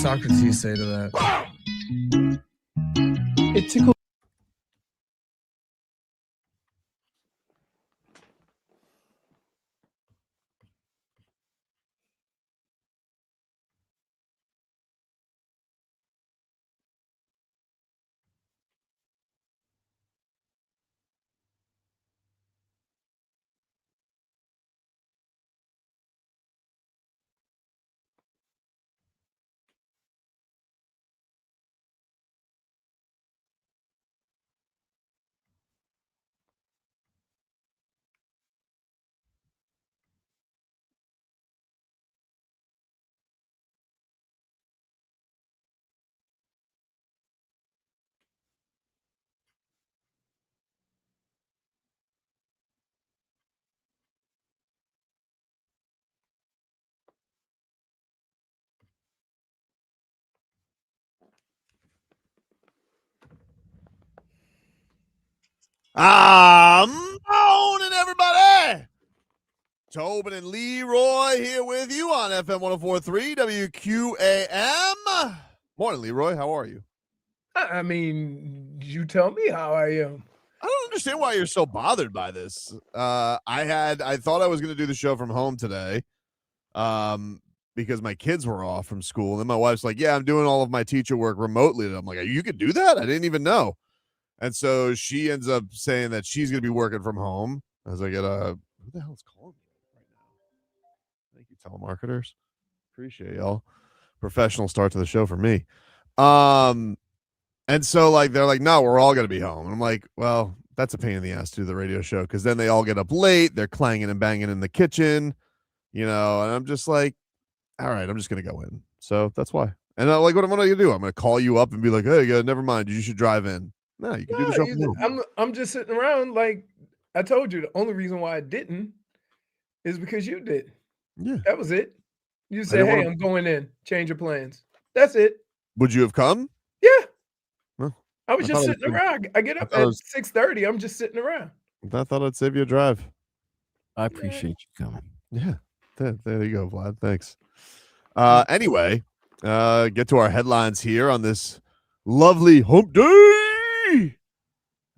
Socrates say to that? It tickles. Morning, everybody. Tobin and Leroy here with you on FM 104.3 WQAM. Morning, Leroy. How are you? I mean, you tell me how I am. I don't understand why you're so bothered by this. I thought I was going to do the show from home today because my kids were off from school. And then my wife's like, yeah, I'm doing all of my teacher work remotely. And I'm like, you could do that? I didn't even know. And so she ends up saying that she's going to be working from home as I get who the hell is calling me right now? Thank you, telemarketers. Appreciate y'all. Professional start to the show for me. And so like, they're like, no, we're all going to be home. And I'm like, well, that's a pain in the ass to do the radio show. Cause then they all get up late. They're clanging and banging in the kitchen, and I'm just like, all right, I'm just going to go in. So that's why. And I'm like, what am I going to do? I'm going to call you up and be like, hey, never mind. You should drive in. No, you can do the show from home. I'm just sitting around. Like I told you, the only reason why I didn't is because you did. Yeah. That was it. You said, hey, I'm going in. Change your plans. That's it. Would you have come? Yeah. Well, I was just sitting around. I get up at 6:30. I'm just sitting around. I thought I'd save you a drive. I appreciate you coming. Yeah. There you go, Vlad. Thanks. Anyway, get to our headlines here on this lovely hump day,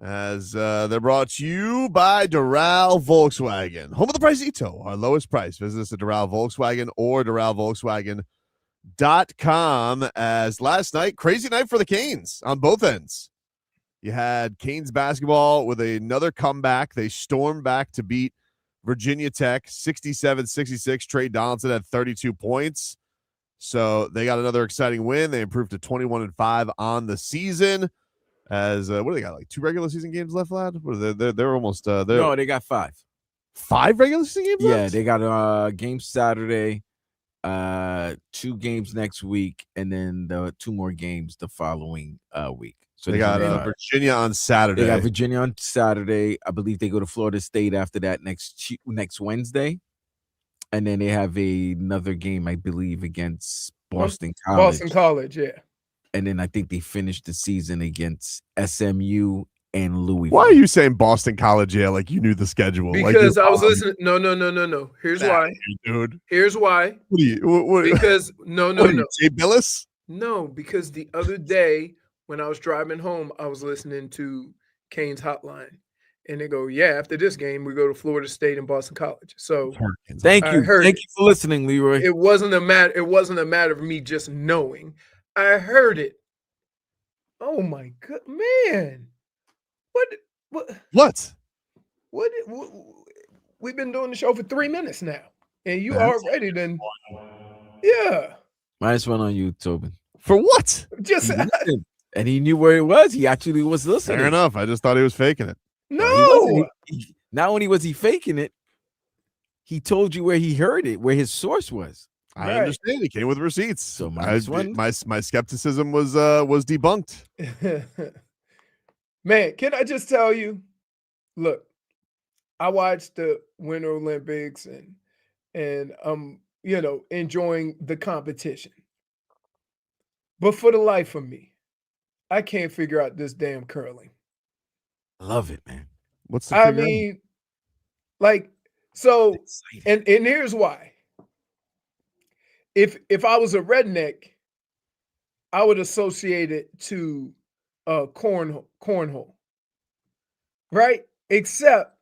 as they're brought to you by Doral Volkswagen, home of the Pricito, our lowest price. Visit us at Doral Volkswagen or DoralVolkswagen.com. As last night, crazy night for the Canes on both ends. You had Canes basketball with another comeback. They stormed back to beat Virginia Tech 67-66. Trey Donaldson had 32 points. So they got another exciting win. They improved to 21-5 on the season. As what do they got? Like 2 regular season games left, Vlad? What are they're almost No, they got 5. 5 regular season games left? Yeah, they got a game Saturday, 2 games next week, and then the 2 more games the following week. So they got Virginia on Saturday. They got Virginia on Saturday. I believe they go to Florida State after that next Wednesday. And then they have another game, I believe, against Boston College. Boston College, yeah. And then I think they finished the season against SMU and Louisville. Why are you saying Boston College? Yeah, like you knew the schedule. Because I was listening. No. Here's why, dude. Here's why. What because no. Jay Billis? No, because the other day when I was driving home, I was listening to Canes Hotline. And they go, yeah, after this game, we go to Florida State and Boston College. So thank you for listening, Leroy. It wasn't a matter of me just knowing. I heard it. Oh my god, man. What? We've been doing the show for 3 minutes now. And you already done. Yeah. -1 on you, Tobin. For what? Just and he knew where it was. He actually was listening. Fair enough. I just thought he was faking it. No. Not only was he faking it, he told you where he heard it, where his source was. I understand. He came with receipts. So my skepticism was debunked. Man, can I just tell you? Look, I watched the Winter Olympics and enjoying the competition. But for the life of me, I can't figure out this damn curling. I love it, man. What's the I mean, like, so, and here's why. If I was a redneck I would associate it to cornhole, right? Except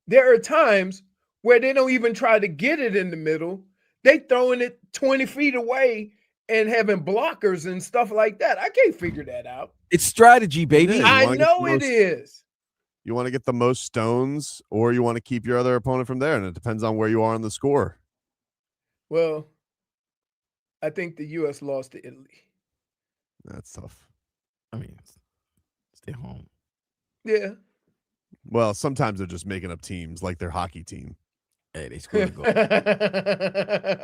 there are times where they don't even try to get it in the middle. They throwing it 20 feet away and having blockers and stuff like that. I can't figure that out. It's strategy, baby. Yeah, I know it is. You want to get the most stones, or you want to keep your other opponent from there, and it depends on where you are on the score. Well, I think the U.S. lost to Italy. That's tough. I mean, stay home. Yeah. Well, sometimes they're just making up teams like their hockey team. Hey, they scored a goal.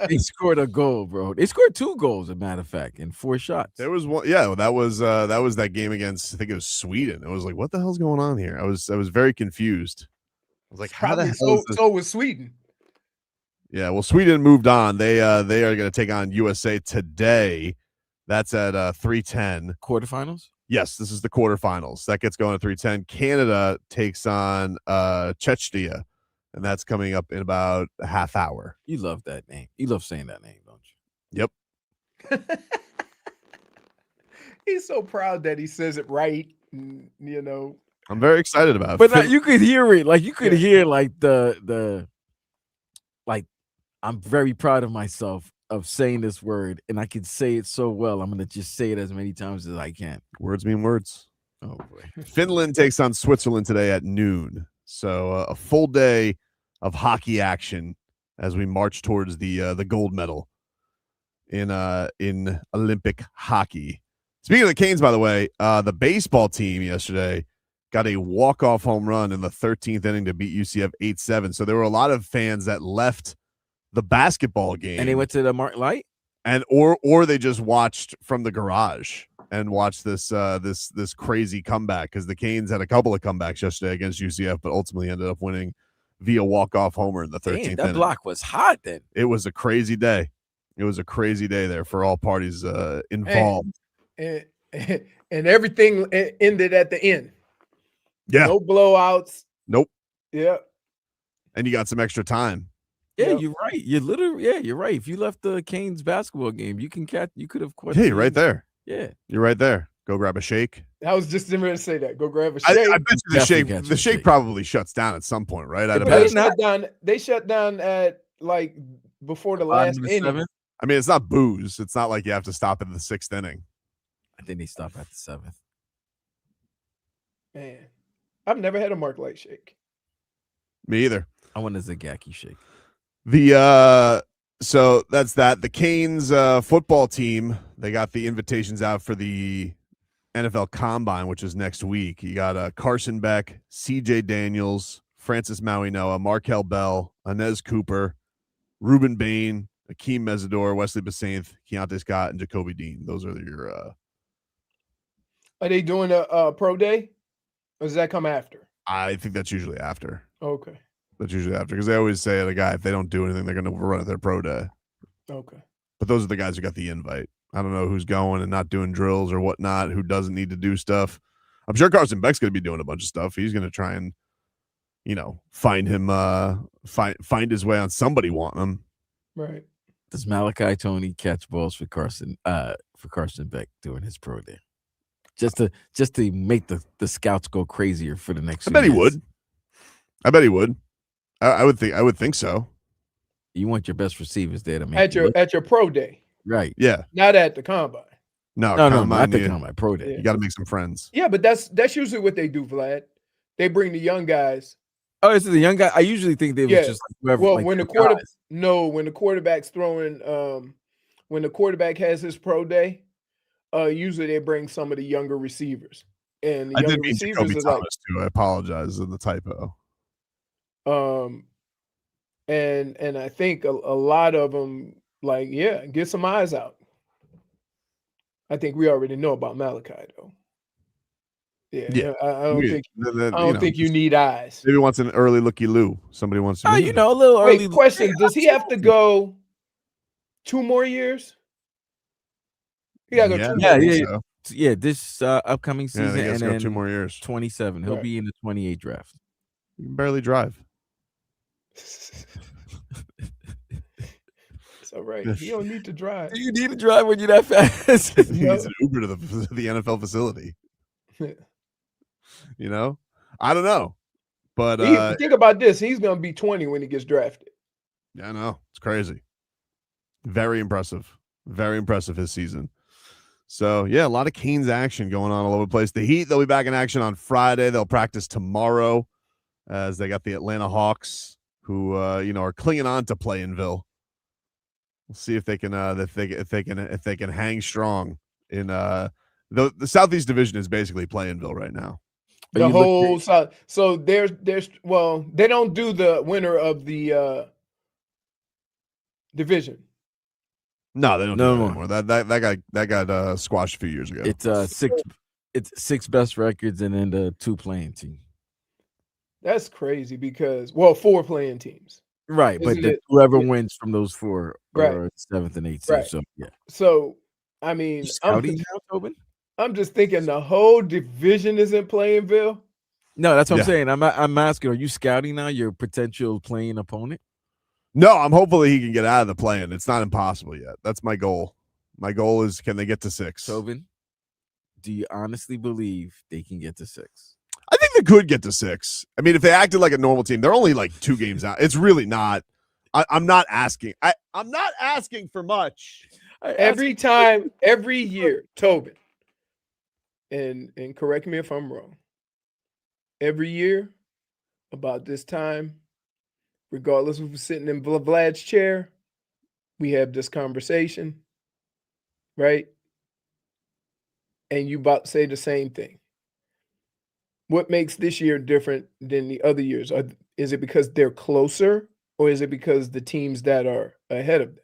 They scored a goal, bro. They scored 2 goals, as a matter of fact, in 4 shots. There was one, yeah. That was that game against, I think it was Sweden. It was like, what the hell's going on here? I was very confused. I was like, how the hell? So was Sweden. Yeah, well, Sweden moved on. They are going to take on USA today. That's at 3:10. Quarterfinals? Yes, this is the quarterfinals. That gets going at 3:10. Canada takes on Chechnya, and that's coming up in about a half hour. You love that name. You love saying that name, don't you? Yep. He's so proud that he says it right. You know, I'm very excited about it. But you could hear it. Like, you could hear, like, the like, I'm very proud of myself of saying this word, and I can say it so well. I'm going to just say it as many times as I can. Words mean words. Oh, boy. Finland takes on Switzerland today at noon. So a full day of hockey action as we march towards the gold medal in Olympic hockey. Speaking of the Canes, by the way, the baseball team yesterday got a walk-off home run in the 13th inning to beat UCF 8-7. So there were a lot of fans that left the basketball game, And they went to the Mark Light? and or they just watched from the garage and watched this this crazy comeback, because the Canes had a couple of comebacks yesterday against UCF, but ultimately ended up winning via walk-off homer in the 13th Damn, that inning. block was hot then. It was a crazy day. It was a crazy day there for all parties involved. and everything ended at the end. Yeah. No blowouts. Nope. Yeah. And you got some extra time. Yeah, Yep. you're right. You're right. If you left the Canes basketball game, you could have caught. Yeah, you're right there. Yeah. You're right there. Go grab a shake. I was just going to say that. Go grab a I shake. bet you the Definitely shake catch the a shake shake. probably shuts down at some point, right? I'd But imagine. they shut down at like before the Bottom last of the inning. 7th? I mean, it's not booze. It's not like you have to stop in the 6th inning. I think they stopped at the 7th. Man, I've never had a Mark Light shake. Me either. I want a Zagaki shake. The so that's that. The Canes football team, they got the invitations out for the NFL Combine, which is next week. You got Carson Beck, CJ Daniels, Francis Maui-Noah, Markel Bell, Inez Cooper, Ruben Bain, Akeem Mesidor, Wesley Basainth, Keontae Scott, and Jacoby Dean. Those are your Are they doing a pro day? Or does that come after? I think that's usually after. Okay. That's usually after, because they always say to the guy, if they don't do anything, they're going to run at their pro day. Okay. But those are the guys who got the invite. I don't know who's going and not doing drills or whatnot, who doesn't need to do stuff. I'm sure Carson Beck's going to be doing a bunch of stuff. He's going to try and, find him, find his way on somebody wanting him. Right. Does Malachi Tony catch balls for Carson Beck during his pro day? Just to make the scouts go crazier for the next. I bet he would. I would think so. You want your best receivers there to make At your pro day. right. Yeah. Not at the combine. No, not the combine, pro day. You got to make some friends. Yeah, but that's usually what they do, Vlad. They bring the young guys. Oh, is it the young guy? I usually think they was just like whoever. Well, like when the quarterback's throwing, when the quarterback has his pro day, usually they bring some of the younger receivers. And the I younger did mean receivers Jacoby are Thomas too. I apologize in the typo. And I think a lot of them get some eyes out. I think we already know about Malachi though. Yeah. I don't think you need eyes. Maybe wants an early looky-loo. Somebody wants to. a little early. Wait, question: does he have to go 2 more years? He got to go 2 more years. Yeah, this upcoming season, and then 2 more years. 27. He'll be in the 28 draft. You can barely drive. It's all right. He don't need to drive. Do you need to drive when you're that fast? He needs an Uber to the NFL facility. You know, I don't know, but Think about this. He's going to be 20 when he gets drafted. yeah, I know, it's crazy. Very impressive his season. So yeah, a lot of Canes action going on all over the place. The Heat, they'll be back in action on Friday. They'll practice tomorrow as they got the Atlanta Hawks, who are clinging on to Play-in-ville. We'll see if they can if they can hang strong in the Southeast Division is basically Play-in-ville right now. The whole side. So there's they don't do the winner of the division. No, they don't do that anymore. That got squashed a few years ago. It's six best records and then the 2 playing team. That's crazy because 4 playing teams. Right, but whoever wins from those 4 are 7th and 8th. Right. So yeah. So I mean, I'm just thinking the whole division is in Play-in-ville. No, that's what I'm saying. I'm asking, are you scouting now your potential playing opponent? No, I'm hopefully he can get out of the play-in. It's not impossible yet. That's my goal. My goal is, can they get to 6? Tobin, do you honestly believe they can get to 6? I think they could get to 6. I mean, if they acted like a normal team, they're only like 2 games out. It's really not. I'm not asking. I'm not asking for much. Every year, Tobin, and correct me if I'm wrong. Every year, about this time, regardless of who's sitting in Vlad's chair, we have this conversation, right? And you about to say the same thing. What makes this year different than the other years? Is it because they're closer, or is it because the teams that are ahead of them?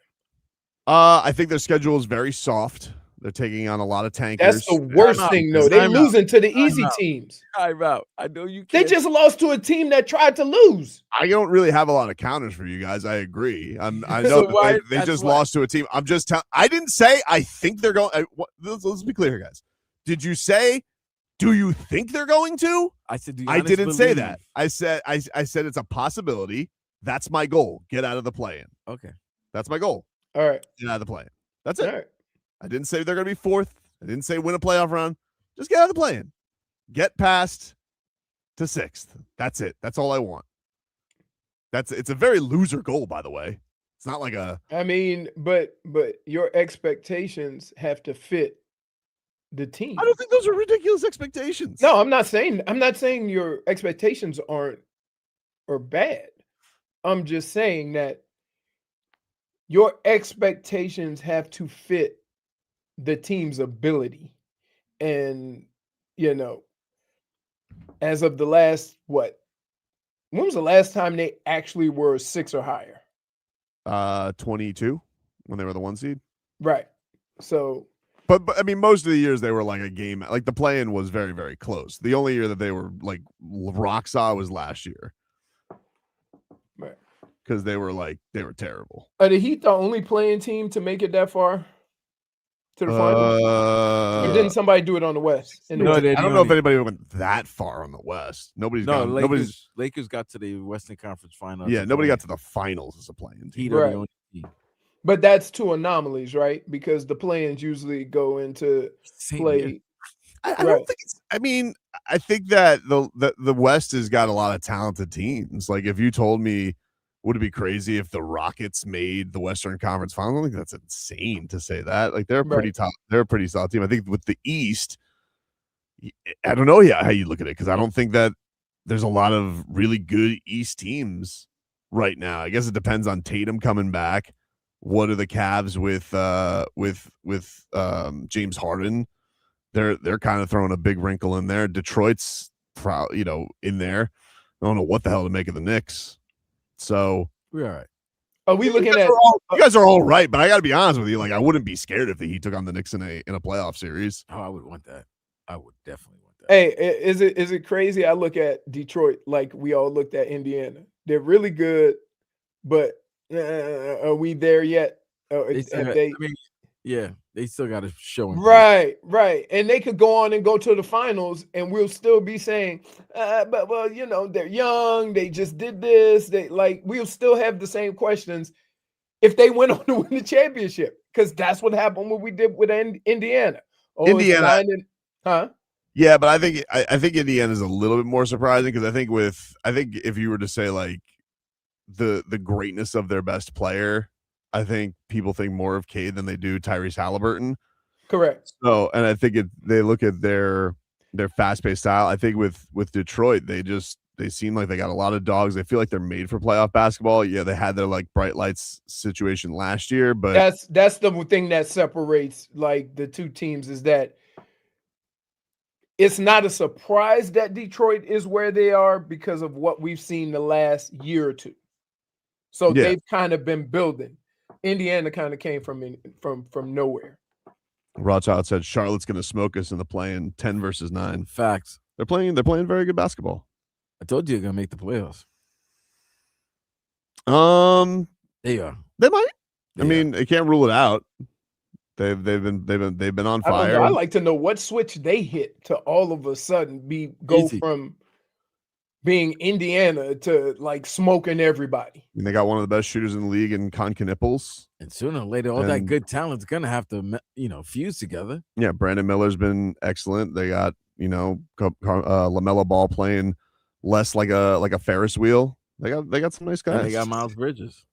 I think their schedule is very soft. They're taking on a lot of tankers. That's the worst thing, though. They're losing to the easy teams. I'm out. I know you can't. They just lost to a team that tried to lose. I don't really have a lot of counters for you guys. I agree. I know they just lost to a team. I'm just telling. I didn't say I think they're going. Let's be clear here, guys. Did you say? Do you think they're going to? I said. I didn't say that. I said it's a possibility. That's my goal. Get out of the play-in. Okay. That's my goal. All right. Get out of the play-in. That's it. All right. I didn't say they're going to be 4th. I didn't say win a playoff round. Just get out of the play-in. Get past to 6th. That's it. That's all I want. It's a very loser goal, by the way. It's not like a. I mean, but your expectations have to fit the team. I don't think those are ridiculous expectations. No, I'm not saying your expectations are bad. I'm just saying that your expectations have to fit the team's ability. And, as of the last, when was the last time they actually were 6 or higher? 22 when they were the 1 seed. Right. So. But I mean, most of the years they were like a game, like the play-in was very, very close. The only year that they were like rock solid was last year. Right. Because they were terrible. Are the Heat the only playing team to make it that far to the finals? Or didn't somebody do it on the West? I don't know if anybody went that far on the West. Lakers got to the Western Conference Finals. Yeah, nobody got to the finals as a playing team. Right. But that's 2 anomalies, right? Because the play-ins usually go into play. I don't think it's. I mean, I think that the West has got a lot of talented teams. Like, if you told me, would it be crazy if the Rockets made the Western Conference Finals? I don't think that's insane to say that. Like, they're pretty top. They're a pretty solid team. I think with the East, I don't know how you look at it, because I don't think that there's a lot of really good East teams right now. I guess it depends on Tatum coming back. What are the Cavs with James Harden? They're kind of throwing a big wrinkle in there. Detroit's in there. I don't know what the hell to make of the Knicks. So we're all right. Are we looking at? You guys are all right, but I got to be honest with you. Like, I wouldn't be scared if the Heat took on the Knicks in a playoff series. Oh, I would want that. I would definitely want that. Hey, is it crazy? I look at Detroit like we all looked at Indiana. They're really good, but are we there yet? They still got to show them. Right. And they could go on and go to the finals, and we'll still be saying, they're young. They just did this. We'll still have the same questions. if they went on to win the championship, because that's what happened when we did with Indiana. Oh, Indiana, it's 9 huh? Yeah, but I think Indiana is a little bit more surprising because I think if you were to say like the greatness of their best player, I think people think more of Cade than they do Tyrese Halliburton. Correct. So, and I think they look at their fast paced style. I think with Detroit, they seem like they got a lot of dogs. They feel like they're made for playoff basketball. Yeah, they had their like bright lights situation last year, but That's the thing that separates like the two teams is that it's not a surprise that Detroit is where they are because of what we've seen the last year or two. So yeah. they've kind of been building. Indiana kind of came from nowhere. Rothschild said Charlotte's going to smoke us in the play-in 10 versus 9. Facts. They're playing very good basketball. I told you they're gonna make the playoffs. They are. They might. I mean, they can't rule it out. They've been on fire. I'd like to know what switch they hit to all of a sudden go from being Indiana to like smoking everybody. And they got one of the best shooters in the league in Con Knipples. And sooner or later, all that good talent's gonna have to, fuse together. Yeah, Brandon Miller's been excellent. They got LaMelo Ball playing less like a Ferris wheel. They got some nice guys. And they got Miles Bridges.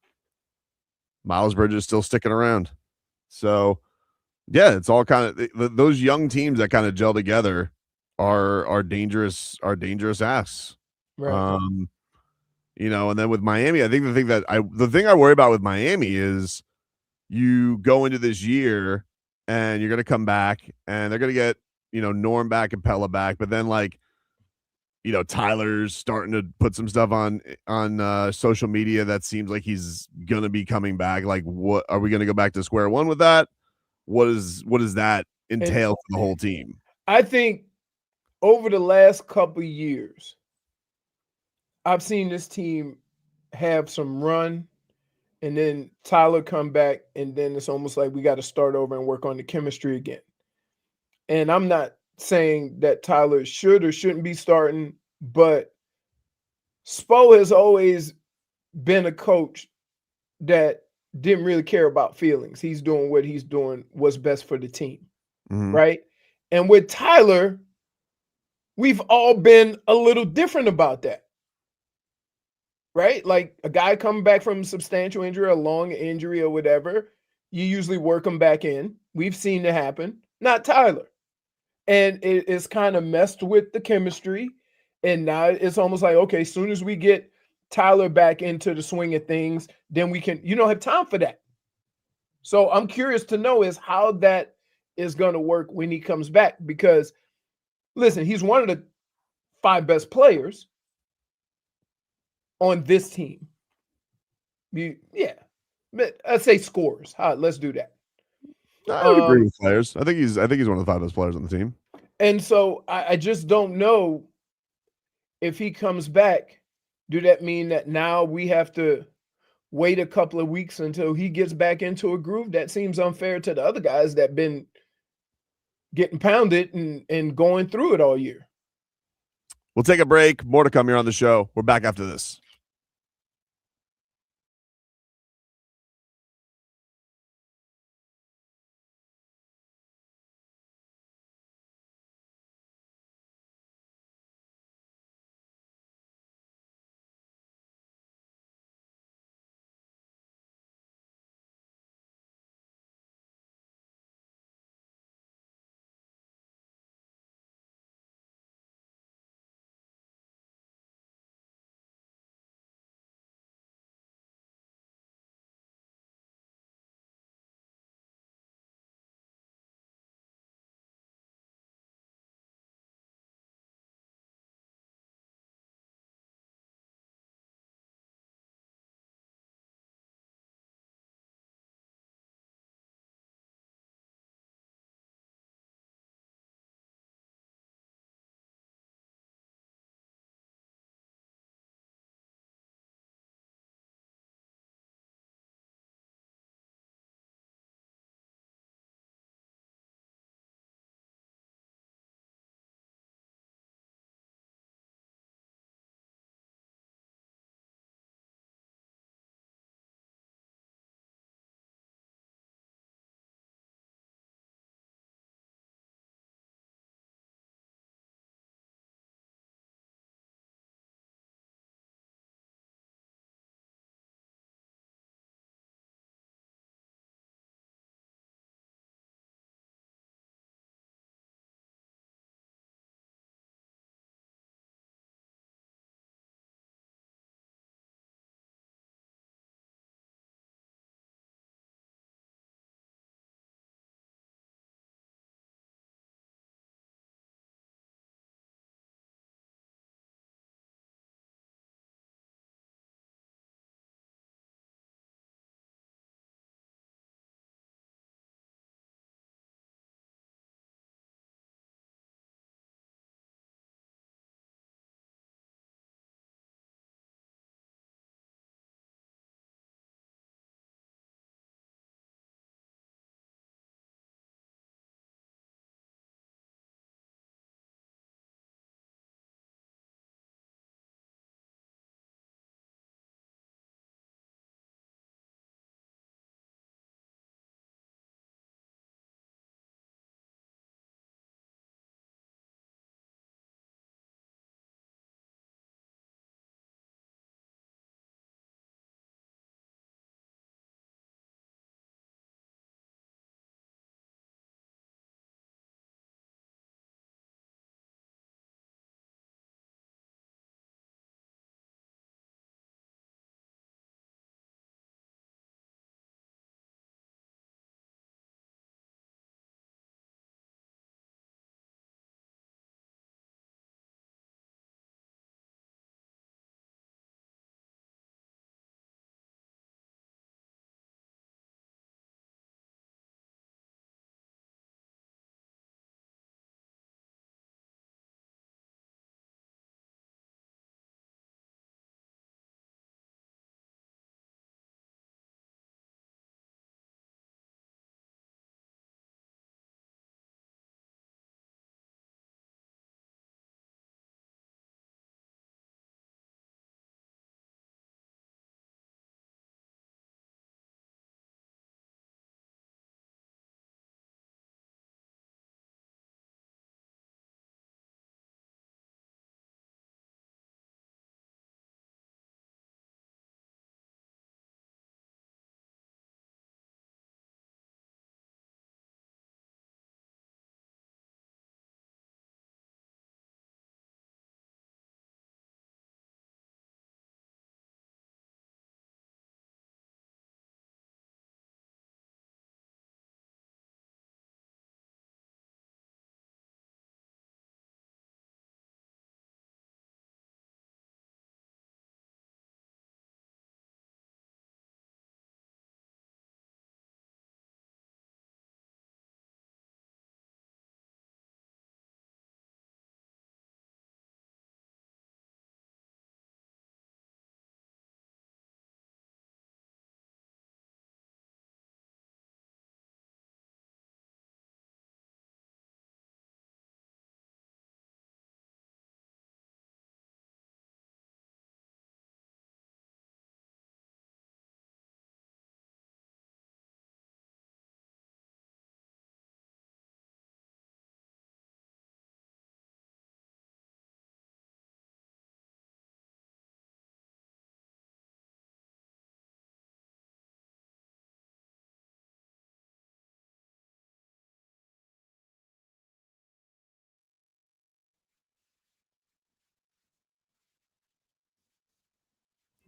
Miles Bridges still sticking around. So yeah, it's all kind of those young teams that kind of gel together are dangerous acts. Right. And then with Miami, I think the thing I worry about with Miami is you go into this year and you're going to come back and they're going to get, Norm back and Pella back. But then Tyler's starting to put some stuff on social media that seems like he's going to be coming back. Like, what are we going to go back to square one with that? What does that entail for the whole team? I think over the last couple of years, I've seen this team have some run and then Tyler come back and then it's almost like we got to start over and work on the chemistry again. And I'm not saying that Tyler should or shouldn't be starting, but Spo has always been a coach that didn't really care about feelings. He's doing what he's doing, what's best for the team, right? And with Tyler, we've all been a little different about that. Right? Like a guy coming back from a substantial injury, a long injury or whatever, you usually work him back in. We've seen it happen. Not Tyler. And it's kind of messed with the chemistry. And now it's almost like, okay, as soon as we get Tyler back into the swing of things, then you don't have time for that. So I'm curious to know is how that is going to work when he comes back. Because, listen, he's one of the 5 best players on this team. Yeah. But I'd say scores. Let's do that. I would agree with players. I think he's one of the 5 best players on the team. And so I just don't know if he comes back, do that mean that now we have to wait a couple of weeks until he gets back into a groove? That seems unfair to the other guys that been getting pounded and going through it all year. We'll take a break. More to come here on the show. We're back after this.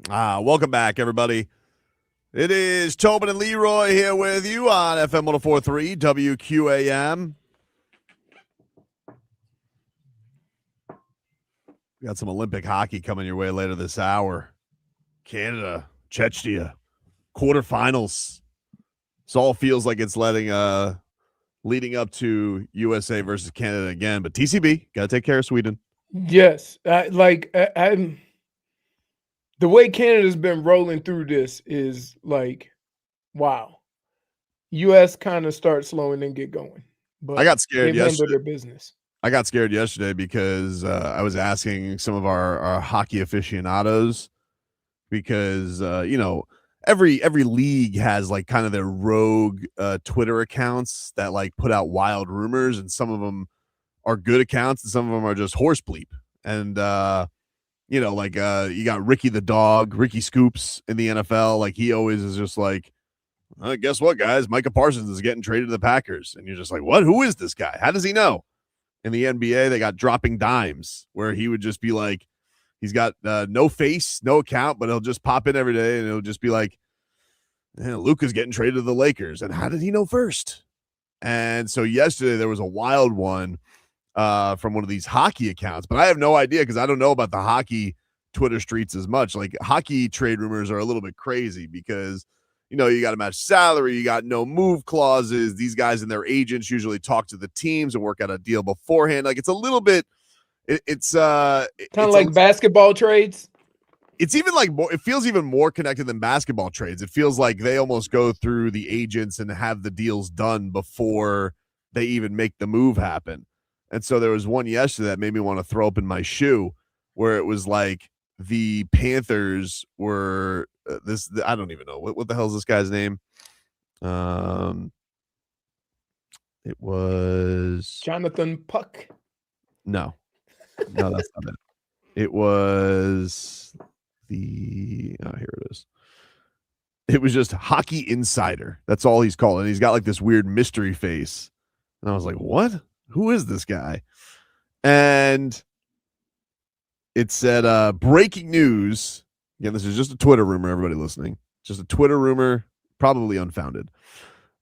Welcome back, everybody. It is Tobin and Leroy here with you on FM 104.3 WQAM. We got some Olympic hockey coming your way later this hour. Canada, Czechia, quarterfinals. This all feels like it's leading up to USA versus Canada again. But TCB, got to take care of Sweden. Yes. I'm the way Canada's been rolling through this is like, wow. US kind of start slowing and get going. But I got scared they handle yesterday. their business. I got scared yesterday because I was asking some of our hockey aficionados because, every league has like kind of their rogue Twitter accounts that like put out wild rumors, and some of them are good accounts and some of them are just horse bleep. And, you got Ricky the dog, Ricky Scoops in the NFL. Like he always is just like, guess what, guys? Micah Parsons is getting traded to the Packers. And you're just like, what? Who is this guy? How does he know? In the NBA, they got dropping dimes where he would just be like, he's got no face, no account, but he'll just pop in every day and it'll just be like, Luka's getting traded to the Lakers. And how did he know first? And so yesterday there was a wild one from one of these hockey accounts, but I have no idea because I don't know about the hockey Twitter streets as much. Like hockey trade rumors are a little bit crazy because you got to match salary. You got no move clauses. These guys and their agents usually talk to the teams and work out a deal beforehand. Like it's a little bit, it's kind of like basketball trades. It's even like more, it feels even more connected than basketball trades. It feels like they almost go through the agents and have the deals done before they even make the move happen. And so there was one yesterday that made me want to throw open my shoe where it was like the Panthers were I don't even know what the hell is this guy's name. It was Jonathan Puck. No, that's not it. It was here it is. It was just Hockey Insider. That's all he's called. And he's got like this weird mystery face. And I was like, what? Who is this guy? And it said, breaking news. Again, this is just a Twitter rumor, everybody listening. Just a Twitter rumor, probably unfounded.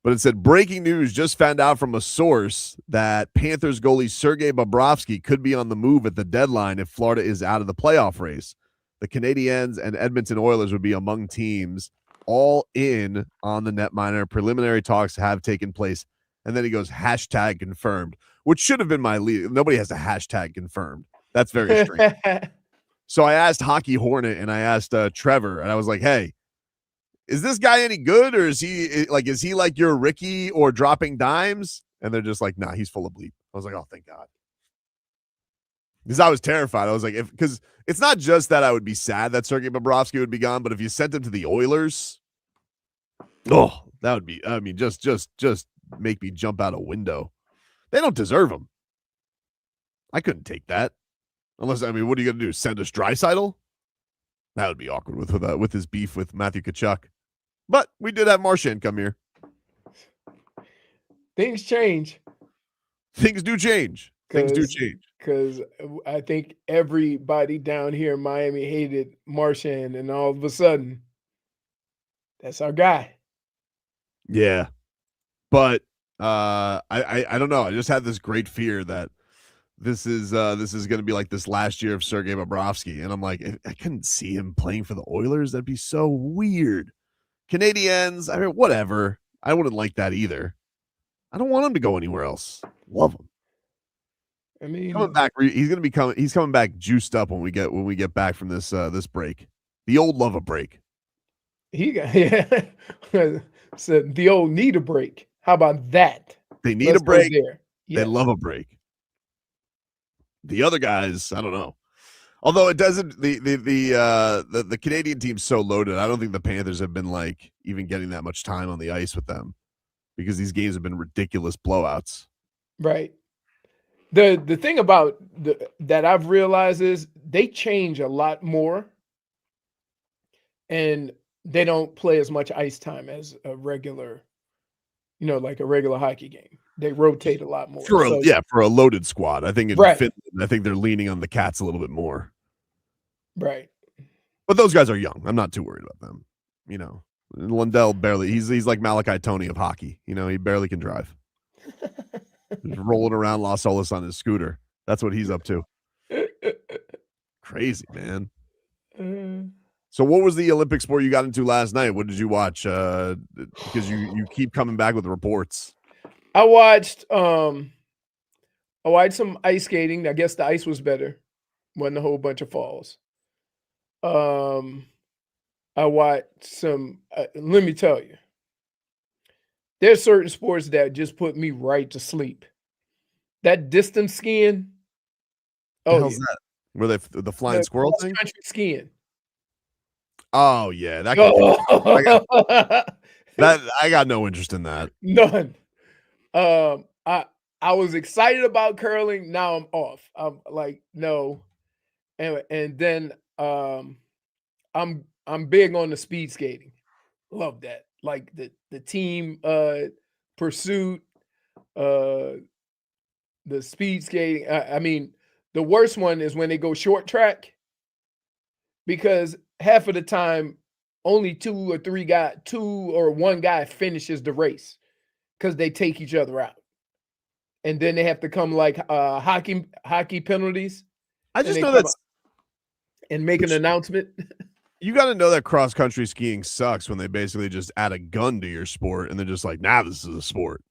But it said, breaking news, just found out from a source that Panthers goalie Sergei Bobrovsky could be on the move at the deadline if Florida is out of the playoff race. The Canadiens and Edmonton Oilers would be among teams all in on the netminer. Preliminary talks have taken place. And then he goes, hashtag confirmed, which should have been my lead. Nobody has a hashtag confirmed. That's very strange. So I asked Hockey Hornet and I asked Trevor, and I was like, hey, is this guy any good, or is he like your Ricky or dropping dimes? And they're just like, nah, he's full of bleep. I was like, oh, thank God. Because I was terrified. I was like, because it's not just that I would be sad that Sergei Bobrovsky would be gone, but if you sent him to the Oilers, that would be, just make me jump out a window. They don't deserve him. I couldn't take that. Unless, what are you going to do? Send us Draisaitl? That would be awkward with his beef with Matthew Tkachuk. But we did have Marchand come here. Things change. Things do change. Things do change. Because I think everybody down here in Miami hated Marchand, and all of a sudden, that's our guy. Yeah. But I don't know. I just had this great fear that this is going to be like this last year of Sergei Bobrovsky. And I'm like, I couldn't see him playing for the Oilers. That'd be so weird. Canadiens, whatever. I wouldn't like that either. I don't want him to go anywhere else. Love him. Coming back, he's coming back juiced up when we get back from this break. The old love a break. Said the old need a break. How about that? They need a break. They love a break. The other guys, I don't know. Although it doesn't, the Canadian team's so loaded, I don't think the Panthers have been like even getting that much time on the ice with them because these games have been ridiculous blowouts. Right. The thing about that I've realized is they change a lot more, and they don't play as much ice time as a regular, like a regular hockey game. They rotate a lot more. For a loaded squad. I think in Finland, I think they're leaning on the Cats a little bit more. Right. But those guys are young. I'm not too worried about them. You know, Lundell barely. He's like Malachi Tony of hockey. You know, he barely can drive. He's rolling around Los Olas on his scooter. That's what he's up to. Crazy, man. So what was the Olympic sport you got into last night? What did you watch? Because you keep coming back with reports. I watched some ice skating. I guess the ice was better. Wasn't a whole bunch of falls. I watched some. Let me tell you, there's certain sports that just put me right to sleep. That distance skiing. The hell's that? Were they the flying squirrel thing? Country skiing. Oh yeah, that. I got no interest in that. None. I was excited about curling. Now I'm off. I'm like no, and then I'm big on the speed skating. Love that. Like the team pursuit, the speed skating. I mean, the worst one is when they go short track, because half of the time only two or one guy finishes the race because they take each other out. And then they have to come like hockey penalties. I just know that and make an announcement. You got to know that cross country skiing sucks when they basically just add a gun to your sport and they're just like, nah, this is a sport.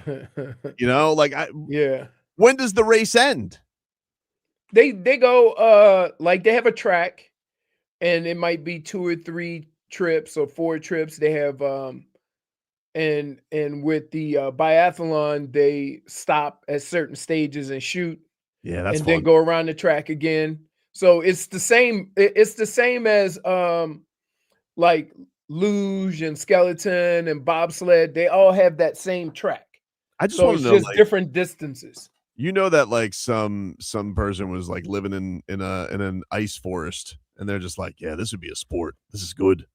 You know, like yeah. When does the race end? They go like they have a track, and it might be 2 or 3 trips or 4 trips. They have and with the biathlon, they stop at certain stages and shoot. Yeah, that's and fun. Then go around the track again. So it's the same. It's the same as like luge and skeleton and bobsled. They all have that same track. I just want to know, just like, different distances. You know that like some person was like living in an ice forest, and they're just like, yeah, this would be a sport. This is good.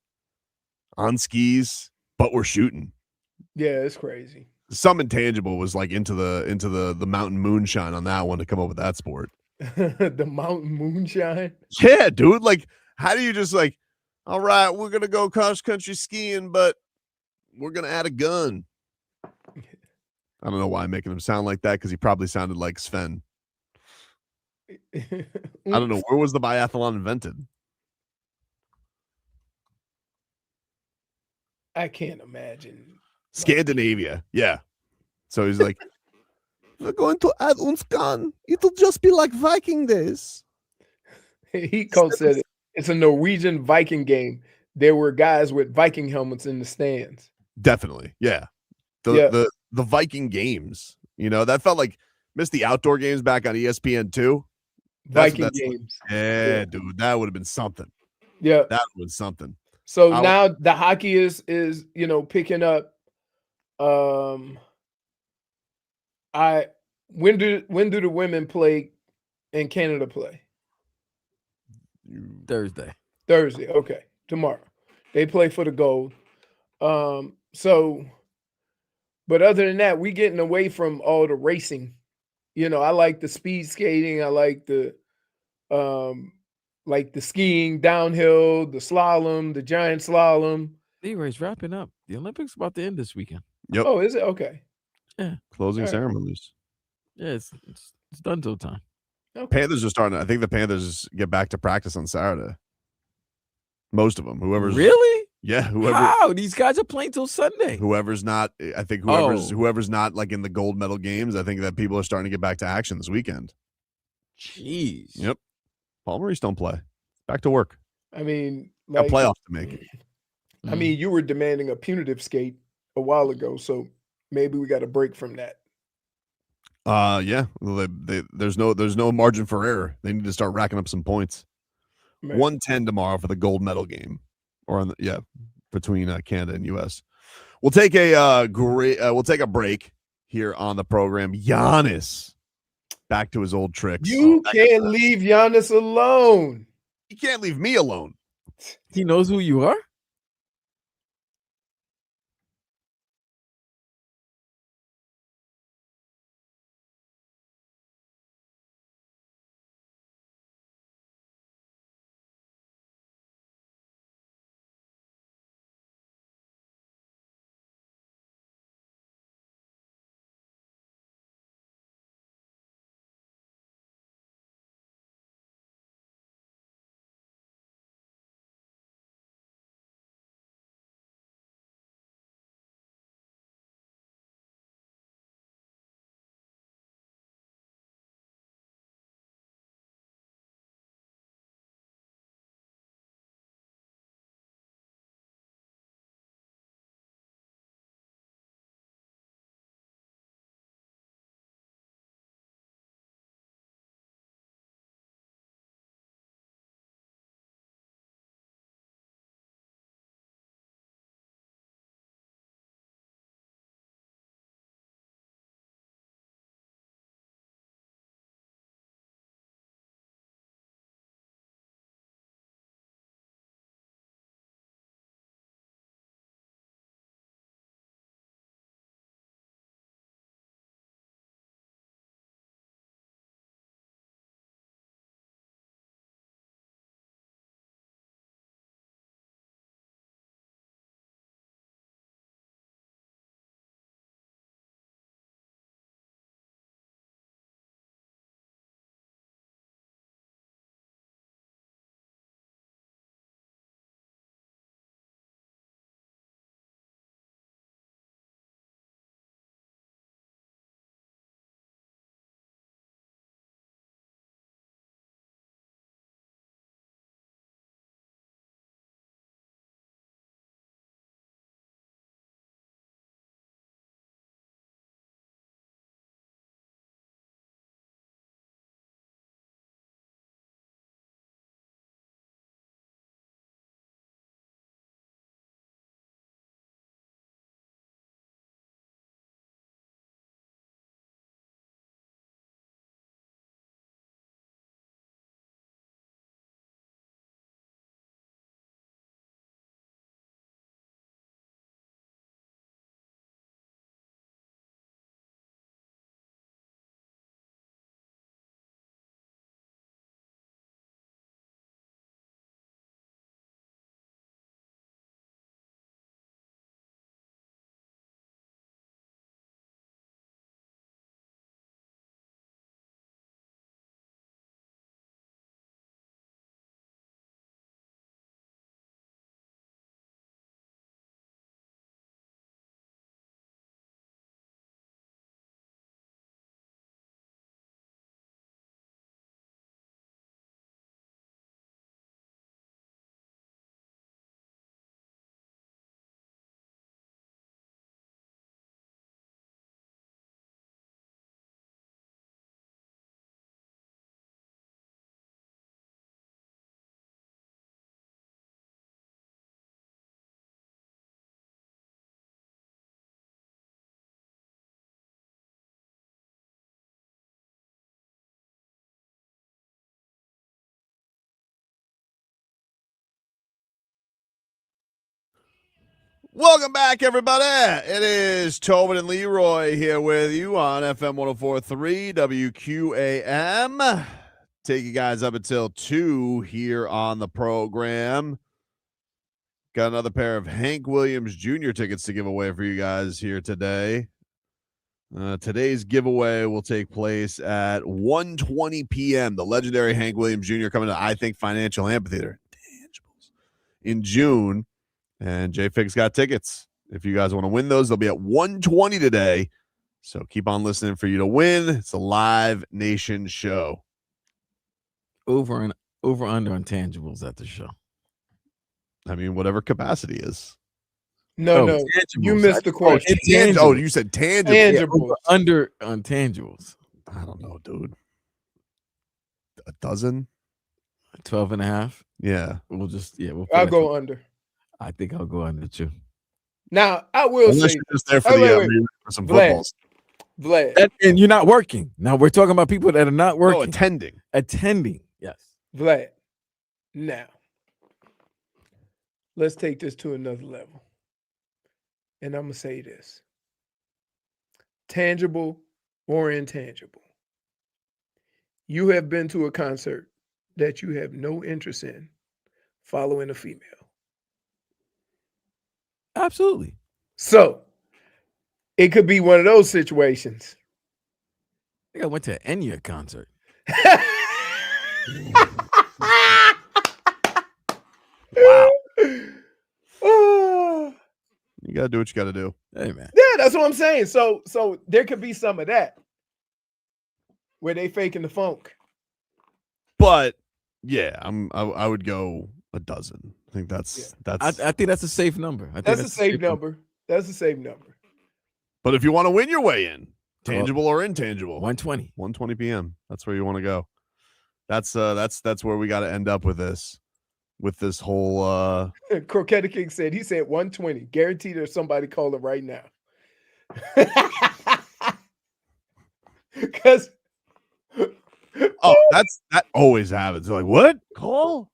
On skis, but we're shooting. Yeah, it's crazy. Some intangible was like into the mountain moonshine on that one to come up with that sport. The mountain moonshine. Yeah, dude. Like, how do you just like, all right, we're gonna go cross country skiing, but we're gonna add a gun. I don't know why I'm making him sound like that, because he probably sounded like Sven. I don't know. Where was the biathlon invented? I can't imagine. Scandinavia. Yeah. So he's like, we're going to add uns gun. It'll just be like Viking days. He said it's a Norwegian Viking game. There were guys with Viking helmets in the stands. Definitely. Yeah. The Viking games, you know, that felt like missed the outdoor games back on ESPN2. Viking games. Yeah, dude, that would have been something. Yeah. That was something. So now the hockey is picking up. When do the women play and Canada play? Thursday. Okay. Tomorrow. They play for the gold. But other than that, we getting away from all the racing. You know, I like the speed skating. I like the skiing downhill, the slalom, the giant slalom. Leroy's wrapping up. The Olympics about to end this weekend. Yep. Oh, is it? Okay. Yeah. Closing ceremonies. Yeah, it's done till time. Okay. Panthers are starting. I think the Panthers get back to practice on Saturday. Most of them. Whoever's really. Yeah, wow, these guys are playing till Sunday. Whoever's not, I think whoever's not like in the gold medal games, I think that people are starting to get back to action this weekend. Jeez. Yep. Paul Maurice don't play. Back to work. I mean, got playoffs to make. I mean, you were demanding a punitive skate a while ago, so maybe we got a break from that. Yeah. Well, there's no margin for error. They need to start racking up some points. 110 tomorrow for the gold medal game. Or between Canada and U.S. We'll take a break here on the program. Giannis back to his old tricks. You can't leave Giannis alone. He can't leave me alone. He knows who you are. Welcome back, everybody. It is Tobin and Leroy here with you on FM 104.3 WQAM. Take you guys up until 2 here on the program. Got another pair of Hank Williams Jr. tickets to give away for you guys here today. Today's giveaway will take place at 1:20 p.m. The legendary Hank Williams Jr. coming to I Think Financial Amphitheater in June. And J-Fig's got tickets. If you guys want to win those, they'll be at 1:20 today. So keep on listening for you to win. It's a live nation show. Over under intangibles at the show. I mean, whatever capacity is. No, you missed the question. You said tangible. Tangible. Under intangibles. I don't know, dude. A dozen? 12 and a half. Yeah. I'll go under. I think I'll go under too. Now, I will Unless say, you're just there for for some Vlad, footballs. Vlad. And you're not working. Now we're talking about people that are not working. No, attending. Attending, yes. Vlad. Now, let's take this to another level. And I'm going to say this. Tangible or intangible. You have been to a concert that you have no interest in following a female. Absolutely. So, it could be one of those situations. I think I went to an Enya concert. Wow. Oh. You got to do what you got to do. Hey, man. Yeah, that's what I'm saying. So there could be some of that where they faking the funk. But, yeah, I would go a dozen. I think that's. I think that's a safe number. That's a safe number. That's a safe number. But if you want to win your way in, tangible or intangible, 1:20. 1:20 p.m. That's where you want to go. That's where we got to end up with this whole. Croquetta King said 1:20. Guaranteed there's somebody calling right now. Because. That always happens. They're like, what? Call?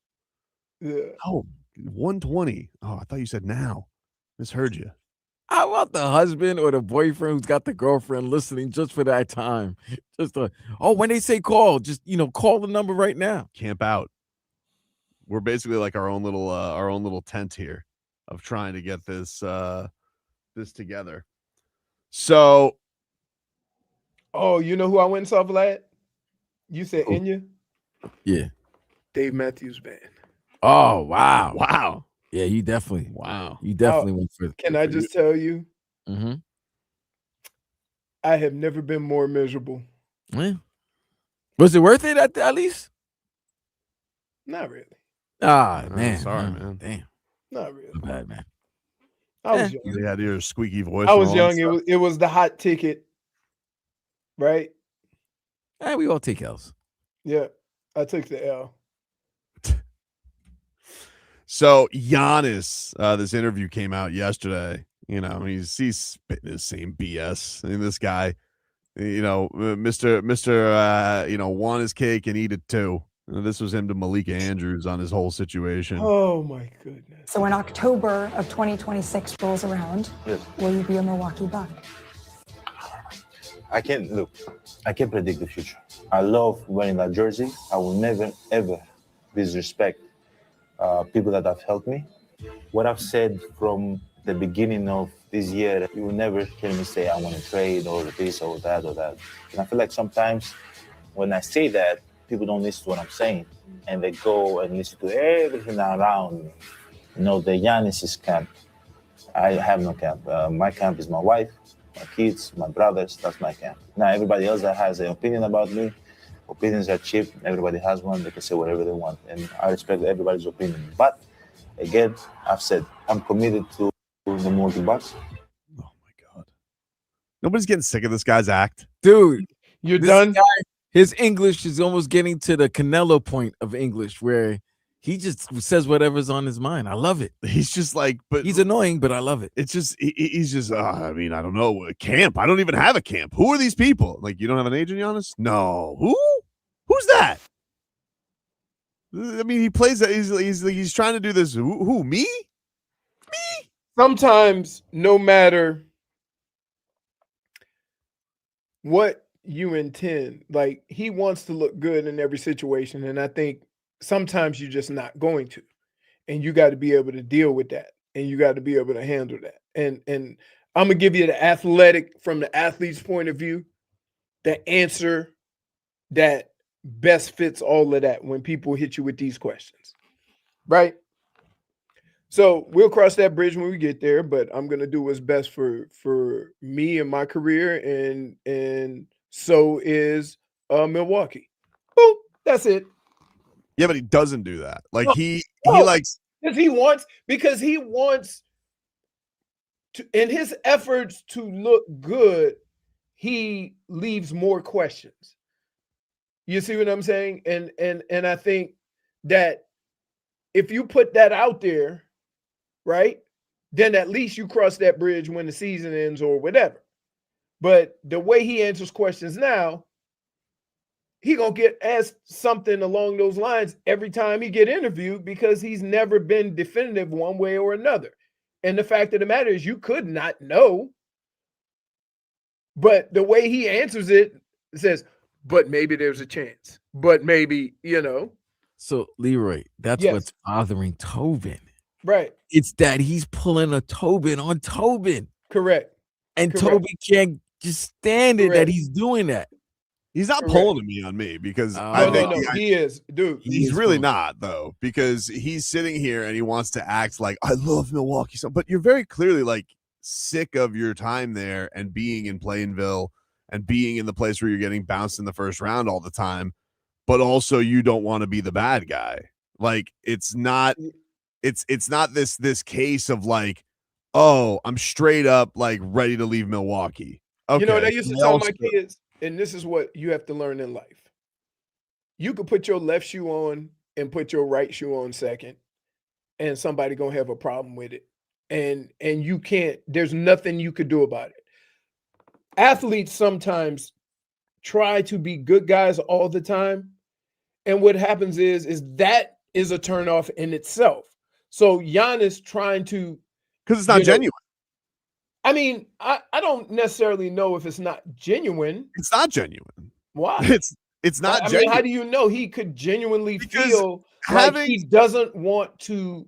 Yeah. Oh, 1:20. Oh, I thought you said now. Misheard you. I want the husband or the boyfriend who's got the girlfriend listening just for that time. When they say call, just call the number right now. Camp out. We're basically like our own little tent here of trying to get this together. So, you know who I went and saw, Vlad? You said Enya? Yeah. Dave Matthews Band. Oh, wow. Wow. Yeah, you definitely went for it. Can I just tell you? Mm-hmm. I have never been more miserable. Yeah. Was it worth it at least? Not really. Ah, man. Sorry, man. Damn. Not really. Bad, man. I was young. You had your squeaky voice. I was young. It was the hot ticket, right? We all take L's. Yeah, I took the L. So Giannis, this interview came out yesterday. He's spitting his same BS. I mean, this guy, Mr. Want his cake and eat it too. This was him to Malika Andrews on his whole situation. Oh my goodness. So when October of 2026 rolls around, yes, will you be a Milwaukee Buck? I can't predict the future. I love wearing that jersey. I will never, ever disrespect people that have helped me. What I've said from the beginning of this year, you will never hear me say I want to trade or this or that or that. And I feel like sometimes when I say that, people don't listen to what I'm saying. And they go and listen to everything around me. The Giannis' camp. I have no camp. My camp is my wife, my kids, my brothers. That's my camp. Now, everybody else that has an opinion about me, opinions are cheap. Everybody has one. They can say whatever they want. And I respect everybody's opinion. But, again, I've said I'm committed to the Milwaukee Bucks. Oh, my God. Nobody's getting sick of this guy's act. Dude, you're done? His English is almost getting to the Canelo point of English where he just says whatever's on his mind. I love it. He's just like, but he's annoying, but I love it. It's just, he's just, I don't know, a camp. I don't even have a camp. Who are these people? Like, you don't have an agent, Giannis? No. Who's that? I mean, he plays that. He's trying to do this. Who? Me? sometimes no matter what you intend, like he wants to look good in every situation. And I think sometimes you're just not going to. And you got to be able to deal with that. And you got to be able to handle that. And I'm gonna give you the athletic, from the athlete's point of view, the answer that best fits all of that when people hit you with these questions. Right? So we'll cross that bridge when we get there, but I'm gonna do what's best for me and my career, and so is Milwaukee. Boom, that's it. Yeah, but he doesn't do that. Like No, he no. likes because he wants to, in his efforts to look good, he leaves more questions. You see what I'm saying? And I think that if you put that out there, right, then at least you cross that bridge when the season ends or whatever. But the way he answers questions now, he gonna get asked something along those lines every time he get interviewed, because he's never been definitive one way or another. And the fact of the matter is, you could not know. But the way he answers it says, but maybe there's a chance. But maybe, So Leroy, that's Yes. what's bothering Tobin. Right. It's that he's pulling a Tobin on Tobin. Correct. And Correct. Tobin can't just stand it that Correct. he's doing that. he's not Correct. pulling me on me because I No, think no, he is, dude. he's is really pulling. not, though, because he's sitting here and he wants to act like I love Milwaukee so, but you're very clearly like sick of your time there and being in Plainville and being in the place where you're getting bounced in the first round all the time, but also you don't want to be the bad guy. Like it's not this case of like, oh, I'm straight up like ready to leave Milwaukee. Okay. You know what I used to and tell also- my kids, and this is what you have to learn in life. You could put your left shoe on and put your right shoe on second, and somebody gonna have a problem with it. And you can't, there's nothing you could do about it. Athletes sometimes try to be good guys all the time. And what happens is that is a turnoff in itself. So Giannis trying to, because it's not genuine. I mean, I don't necessarily know if it's not genuine. It's not genuine. Why? It's not I mean, genuine. how do you know he could genuinely Because feel like having- he doesn't want to?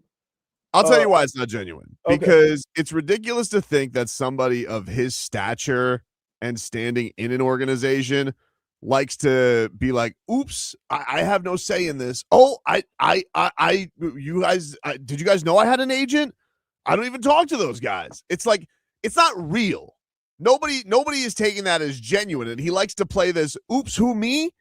I'll tell you why it's not genuine. Okay. Because it's ridiculous to think that somebody of his stature and standing in an organization likes to be like, oops, I have no say in this. Oh, you guys, did you guys know I had an agent? I don't even talk to those guys. It's like, it's not real. Nobody is taking that as genuine. And he likes to play this, oops, who, me?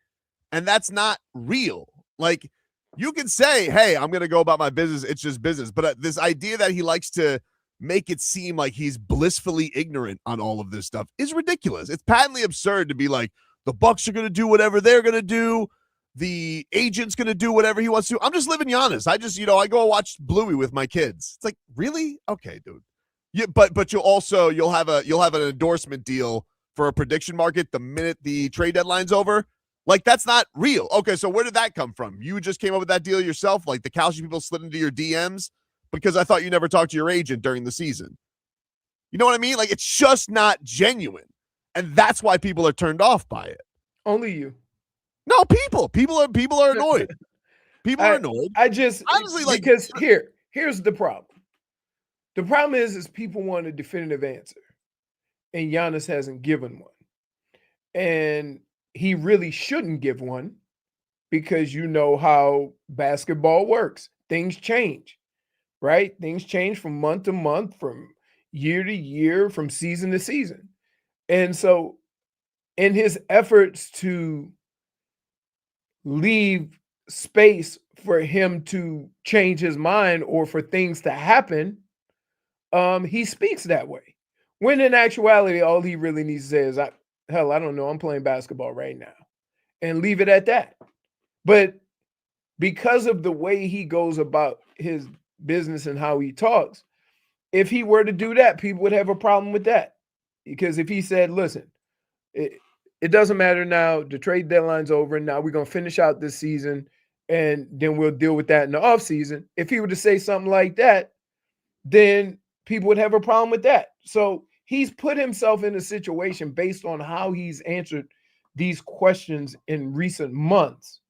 And that's not real. Like, you can say, hey, I'm going to go about my business. It's just business. But this idea that he likes to make it seem like he's blissfully ignorant on all of this stuff is ridiculous. It's patently absurd to be like, the Bucks are going to do whatever they're going to do. The agent's going to do whatever he wants to. I'm just living Giannis. I just, I go watch Bluey with my kids. It's like, really? Okay, dude. Yeah, but you'll have an endorsement deal for a prediction market the minute the trade deadline's over. Like, that's not real. Okay, so where did that come from? You just came up with that deal yourself? Like the Calci people slid into your DMs? Because I thought you never talked to your agent during the season. You know what I mean? Like, it's just not genuine. And that's why people are turned off by it. Only you. No, people are annoyed. People are annoyed. I just Honestly, like, because here's the problem. The problem is people want a definitive answer, and Giannis hasn't given one, and he really shouldn't give one, because you know how basketball works. Things change, right? Things change from month to month, from year to year, from season to season. And so in his efforts to leave space for him to change his mind or for things to happen, he speaks that way. When in actuality, all he really needs to say is, I don't know, I'm playing basketball right now, and leave it at that. But because of the way he goes about his business and how he talks, if he were to do that, people would have a problem with that. Because if he said, listen, it doesn't matter now, the trade deadline's over, and now we're going to finish out this season, and then we'll deal with that in the offseason. If he were to say something like that, then people would have a problem with that. So he's put himself in a situation based on how he's answered these questions in recent months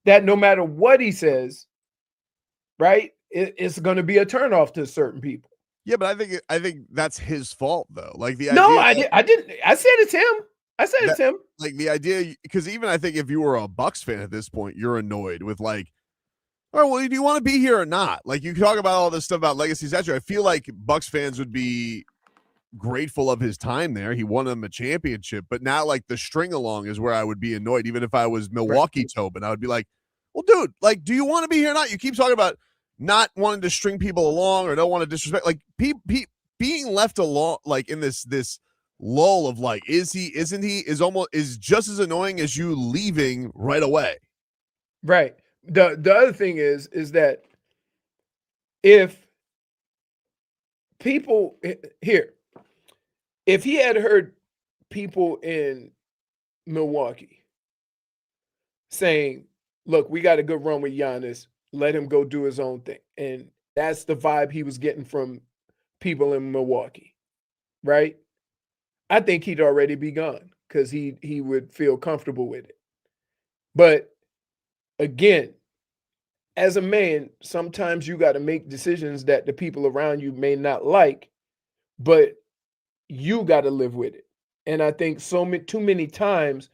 that no matter what he says, right, it's going to be a turnoff to certain people. Yeah, but I think that's his fault though. Like the No, idea I didn't. I said it's him. I said it's him. Like the idea, because even I think if you were a Bucks fan at this point, you're annoyed with like, all right, well, do you want to be here or not? Like you talk about all this stuff about legacy statue. I feel like Bucks fans would be grateful of his time there. He won them a championship, but now like the string along is where I would be annoyed. Even if I was Milwaukee Tobin, I would be like, well, dude, like, do you want to be here or not? You keep talking about not wanting to string people along or don't want to disrespect. Like being left alone, like in this lull of like, is he, isn't he, is just as annoying as you leaving right away. Right. The other thing is that if people here, if he had heard people in Milwaukee saying, look, we got a good run with Giannis, let him go do his own thing. And that's the vibe he was getting from people in Milwaukee, right? I think he'd already be gone because he would feel comfortable with it. But again, as a man, sometimes you got to make decisions that the people around you may not like, but you got to live with it. And I think too many times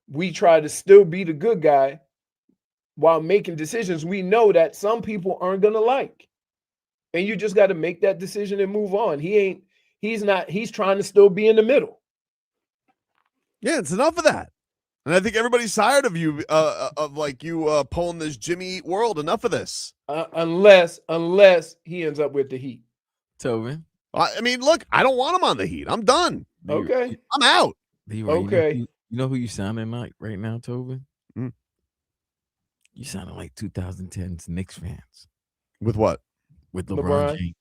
we try to still be the good guy while making decisions we know that some people aren't going to like. And you just got to make that decision and move on. He's trying to still be in the middle. Yeah, it's enough of that. And I think everybody's tired of you, pulling this Jimmy Eat world. Enough of this. Unless he ends up with the Heat. Tobin. I mean, look, I don't want him on the Heat. I'm done. Okay. I'm out. Leroy, okay. You know who you sounding like right now, Tobin? Mm. You sounding like 2010's Knicks fans. With what? With LeBron James.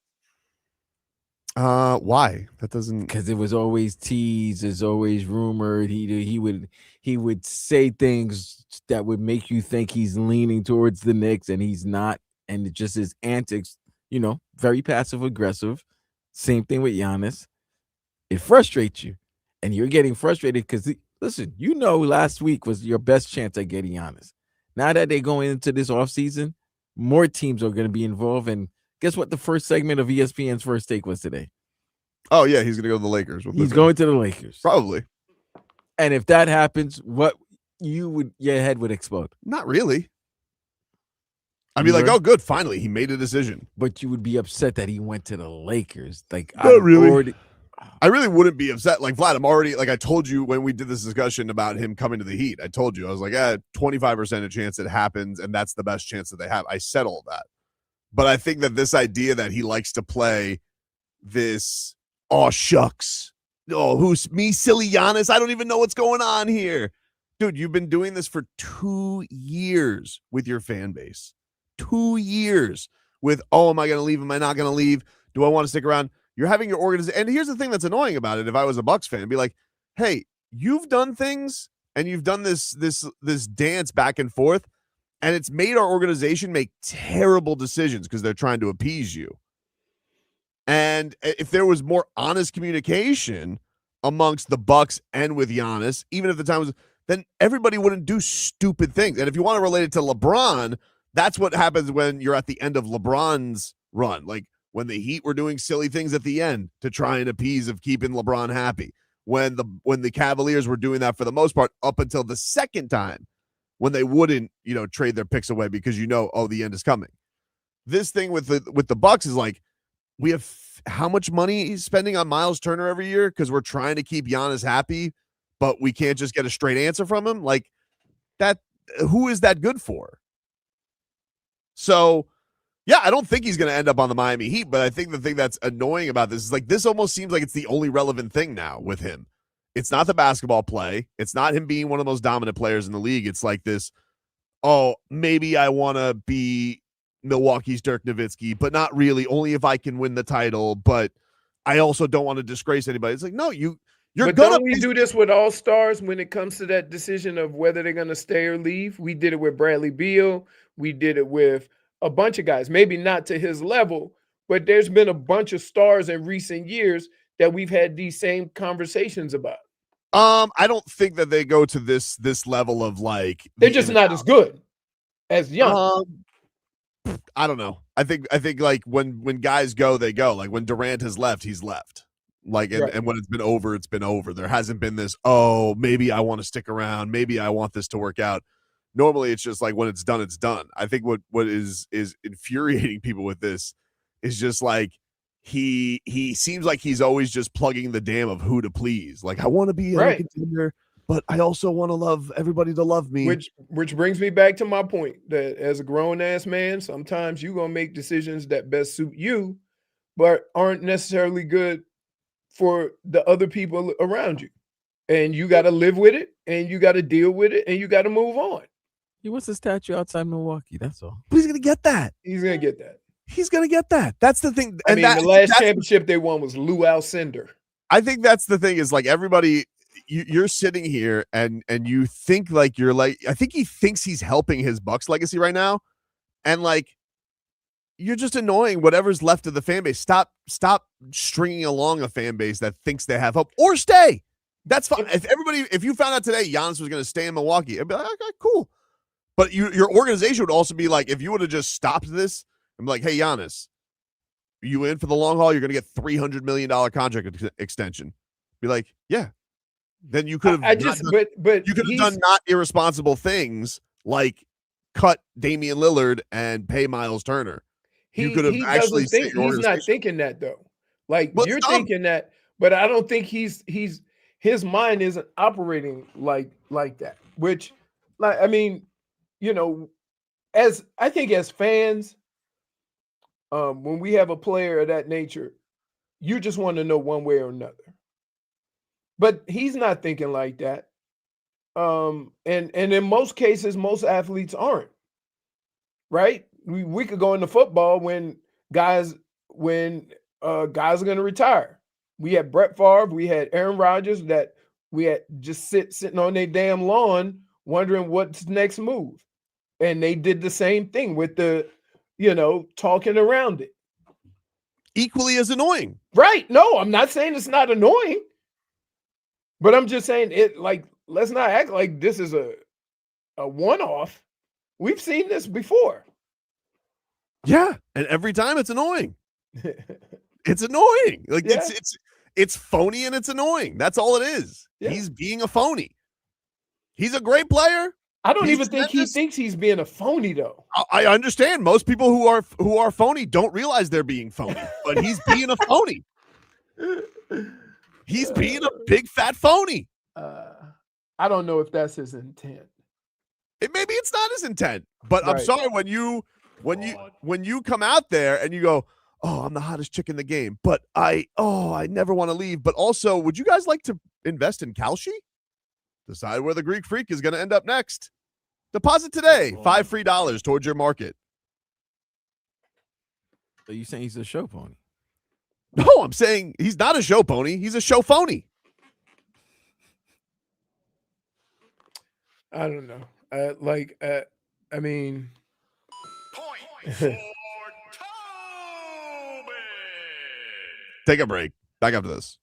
Why? That doesn't, because it was always teased, it's always rumored. He would say things that would make you think he's leaning towards the Knicks, and he's not. And it just his antics, very passive aggressive. Same thing with Giannis. It frustrates you, and you're getting frustrated because listen, last week was your best chance at getting Giannis. Now that they're going into this offseason, more teams are going to be involved. And guess what? The first segment of ESPN's First Take was today. Oh, yeah, he's going to go to the Lakers. He's going to the Lakers. Probably. And if that happens, your head would explode. Not really. I'd be like, oh, good. Finally, he made a decision. But you would be upset that he went to the Lakers. Like, not really. I really wouldn't be upset. Like, Vlad, I'm already, like I told you when we did this discussion about him coming to the Heat, I told you, I was like, 25% a chance it happens, and that's the best chance that they have. I said all that. But I think that this idea that he likes to play this, oh, shucks. Oh, who's me, silly Giannis? I don't even know what's going on here. Dude, you've been doing this for 2 years with your fan base. 2 years with, oh, am I going to leave? Am I not going to leave? Do I want to stick around? You're having your organization. And here's the thing that's annoying about it. If I was a Bucks fan, I'd be like, hey, you've done things and you've done this dance back and forth, and it's made our organization make terrible decisions because they're trying to appease you. And if there was more honest communication amongst the Bucks and with Giannis, even if the time was, then everybody wouldn't do stupid things. And if you want to relate it to LeBron, that's what happens when you're at the end of LeBron's run. Like when the Heat were doing silly things at the end to try and appease of keeping LeBron happy. When the Cavaliers were doing that for the most part up until the second time when they wouldn't, trade their picks away because the end is coming. This thing with the Bucks is like, we have how much money he's spending on Miles Turner every year because we're trying to keep Giannis happy, but we can't just get a straight answer from him. Like that, who is that good for? So, yeah, I don't think he's going to end up on the Miami Heat, but I think the thing that's annoying about this is like this almost seems like it's the only relevant thing now with him. It's not the basketball play. It's not him being one of the most dominant players in the league. It's like this, oh, maybe I want to be Milwaukee's Dirk Nowitzki, but not really, only if I can win the title, but I also don't want to disgrace anybody. It's like, no, you're but gonna. Don't we do this with all stars when it comes to that decision of whether they're going to stay or leave? We did it with Bradley Beal. We did it with a bunch of guys, maybe not to his level, but there's been a bunch of stars in recent years that we've had these same conversations about. I don't think that they go to this level of like They're just not as good as Giannis. I don't know. I think like when guys go, they go. Like when Durant has left, he's left. Like and when it's been over, it's been over. There hasn't been this, oh, maybe I want to stick around, maybe I want this to work out. Normally it's just like when it's done, it's done. I think what is infuriating people with this is just like he seems like he's always just plugging the dam of who to please. Like, I want to be a contender, but I also want to love everybody to love me. Which brings me back to my point that as a grown-ass man, sometimes you're going to make decisions that best suit you, but aren't necessarily good for the other people around you. And you got to live with it, and you got to deal with it, and you got to move on. He wants a statue outside Milwaukee. That's all. But he's going to get that. He's going to get that. He's going to get that. That's the thing. And the last championship they won was Lou Alcindor. I think that's the thing is like everybody, you're sitting here and you think like you're like, I think he thinks he's helping his Bucks legacy right now. And like, you're just annoying whatever's left of the fan base. Stop stringing along a fan base that thinks they have hope, or stay. That's fine. If you found out today Giannis was going to stay in Milwaukee, I'd be like, okay, cool. But your organization would also be like, if you would have just stopped this and be like, hey, Giannis, you in for the long haul? You're going to get $300 million contract extension. Be like, yeah. Then you could have. But you could have done not irresponsible things like cut Damian Lillard and pay Miles Turner. You could have actually. He's not thinking that though. Like you're thinking that, but I don't think his mind isn't operating like that. Which, like, I mean, you know, as I think as fans, when we have a player of that nature, you just want to know one way or another. But he's not thinking like that. And in most cases, most athletes aren't. Right? We could go into football when guys are going to retire. We had Brett Favre, we had Aaron Rodgers that we had just sitting on their damn lawn wondering what's the next move. And they did the same thing with the, talking around it. Equally as annoying. Right. No, I'm not saying it's not annoying. But I'm just saying it, like, let's not act like this is a one-off. We've seen this before. Yeah, and every time it's annoying. It's annoying. Like it's phony and it's annoying. That's all it is. Yeah. He's being a phony. He's a great player. I don't even think he thinks he's being a phony though. I understand most people who are phony don't realize they're being phony, but he's being a phony. He's being a big fat phony. I don't know if that's his intent. Maybe it's not his intent, but right. I'm sorry when you come out there and you go, oh, I'm the hottest chick in the game, but I never want to leave. But also, would you guys like to invest in Kalshi? Decide where the Greek Freak is going to end up next. Deposit today, $5 free towards your market. Are you saying he's a show pony? No, I'm saying he's not a show pony. He's a show phony. I don't know. I mean. Point for Tobin. Take a break. Back after this.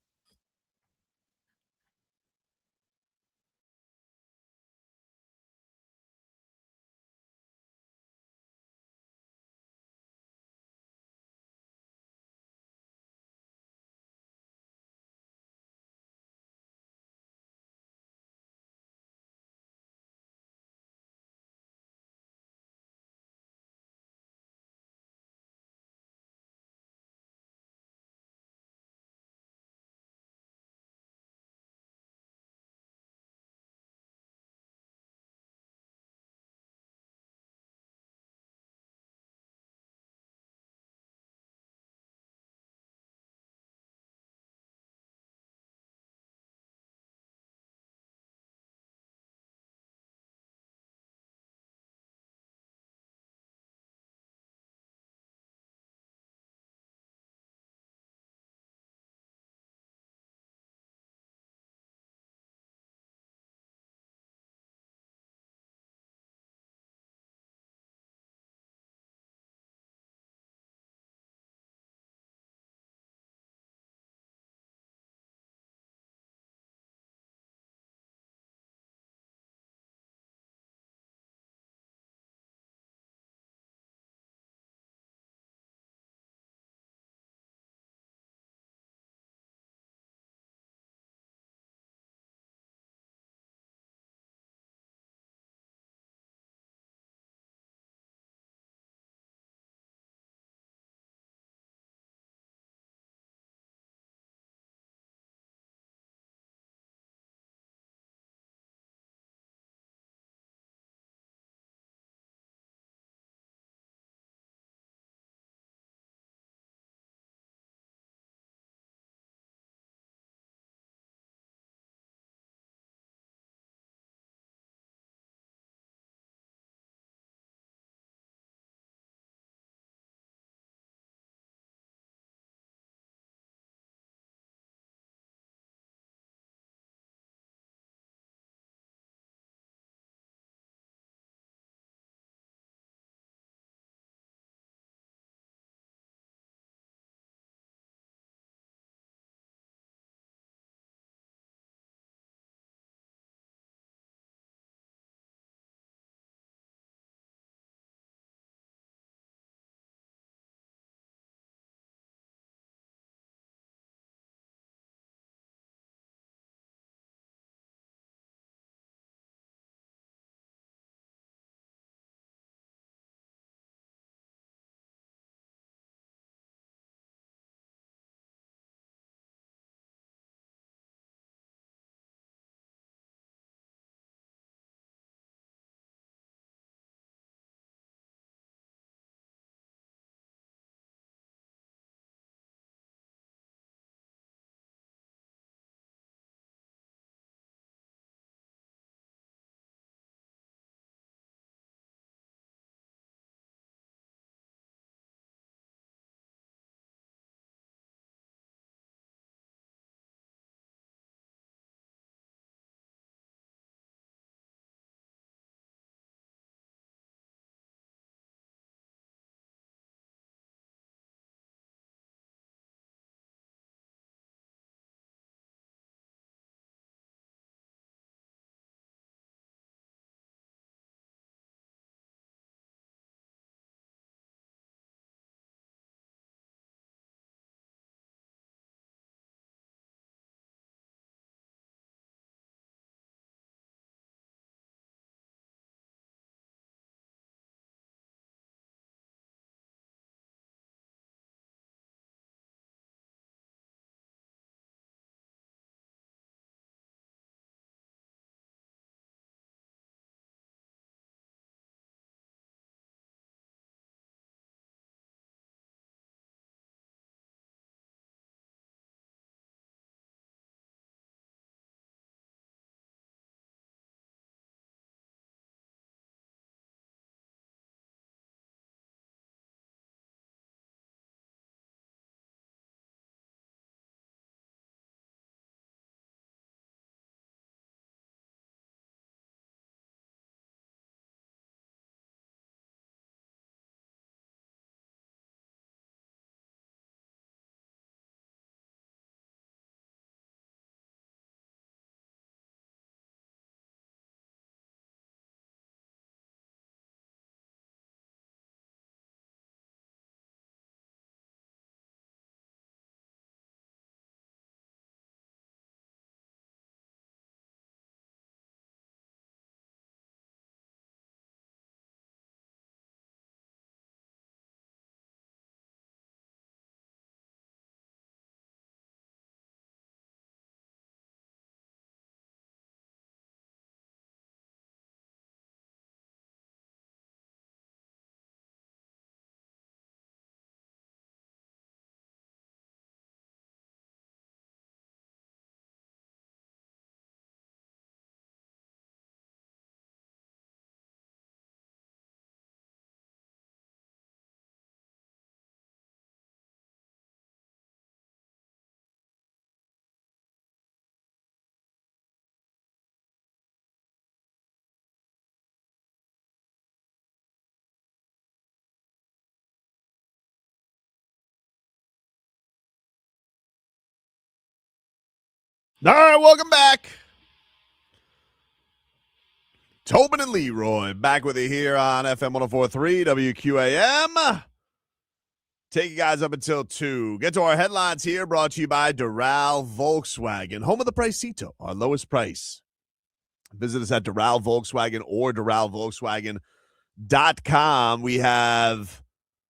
All right, welcome back. Tobin and Leroy back with you here on FM 104.3 WQAM. Take you guys up until 2. Get to our headlines here, brought to you by Doral Volkswagen, home of the Pricito, our lowest price. Visit us at Doral Volkswagen or DoralVolkswagen.com. We have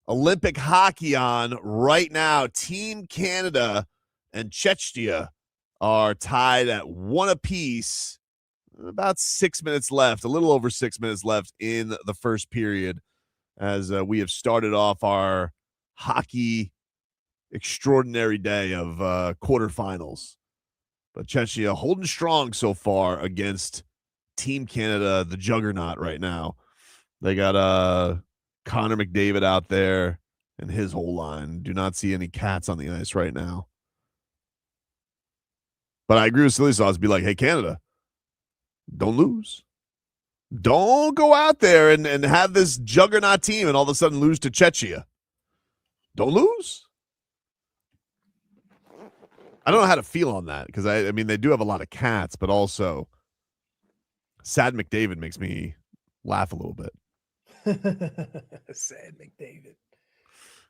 Olympic hockey on right now. Team Canada and Czechia are tied at 1 apiece. About 6 minutes left, a little over 6 minutes left in the first period as we have started off our hockey extraordinary day of quarterfinals. But Czechia holding strong so far against Team Canada, the juggernaut right now. They got Connor McDavid out there and his whole line. Do not see any cats on the ice right now. But I agree with Silly Sauce. Be like, hey, Canada, don't lose. Don't go out there and have this juggernaut team and all of a sudden lose to Czechia. Don't lose. I don't know how to feel on that because, I mean, they do have a lot of cats, but also Sad McDavid makes me laugh a little bit. Sad McDavid.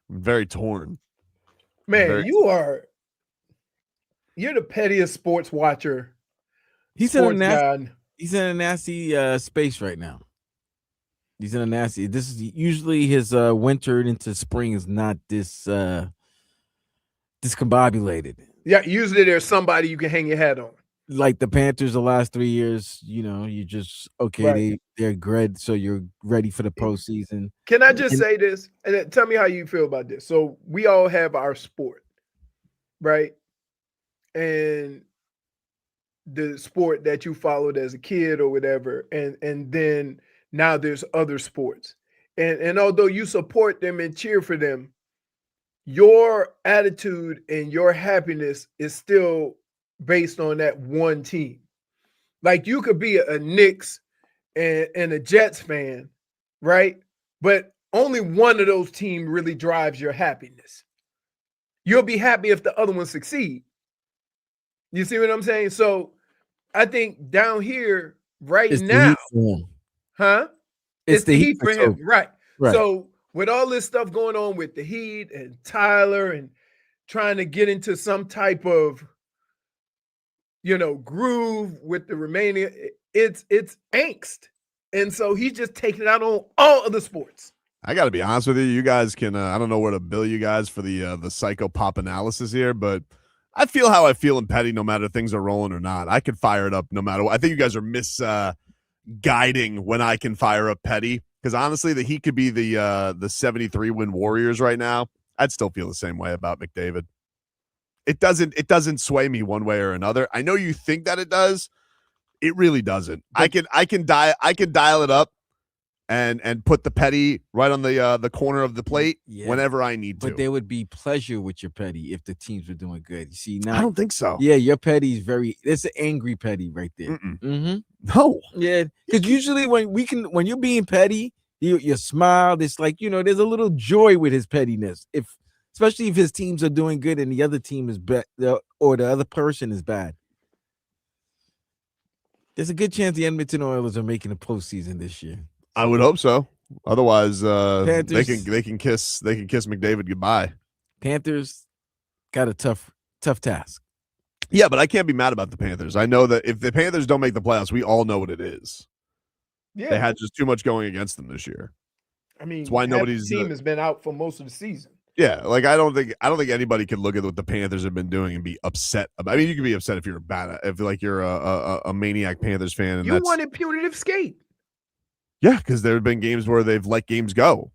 I'm very torn. Man, you're the pettiest sports watcher. He's in a nasty space right now. He's in a nasty. This is usually his winter into spring is not this discombobulated. Yeah, usually there's somebody you can hang your hat on. Like the Panthers the last 3 years, you just okay, they're good, so you're ready for the postseason. Can I just say this? And then tell me how you feel about this. So we all have our sport, right? And the sport that you followed as a kid or whatever, and then now there's other sports. And although you support them and cheer for them, your attitude and your happiness is still based on that one team. Like you could be a Knicks and a Jets fan, right? But only one of those teams really drives your happiness. You'll be happy if the other one succeed. You see what I'm saying? So I think down here It's now, It's the Heat for him, right? Right. So with all this stuff going on with the Heat and Tyler and trying to get into some type of, groove with the remaining, it's angst. And so he's just taking it out on all of the sports. I got to be honest with you. You guys can, I don't know where to bill you guys for the psycho pop analysis here, but I feel how I feel in petty no matter things are rolling or not. I could fire it up no matter what. I think you guys are misguiding when I can fire up petty because honestly, the Heat could be the 73-win Warriors right now. I'd still feel the same way about McDavid. It doesn't sway me one way or another. I know you think that it does. It really doesn't. I can dial it up and put the petty right on the corner of the plate whenever I need to. But there would be pleasure with your petty if the teams were doing good. You see, now I don't think so. Yeah, your petty is it's an angry petty right there. No. Yeah, because usually when you're being petty, you smile. It's like there's a little joy with his pettiness. Especially if his teams are doing good and the other team is bad or the other person is bad. There's a good chance the Edmonton Oilers are making a postseason this year. I would hope so. Otherwise, Panthers, they can kiss McDavid goodbye. Panthers got a tough task. Yeah, but I can't be mad about the Panthers. I know that if the Panthers don't make the playoffs, we all know what it is. Yeah, they had just too much going against them this year. I mean, that's why nobody's team has been out for most of the season. Yeah, like I don't think anybody can look at what the Panthers have been doing and be upset about. I mean, you can be upset if you're you're a maniac Panthers fan. And you wanted punitive skate. Yeah, because there have been games where they've let games go,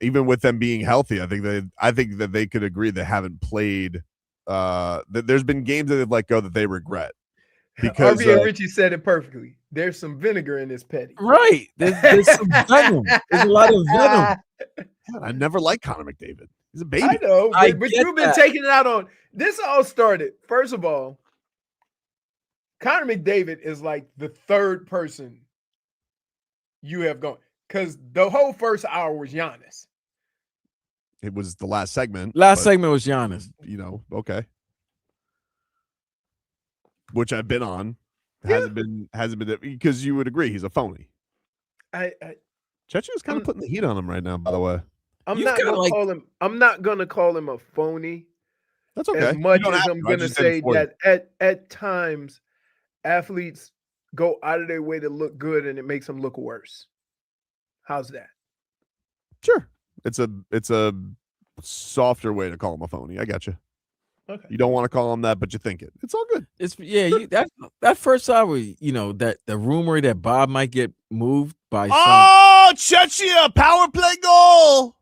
even with them being healthy. I think that they could agree they haven't played. There's been games that they've let go that they regret. Because RB and Richie said it perfectly. There's some vinegar in this petty. Right. There's some venom. There's a lot of venom. God, I never liked Connor McDavid. He's a baby. I know, but you've been taking it out on this. All started. First of all, Connor McDavid is like the third person you have gone because the whole first hour was Giannis. It was the last segment. Segment was Giannis. Okay. which I've been on. Yeah. Hasn't been because you would agree he's a phony. I Chechia's kind of putting the heat on him right now, by the way. I'm You've not gotta, gonna like- call him. I'm not gonna call him a phony. That's okay. As You much don't as have I'm to. I gonna just did say it for you. that at times athletes go out of their way to look good and it makes them look worse. How's that? Sure. It's a softer way to call him a phony. I got you. Okay. You don't want to call him that, but you think it. It's all good. It's that first hour, that the rumor that Bob might get moved by Oh, Chechia, power play goal.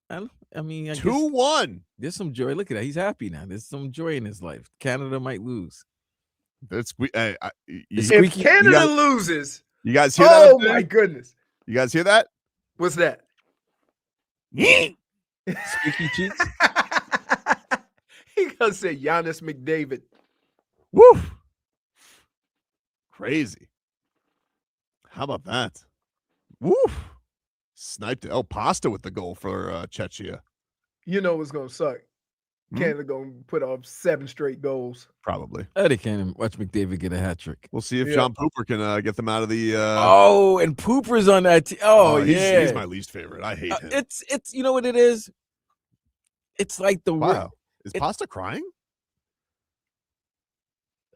I mean, I guess 2-1. there's some joy. Look at that. He's happy now. There's some joy in his life. Canada might lose. That's If Canada loses, you guys hear that? oh up there? my goodness. You guys hear that? What's that? Squeaky cheeks. He gonna say Giannis McDavid. Woo! Crazy. How about that? Woo! Sniped El Pasta with the goal for Chechia. You know what's gonna suck. Canada gonna put off 7 straight goals. Probably. They can't watch McDavid get a hat trick. We'll see if Yeah. John Pooper can get them out of the. And Pooper's on that team. He's my least favorite. I hate him. It's you know what it is. It's like the Wow. Is Pasta crying?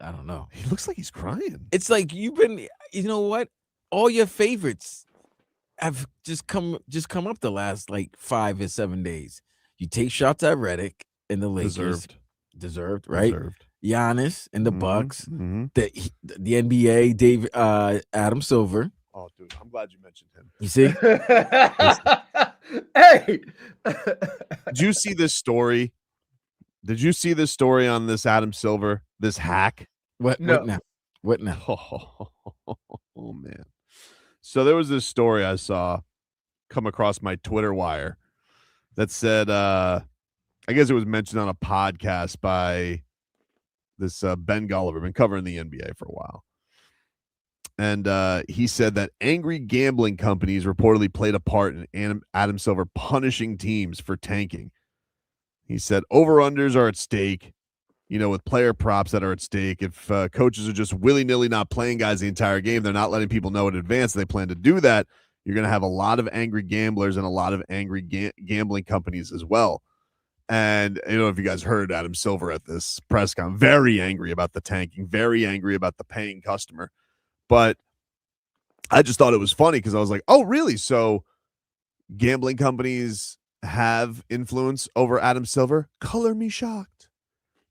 I don't know. He looks like he's crying. It's like you've been. You know what? All your favorites have just come up the last like 5 or 7 days. You take shots at Redick and the Lakers. Deserved, right? Deserved. Giannis and the Mhm, Bucks. mhm. The NBA, David Adam Silver. Oh, dude, I'm glad you mentioned him. You see? Hey. Did you see this story? Did you see this story on this Adam Silver, this hack? What now? What now? Oh man. So there was this story I saw come across my Twitter wire that said I guess it was mentioned on a podcast by this Ben Golliver, been covering the NBA for a while. And he said that angry gambling companies reportedly played a part in Adam Silver punishing teams for tanking. He said over-unders are at stake, with player props that are at stake. If coaches are just willy-nilly not playing guys the entire game, they're not letting people know in advance they plan to do that, you're going to have a lot of angry gamblers and a lot of angry gambling companies as well. And I don't know if you guys heard Adam Silver at this press con, very angry about the tanking, very angry about the paying customer. But I just thought it was funny because I was like, oh, really? So gambling companies have influence over Adam Silver? Color me shocked.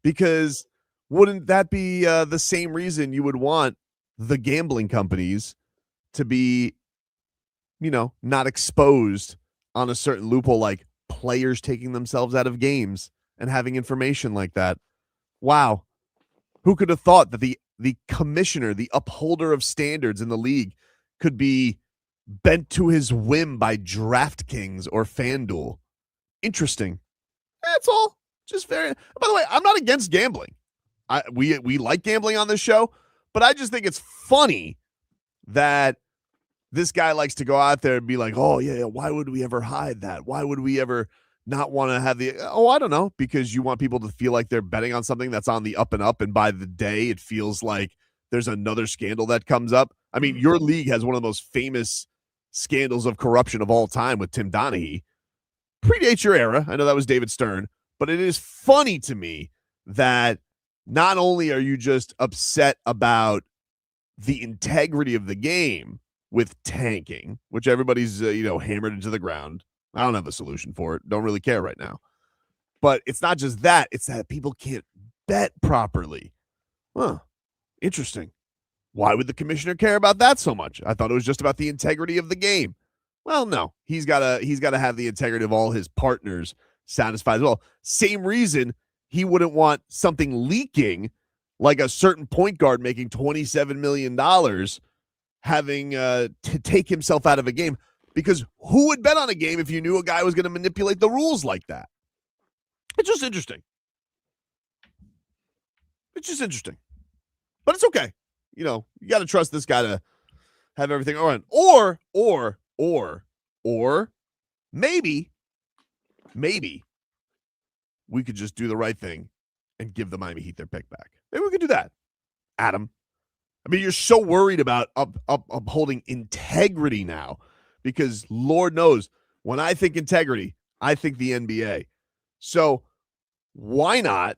Because wouldn't that be the same reason you would want the gambling companies to be, not exposed on a certain loophole, like players taking themselves out of games and having information like that? Wow. Who could have thought that the commissioner, the upholder of standards in the league, could be bent to his whim by DraftKings or FanDuel? Interesting. That's all. Just very. By the way, I'm not against gambling. We like gambling on this show, but I just think it's funny that this guy likes to go out there and be like, oh, yeah, why would we ever hide that? Why would we ever not want to have I don't know, because you want people to feel like they're betting on something that's on the up and up, and by the day it feels like there's another scandal that comes up. I mean, your league has one of the most famous scandals of corruption of all time with Tim Donaghy. Predates your era. I know that was David Stern, but it is funny to me that not only are you just upset about the integrity of the game with tanking, which everybody's hammered into the ground. I don't have a solution for it. Don't really care right now. But it's not just that. It's that people can't bet properly. Huh. Interesting. Why would the commissioner care about that so much? I thought it was just about the integrity of the game. Well, no. He's got to have the integrity of all his partners satisfied as well. Same reason he wouldn't want something leaking, like a certain point guard making $27 million having to take himself out of a game. Because who would bet on a game if you knew a guy was going to manipulate the rules like that? It's just interesting. It's just interesting. But it's okay. You got to trust this guy to have everything all right. Or maybe we could just do the right thing and give the Miami Heat their pick back. Maybe we could do that, Adam. I mean, you're so worried about upholding integrity now because Lord knows when I think integrity, I think the NBA. So why not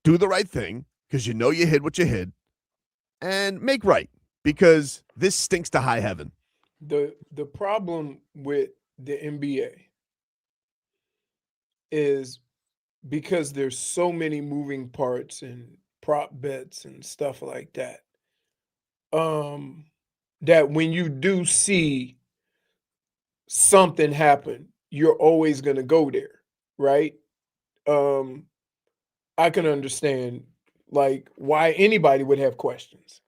do the right thing because you know you hid what you hid and make right because this stinks to high heaven. The problem with the NBA is because there's so many moving parts and prop bets and stuff like that. That when you do see something happen, you're always going to go there, right? I can understand like why anybody would have questions.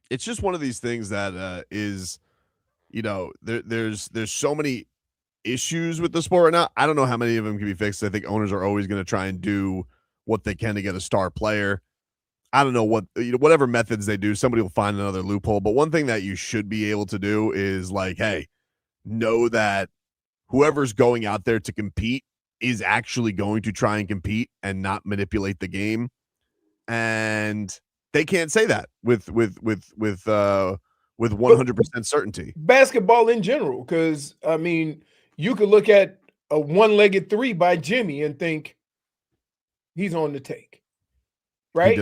It's just one of these things that is, you know, there's so many issues with the sport right now. I don't know how many of them can be fixed. I think owners are always going to try and do what they can to get a star player. I don't know what, you know, whatever methods they do, somebody will find another loophole. But one thing that you should be able to do is like, hey, know that whoever's going out there to compete is actually going to try and compete and not manipulate the game. And they can't say that with 100% certainty. Basketball in general, because I mean, you could look at a one-legged three by Jimmy and think he's on the take, right?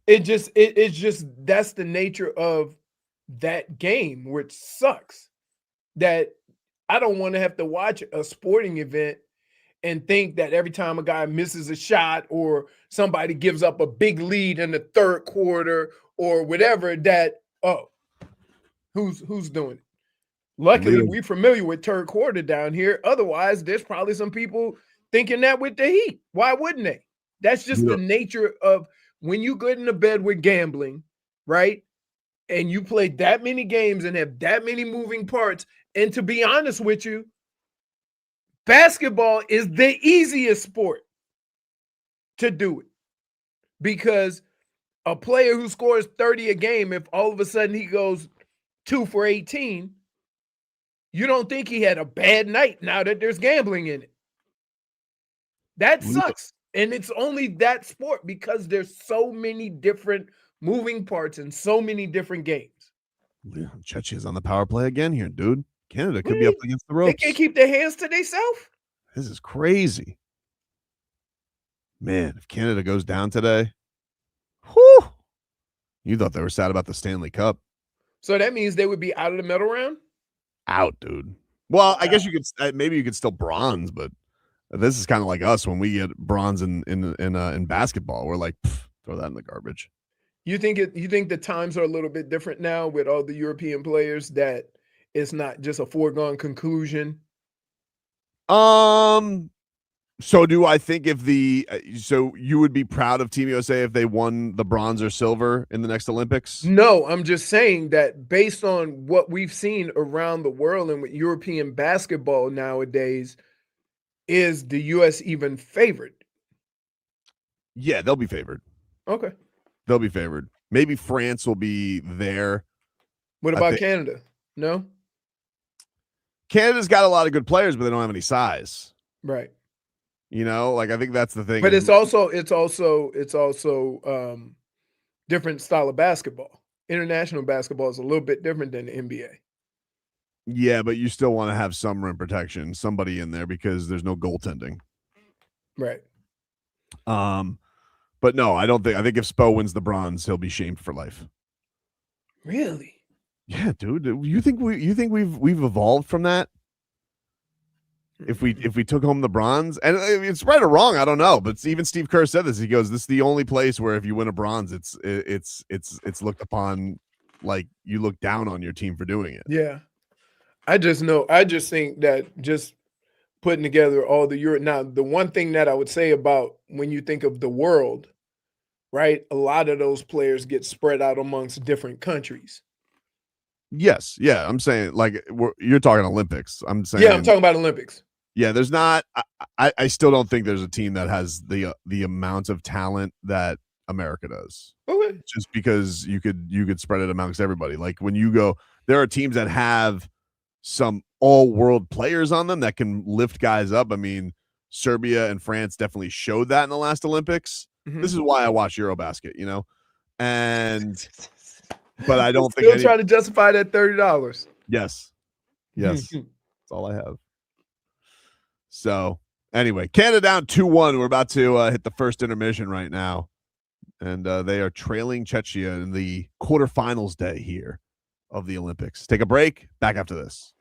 It's just that's the nature of that game, which sucks. That I don't want to have to watch a sporting event and think that every time a guy misses a shot or somebody gives up a big lead in the third quarter or whatever, that, oh, who's doing it? Luckily, we're familiar with third quarter down here. Otherwise, there's probably some people thinking that with the Heat. Why wouldn't they? That's just the nature of when you get into bed with gambling, right? And you play that many games and have that many moving parts. And to be honest with you, basketball is the easiest sport to do it because a player who scores 30 a game, if all of a sudden he goes 2 for 18, you don't think he had a bad night now that there's gambling in it. That sucks. And it's only that sport because there's so many different moving parts and so many different games. Chechi is on the power play again here, dude. Canada could be up against the ropes. They can't keep their hands to themselves. This is crazy. Man, if Canada goes down today, whew, you thought they were sad about the Stanley Cup. So that means they would be out of the medal round? Out, dude. Well, I guess you could maybe you could still bronze, but this is kind of like us when we get bronze in basketball. We're like, throw that in the garbage. You think the times are a little bit different now with all the European players that it's not just a foregone conclusion? So do I think so you would be proud of Team USA if they won the bronze or silver in the next Olympics? No, I'm just saying that based on what we've seen around the world and with European basketball nowadays, is the U.S. even favored? Yeah, they'll be favored. Okay. They'll be favored. Maybe France will be there. What about Canada? No? Canada's got a lot of good players, but they don't have any size. Right. You know, like I think that's the thing. But it's also different style of basketball. International basketball is a little bit different than the NBA. Yeah, but you still want to have some rim protection, somebody in there because there's no goaltending. Right. But no, I don't think. I think if Spo wins the bronze, he'll be shamed for life. Really? Yeah, dude. You think we've evolved from that? If we took home the bronze, and it's right or wrong, I don't know. But even Steve Kerr said this. He goes, "This is the only place where if you win a bronze, it's looked upon like you look down on your team for doing it." Yeah, I just think that just putting together all the Euro. Now, the one thing that I would say about when you think of the world, right? A lot of those players get spread out amongst different countries. Yes, yeah, I'm saying like you're talking Olympics. I'm saying I'm talking about Olympics. Yeah, there's not. I still don't think there's a team that has the amount of talent that America does. Okay. Just because you could spread it amongst everybody. Like when you go, there are teams that have some all-world players on them that can lift guys up. I mean, Serbia and France definitely showed that in the last Olympics. Mhm. This is why I watch Eurobasket, and but I don't think Still trying to justify that $30. Yes. That's all I have. So anyway, Canada down 2-1. We're about to hit the first intermission right now. And they are trailing Czechia in the quarterfinals day here of the Olympics. Take a break. Back after this.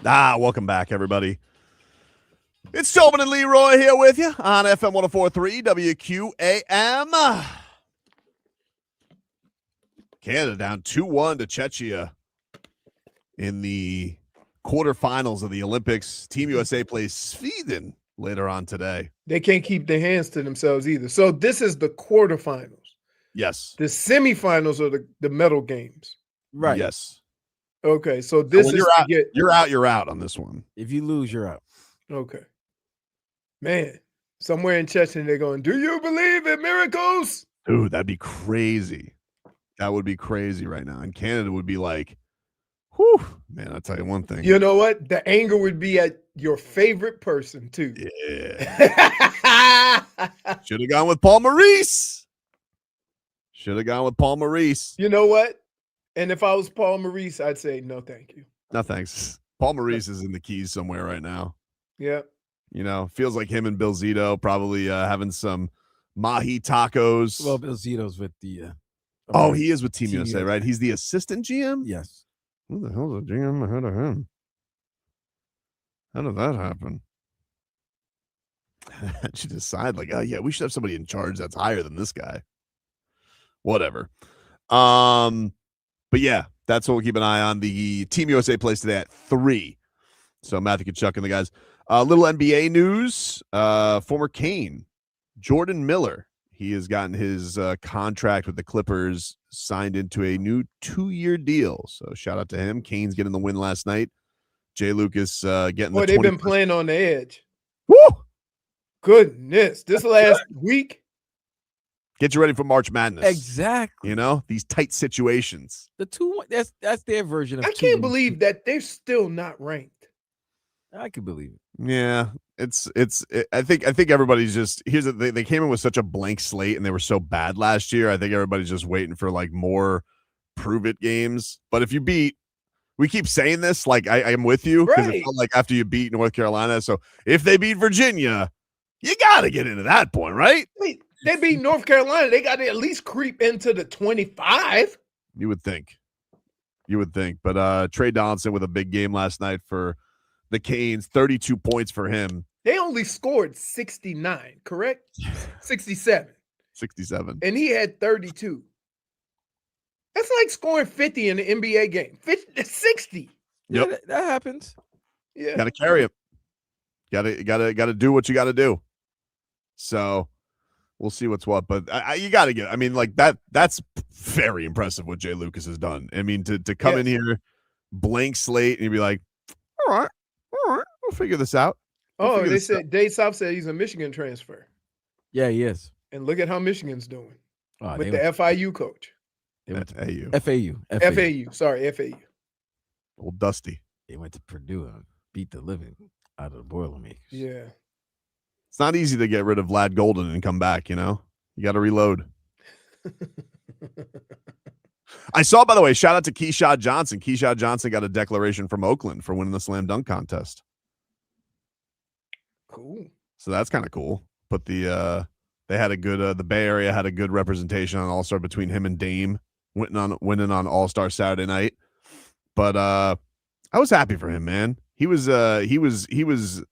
Welcome back, everybody. It's Tobin and Leroy here with you on FM 104.3 WQAM. Canada down 2-1 to Czechia in the quarterfinals of the Olympics. Team USA plays Sweden later on today. They can't keep their hands to themselves either. So this is the quarterfinals. Yes. The semifinals are the medal games. Right. Yes. Okay, so this is you're out on this one. If you lose, you're out. Okay. Man, somewhere in Chechnya, they're going, do you believe in miracles? Dude, that'd be crazy. That would be crazy right now. And Canada would be like, whew, man, I'll tell you one thing. You know what? The anger would be at your favorite person, too. Yeah. Should have gone with Paul Maurice. You know what? And if I was Paul Maurice, I'd say, no, thank you. No, thanks. Paul Maurice is in the Keys somewhere right now. Yeah. You know, feels like him and Bill Zito probably having some mahi tacos. Well, Bill Zito's with the he is with Team USA, right? He's the assistant GM? Yes. Who the hell's the GM ahead of him? How did that happen? She decide like, oh yeah, we should have somebody in charge that's higher than this guy. Whatever. But yeah, that's what we'll keep an eye on. The Team USA plays today at 3. So Matthew Tkachuk and the guys. Little NBA news. Former Kane, Jordan Miller. He has gotten his contract with the Clippers signed into a new 2-year deal. So shout out to him. Kane's getting the win last night. Jay Lucas getting Boy, they've been playing on the edge. Woo! Goodness. This last week. Get you ready for March Madness. Exactly. You know, these tight situations. The 2-1, that's their version of I can't believe that they're still not ranked. I can believe it. Yeah, I think everybody's just they came in with such a blank slate and they were so bad last year. I think everybody's just waiting for like more prove it games. But if you beat, we keep saying this, like I am with you because it felt like after you beat North Carolina. So if they beat Virginia, you got to get into that point, right? They beat North Carolina. They got to at least creep into the 25. You would think. But Trey Donaldson with a big game last night for the Canes, 32 points for him. They only scored 69, correct? 67. 67. And he had 32. That's like scoring 50 in an NBA game. 60. Yep. Yeah, that happens. Yeah. Got to carry it. Got to do what you got to do. So we'll see what's what. But you got to get. I mean, like that's very impressive what Jay Lucas has done. I mean, to come in here, blank slate, and you'd be like, all right, we'll figure this out. They said Dave South said he's a Michigan transfer. Yeah, he is. And look at how Michigan's doing with the FAU. FIU coach. FAU. Sorry, FAU. Old Dusty. They went to Purdue and beat the living out of the Boilermakers. Yeah. It's not easy to get rid of Vlad Golden and come back, you know? You got to reload. I saw, by the way, shout out to Keshad Johnson. Keshad Johnson got a declaration from Oakland for winning the slam dunk contest. Cool. So that's kind of cool. But they had a good the Bay Area had a good representation on All-Star between him and Dame winning on All-Star Saturday night. But I was happy for him, man. He was the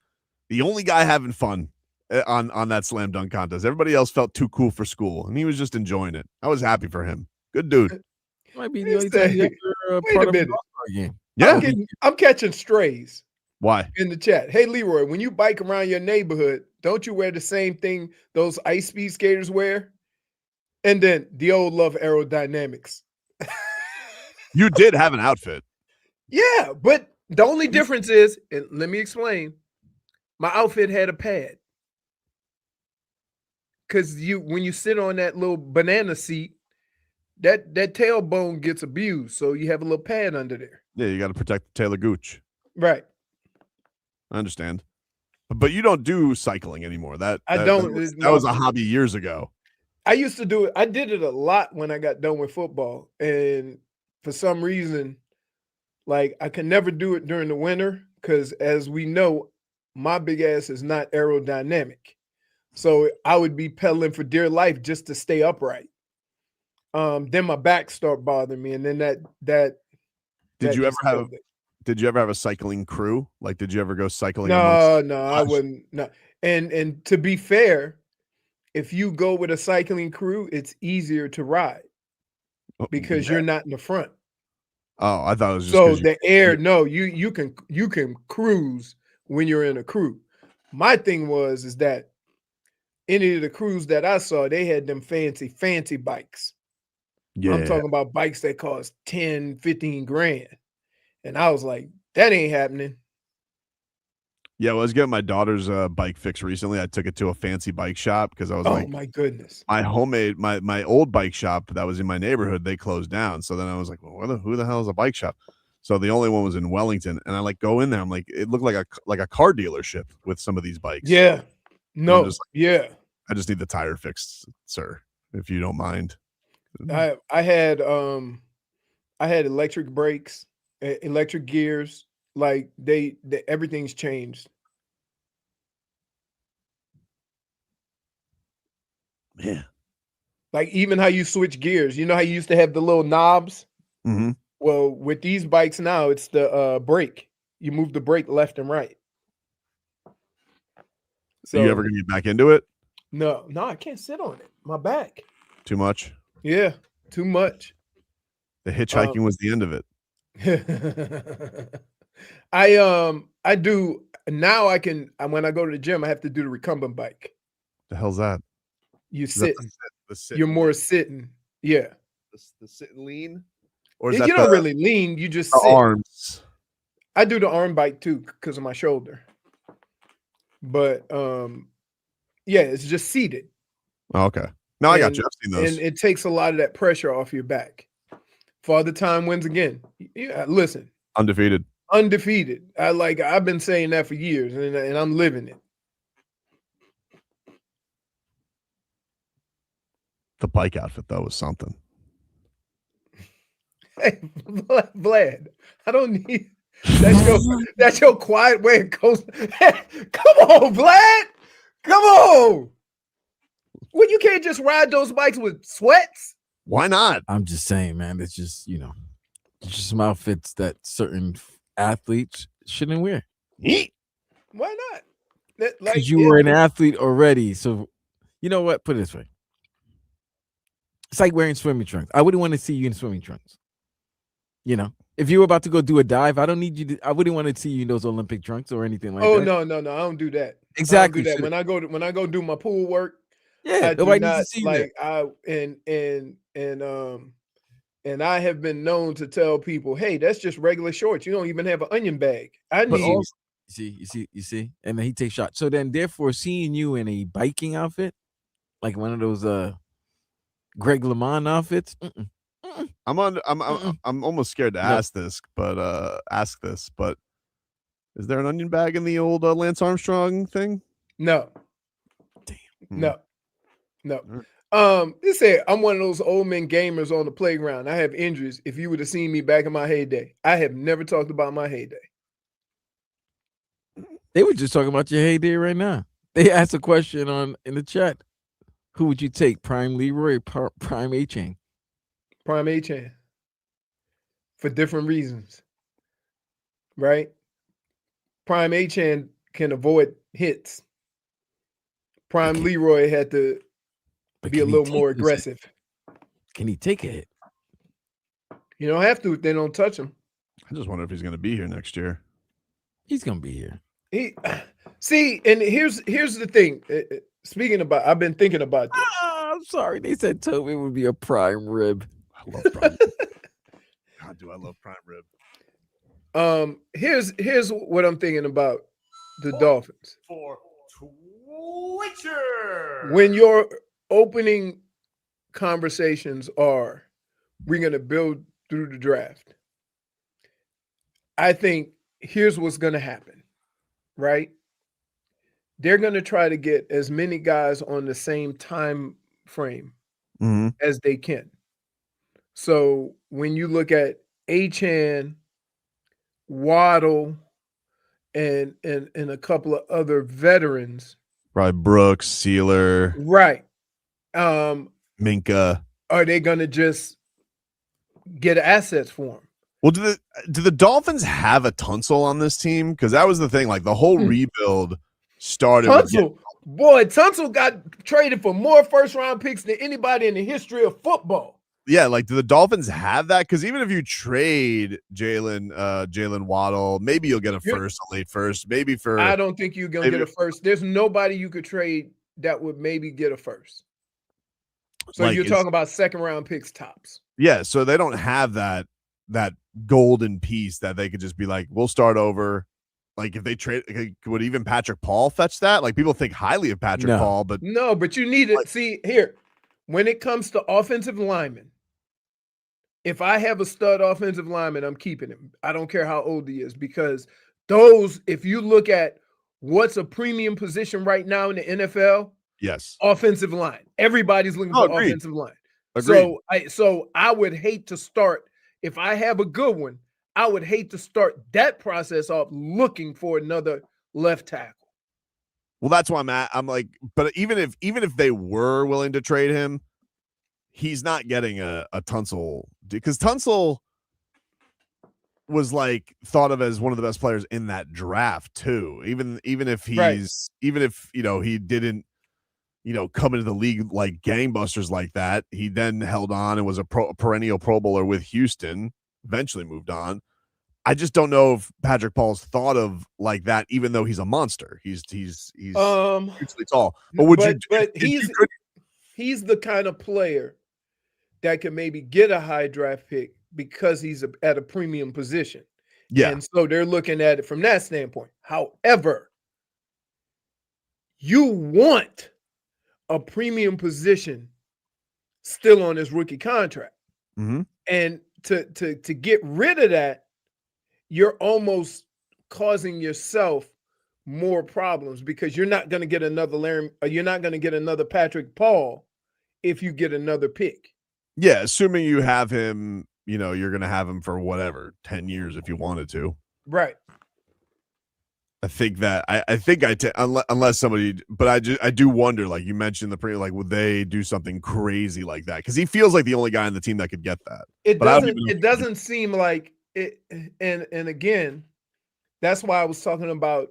only guy having fun on that slam dunk contest. Everybody else felt too cool for school, and he was just enjoying it. I was happy for him. Good dude. Might be the only time you ever Wait a minute. game. Yeah. I'm catching strays. Why? In the chat. Hey, Leroy, when you bike around your neighborhood, don't you wear the same thing those ice speed skaters wear? And then the old love aerodynamics. You did have an outfit. Yeah, but the only difference is, and let me explain, my outfit had a pad. Because when you sit on that little banana seat, that tailbone gets abused. So you have a little pad under there. Yeah, you got to protect the Taylor Gooch. Right. I understand. But you don't do cycling anymore. That was a hobby years ago. I used to do it. I did it a lot when I got done with football. And for some reason, like I can never do it during the winter because as we know, my big ass is not aerodynamic. So I would be pedaling for dear life just to stay upright. Then my back start bothering me. And then that Did you ever have Did you ever have a cycling crew? Like, did you ever go cycling? amongst- No, I wouldn't. No, and to be fair, if you go with a cycling crew, it's easier to ride because you're not in the front. Oh, I thought it was just So 'cause the air, no, you can cruise when you're in a crew. My thing is that any of the crews that I saw, they had them fancy bikes. yeah. I'm talking about bikes that cost 10, 15 grand. And I was like, that ain't happening. Yeah, well, I was getting my daughter's bike fixed recently. I took it to a fancy bike shop because I was Oh like, my goodness. my homemade, my old bike shop that was in my neighborhood, they closed down. So then I was like, well, who the hell is a bike shop? So the only one was in Wellington, and I like go in there. I'm like, it looked like a car dealership with some of these bikes. Yeah. No. just Yeah. I just need the tire fixed, sir, if you don't mind. I had electric brakes, electric gears. Like they everything's changed. Yeah. Like even how you switch gears. You know how you used to have the little knobs? Mm-hmm. Well, with these bikes now, it's the brake. You move the brake left and right. So you ever gonna get back into it? No, I can't sit on it. My back. Too much. Yeah, too much. The hitchhiking was the end of it. I do now. I can when I go to the gym, I have to do the recumbent bike. The hell's that? You Is that sit. the sit You're and more lean? sitting. Yeah. The sit and lean, or is You that don't the, really lean. You just the sit. arms? I do the arm bike too because of my shoulder. But yeah, it's just seated. Oh, okay. No, I got you. I've seen those. And it takes a lot of that pressure off your back. Father Time wins again. Yeah, listen, Undefeated. I've been saying that for years, and I'm living it. The bike outfit though was something. Hey, Vlad, I don't need that's your quiet way of coasting. Come on, Vlad. Come on. Well, you can't just ride those bikes with sweats. Why not? I'm just saying, man. It's just it's just some outfits that certain athletes shouldn't wear. Why not? Because you were an athlete already. So you know what? Put it this way. It's like wearing swimming trunks. I wouldn't want to see you in swimming trunks. If you were about to go do a dive, I don't need you to. I wouldn't want to see you in those Olympic trunks or anything like that. Oh no, I don't do that. Exactly. I don't do that. When I go do my pool work, Yeah, nobody needs to see like that. And I have been known to tell people, hey, that's just regular shorts. You don't even have an onion bag. You see, and then he takes shots. So then, therefore, seeing you in a biking outfit, like one of those Greg LeMond outfits. I'm almost scared to ask this, but is there an onion bag in the old Lance Armstrong thing? No. Damn. No. They say I'm one of those old men gamers on the playground. I have injuries. If you would have seen me back in my heyday, I have never talked about my heyday. They were just talking about your heyday right now. They asked a question in the chat. Who would you take, Prime Leroy or Prime A-Chain? Prime A-Chain. For different reasons. Right? Prime A-Chain can avoid hits. Prime Leroy had to be a little more aggressive. Can he take a hit? You don't have to if they don't touch him. I just wonder if he's going to be here next year. He's going to be here. See, and here's the thing. Speaking about, I've been thinking about this. I'm sorry. They said Tobin would be a prime rib. I love prime rib. God, do I love prime rib. Here's what I'm thinking about the Dolphins. For Twitcher. When your opening conversations are, we're going to build through the draft. I think here's what's going to happen, right? They're going to try to get as many guys on the same time frame as they can. So when you look at Achane, Waddle, and a couple of other veterans, probably Brooks, Sealer, right? Minka. Are they going to just get assets for them? Well, do the Dolphins have a Tunsil on this team? Because that was the thing. Like the whole rebuild started. Tunsil got traded for more first-round picks than anybody in the history of football. Yeah, like do the Dolphins have that? Because even if you trade Jalen Waddle, maybe you'll get a late first. Maybe I don't think you're gonna get a first. There's nobody you could trade that would maybe get a first. So like you're talking about second-round picks tops. Yeah, so they don't have that golden piece that they could just be like, we'll start over. Like if they trade, would even Patrick Paul fetch that? Like people think highly of Patrick Paul, but no, but you need it. See here, when it comes to offensive linemen, if I have a stud offensive lineman, I'm keeping him. I don't care how old he is, because those, if you look at what's a premium position right now in the NFL, yes, offensive line. Everybody's looking for offensive line. Agreed. So I would hate to start, if I have a good one, I would hate to start that process off looking for another left tackle. Well, that's why I'm like, but even if they were willing to trade him, he's not getting a Tunsil, because Tunsil was like thought of as one of the best players in that draft too. Even if he didn't come into the league like gangbusters like that, he then held on and was a perennial Pro Bowler with Houston. Eventually moved on. I just don't know if Patrick Paul's thought of like that, even though he's a monster. He's hugely tall. But he's the kind of player that can maybe get a high draft pick because he's at a premium position. Yeah. And so they're looking at it from that standpoint. However, you want a premium position still on his rookie contract. Mm-hmm. And to get rid of that, you're almost causing yourself more problems, because you're not going to get another Patrick Paul if you get another pick. Yeah, assuming you have him, you're going to have him for whatever, 10 years if you wanted to. Right. I think that unless somebody, but I do wonder, like you mentioned like would they do something crazy like that? Because he feels like the only guy on the team that could get that. It doesn't seem like it. And again, that's why I was talking about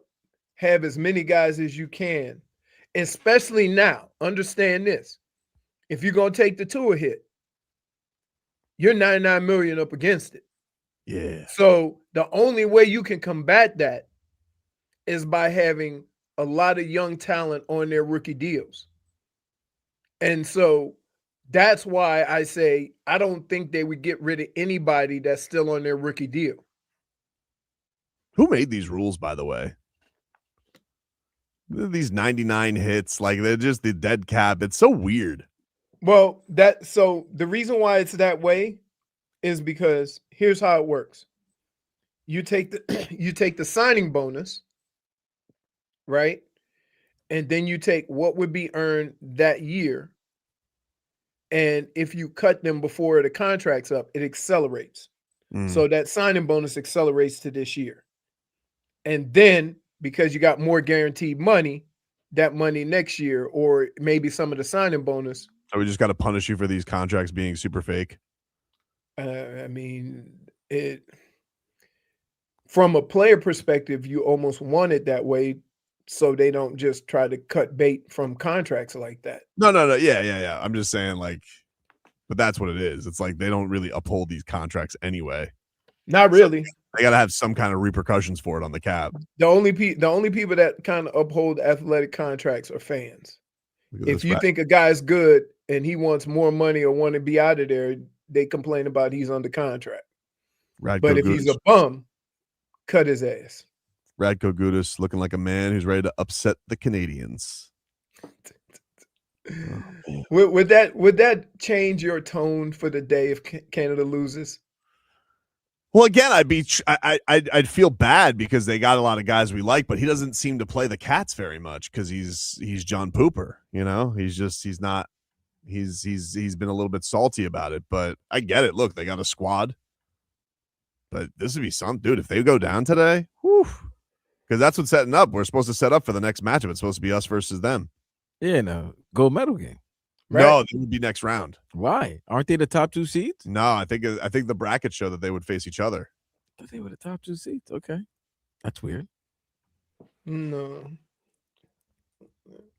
have as many guys as you can, especially now. Understand this: if you're gonna take the Tua hit, you're $99 million up against it. Yeah. So the only way you can combat that is by having a lot of young talent on their rookie deals. And so that's why I say I don't think they would get rid of anybody that's still on their rookie deal. Who made these rules, by the way? These 99 hits, like they're just the dead cap. It's so weird. Well, so the reason why it's that way is because here's how it works. You take the signing bonus, right? And then you take what would be earned that year. And if you cut them before the contract's up, it accelerates. So that signing bonus accelerates to this year. And then because you got more guaranteed money, that money next year, or maybe some of the signing bonus. So we just got to punish you for these contracts being super fake. I mean, from a player perspective, you almost want it that way, so they don't just try to cut bait from contracts like that. No. Yeah. I'm just saying, like, but that's what it is. It's like they don't really uphold these contracts anyway. Not really. So they got to have some kind of repercussions for it on the cap. The only people that kind of uphold athletic contracts are fans. If you think a guy's good and he wants more money or want to be out of there, they complain about he's under contract. But if he's a bum, cut his ass. Radko Gudas looking like a man who's ready to upset the Canadians. Would that change your tone for the day if Canada loses? Well, again, I'd feel bad because they got a lot of guys we like, but he doesn't seem to play the Cats very much because he's John Pooper. He's been a little bit salty about it, but I get it. Look, they got a squad, but this would be something, dude. If they go down today, because that's what's setting up. We're supposed to set up for the next matchup. It's supposed to be us versus them. Yeah, no, gold medal game. Right? No, they would be next round. Why? Aren't they the top 2 seeds? No, I think the brackets show that they would face each other. I thought they were the top 2 seeds. Okay. That's weird. No.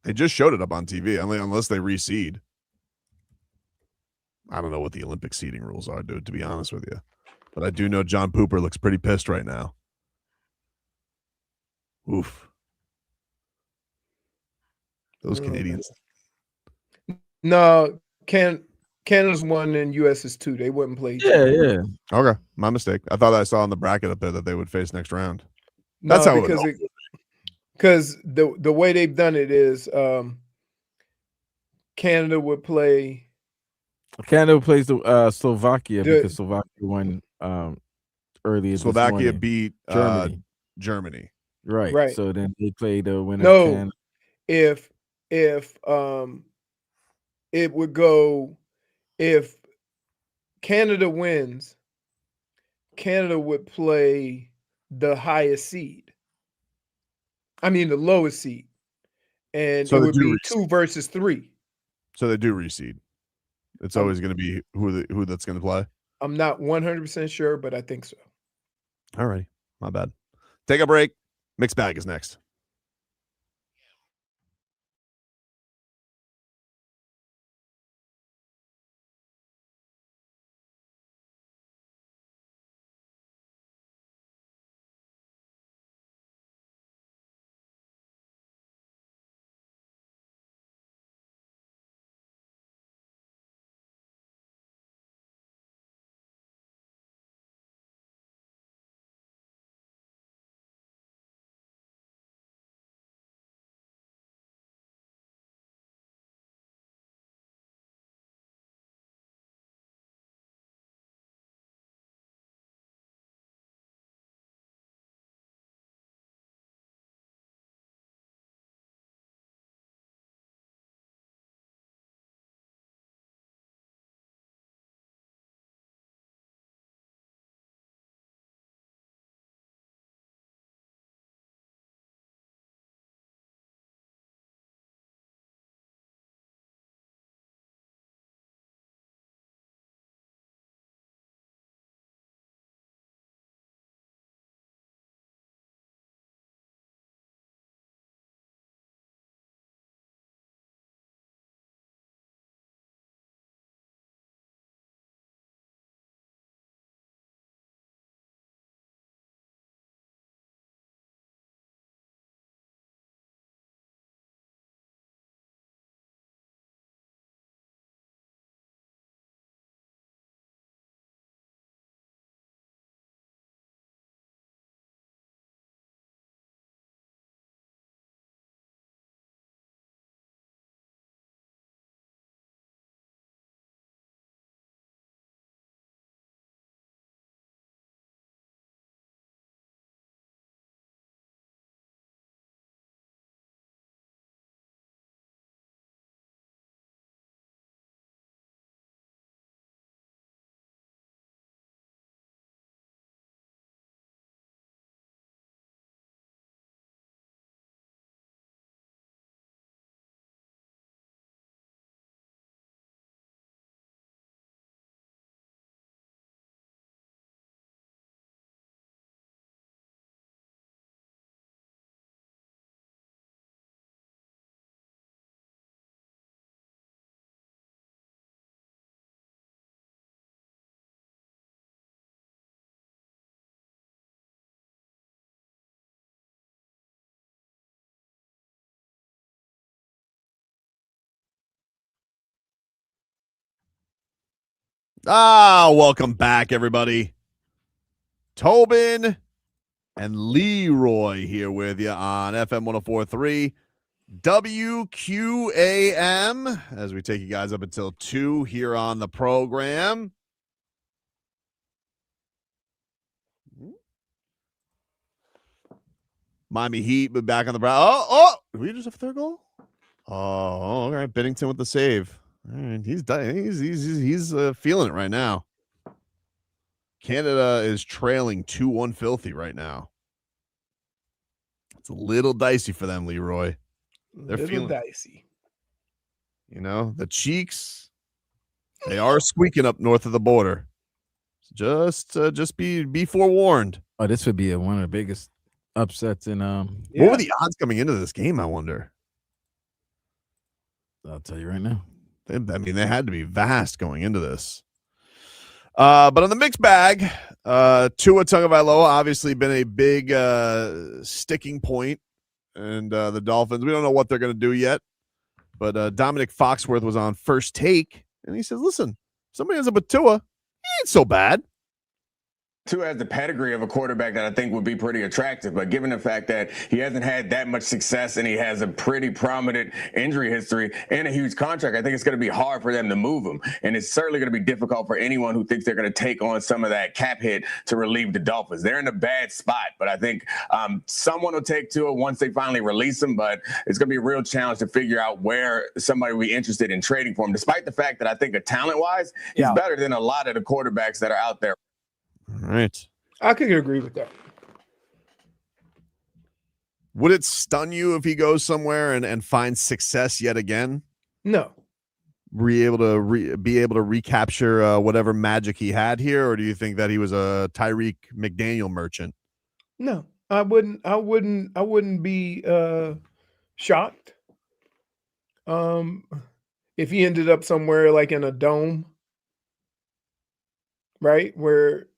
They just showed it up on TV. I mean, unless they reseed. I don't know what the Olympic seeding rules are, dude, to be honest with you. But I do know John Pooper looks pretty pissed right now. Oof. Those Canadians. No, Canada's 1 and US is 2. They wouldn't play. Yeah. Okay, my mistake. I thought I saw on the bracket up there that they would face next round. No, That's how it because would because the way they've done it is Canada would play. Canada plays the Slovakia because Slovakia won earlier. Slovakia beat Germany. Right. Right. So then they play the winner. No, of Canada. if it would go, if Canada wins, Canada would play the highest seed. I mean the lowest seed, and So it they would do be 2 versus 3. So they do reseed. It's always going to be who that's going to play. I'm not 100% sure, but I think so. All right, my bad. Take a break. Mixed bag is next. Welcome back, everybody. Tobin and Leroy here with you on FM 104.3 WQAM as we take you guys up until 2 here on the program. Miami Heat, but back on the brow. Did we just have a third goal? Oh, all right. Binnington with the save. All right, he's feeling it right now. Canada is trailing 2-1 filthy right now. It's a little dicey for them, Leroy. They're feeling dicey. You know, the cheeks, they are squeaking up north of the border. Just be forewarned. Oh, this would be one of the biggest upsets in What were the odds coming into this game, I wonder? I'll tell you right now. They had to be vast going into this. But on the mixed bag, Tua Tagovailoa obviously been a big sticking point, and the Dolphins, we don't know what they're going to do yet, but Domonique Foxworth was on First Take, and he says, listen, somebody ends up with Tua, he ain't so bad. Tua has the pedigree of a quarterback that I think would be pretty attractive, but given the fact that he hasn't had that much success and he has a pretty prominent injury history and a huge contract, I think it's going to be hard for them to move him. And it's certainly going to be difficult for anyone who thinks they're going to take on some of that cap hit to relieve the Dolphins. They're in a bad spot, but I think someone will take Tua once they finally release him, but it's going to be a real challenge to figure out where somebody will be interested in trading for him, despite the fact that I think talent-wise, he's better than a lot of the quarterbacks that are out there. All right. I could agree with that. Would it stun you if he goes somewhere and finds success yet again? No. Be able to recapture whatever magic he had here, or do you think that he was a Tyreek McDaniel merchant? No, I wouldn't be shocked. If he ended up somewhere like in a dome, right, where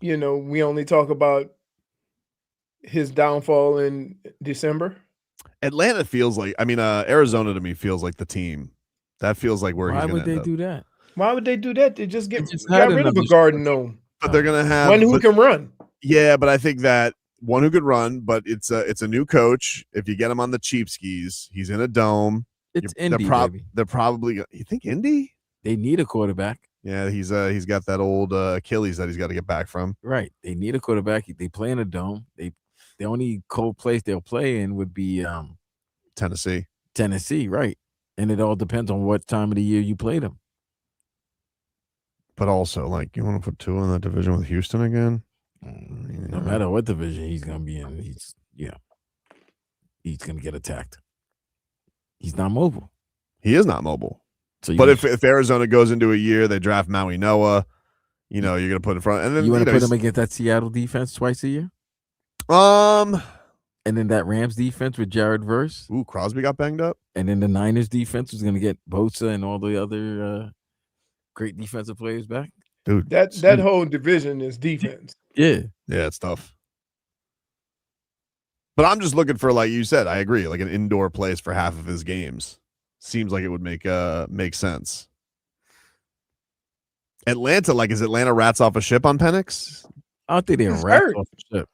we only talk about his downfall in December. Atlanta feels like, Arizona to me feels like the team. That feels like where he's going to Why would they do that? Why would they do that? They just got had rid of a another garden gnome. But they're going to have one who can run. Yeah, but I think that one who could run, but it's a new coach. If you get him on the cheap skis, he's in a dome. It's Indy, baby. They're probably, you think Indy? They need a quarterback. Yeah, he's got that old Achilles that he's got to get back from. Right. They need a quarterback. They play in a dome. The only cold place they'll play in would be Tennessee. Tennessee, right. And it all depends on what time of the year you play them. But also, like, you want to put Tua in that division with Houston again? No matter what division he's going to be in, he's going to get attacked. He's not mobile. He is not mobile. So but if Arizona goes into a year, they draft Maui Noah, you're going to put in front. And then you want to put him against that Seattle defense twice a year? And then that Rams defense with Jared Verse. Ooh, Crosby got banged up. And then the Niners defense was going to get Bosa and all the other great defensive players back. Dude, that whole division is defense. Yeah, it's tough. But I'm just looking for, like you said, I agree, like an indoor place for half of his games. Seems like it would make sense. Atlanta, is Atlanta rats off a ship on Penix? I don't think they're rats off a ship.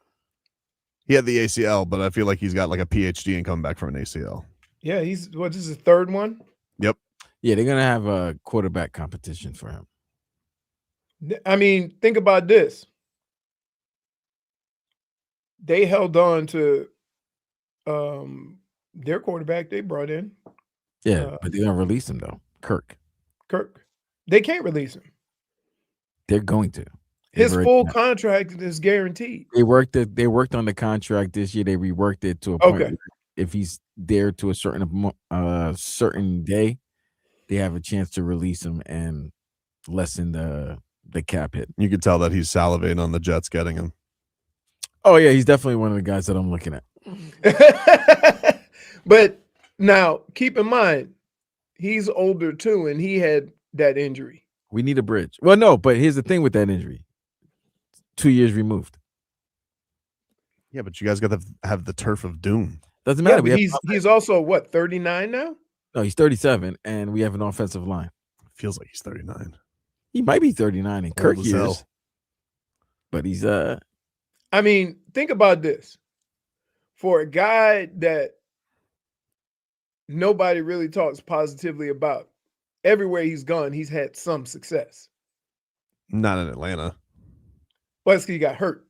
He had the ACL, but I feel like he's got like a PhD and coming back from an ACL. Yeah, this is his third one? Yep. Yeah, they're gonna have a quarterback competition for him. I mean, think about this. They held on to their quarterback they brought in. Yeah, but they're gonna release him though. Kirk. They can't release him. They're going to. His full contract is guaranteed. They worked on the contract this year. They reworked it to a point where if he's there to a certain day, they have a chance to release him and lessen the cap hit. You could tell that he's salivating on the Jets getting him. Oh yeah, he's definitely one of the guys that I'm looking at. But now keep in mind, he's older too, and he had that injury. We need a bridge. Well, no, but here's the thing with that injury. 2 years removed. Yeah, but you guys got to have the turf of doom. Doesn't matter. Yeah, he's also what, 39 now? No, he's 37, and we have an offensive line. Feels like he's 39. He might be 39 in Kirk years, but he's I mean, think about this. For a guy that nobody really talks positively about, everywhere he's gone, he's had some success. Not in Atlanta. But he got hurt.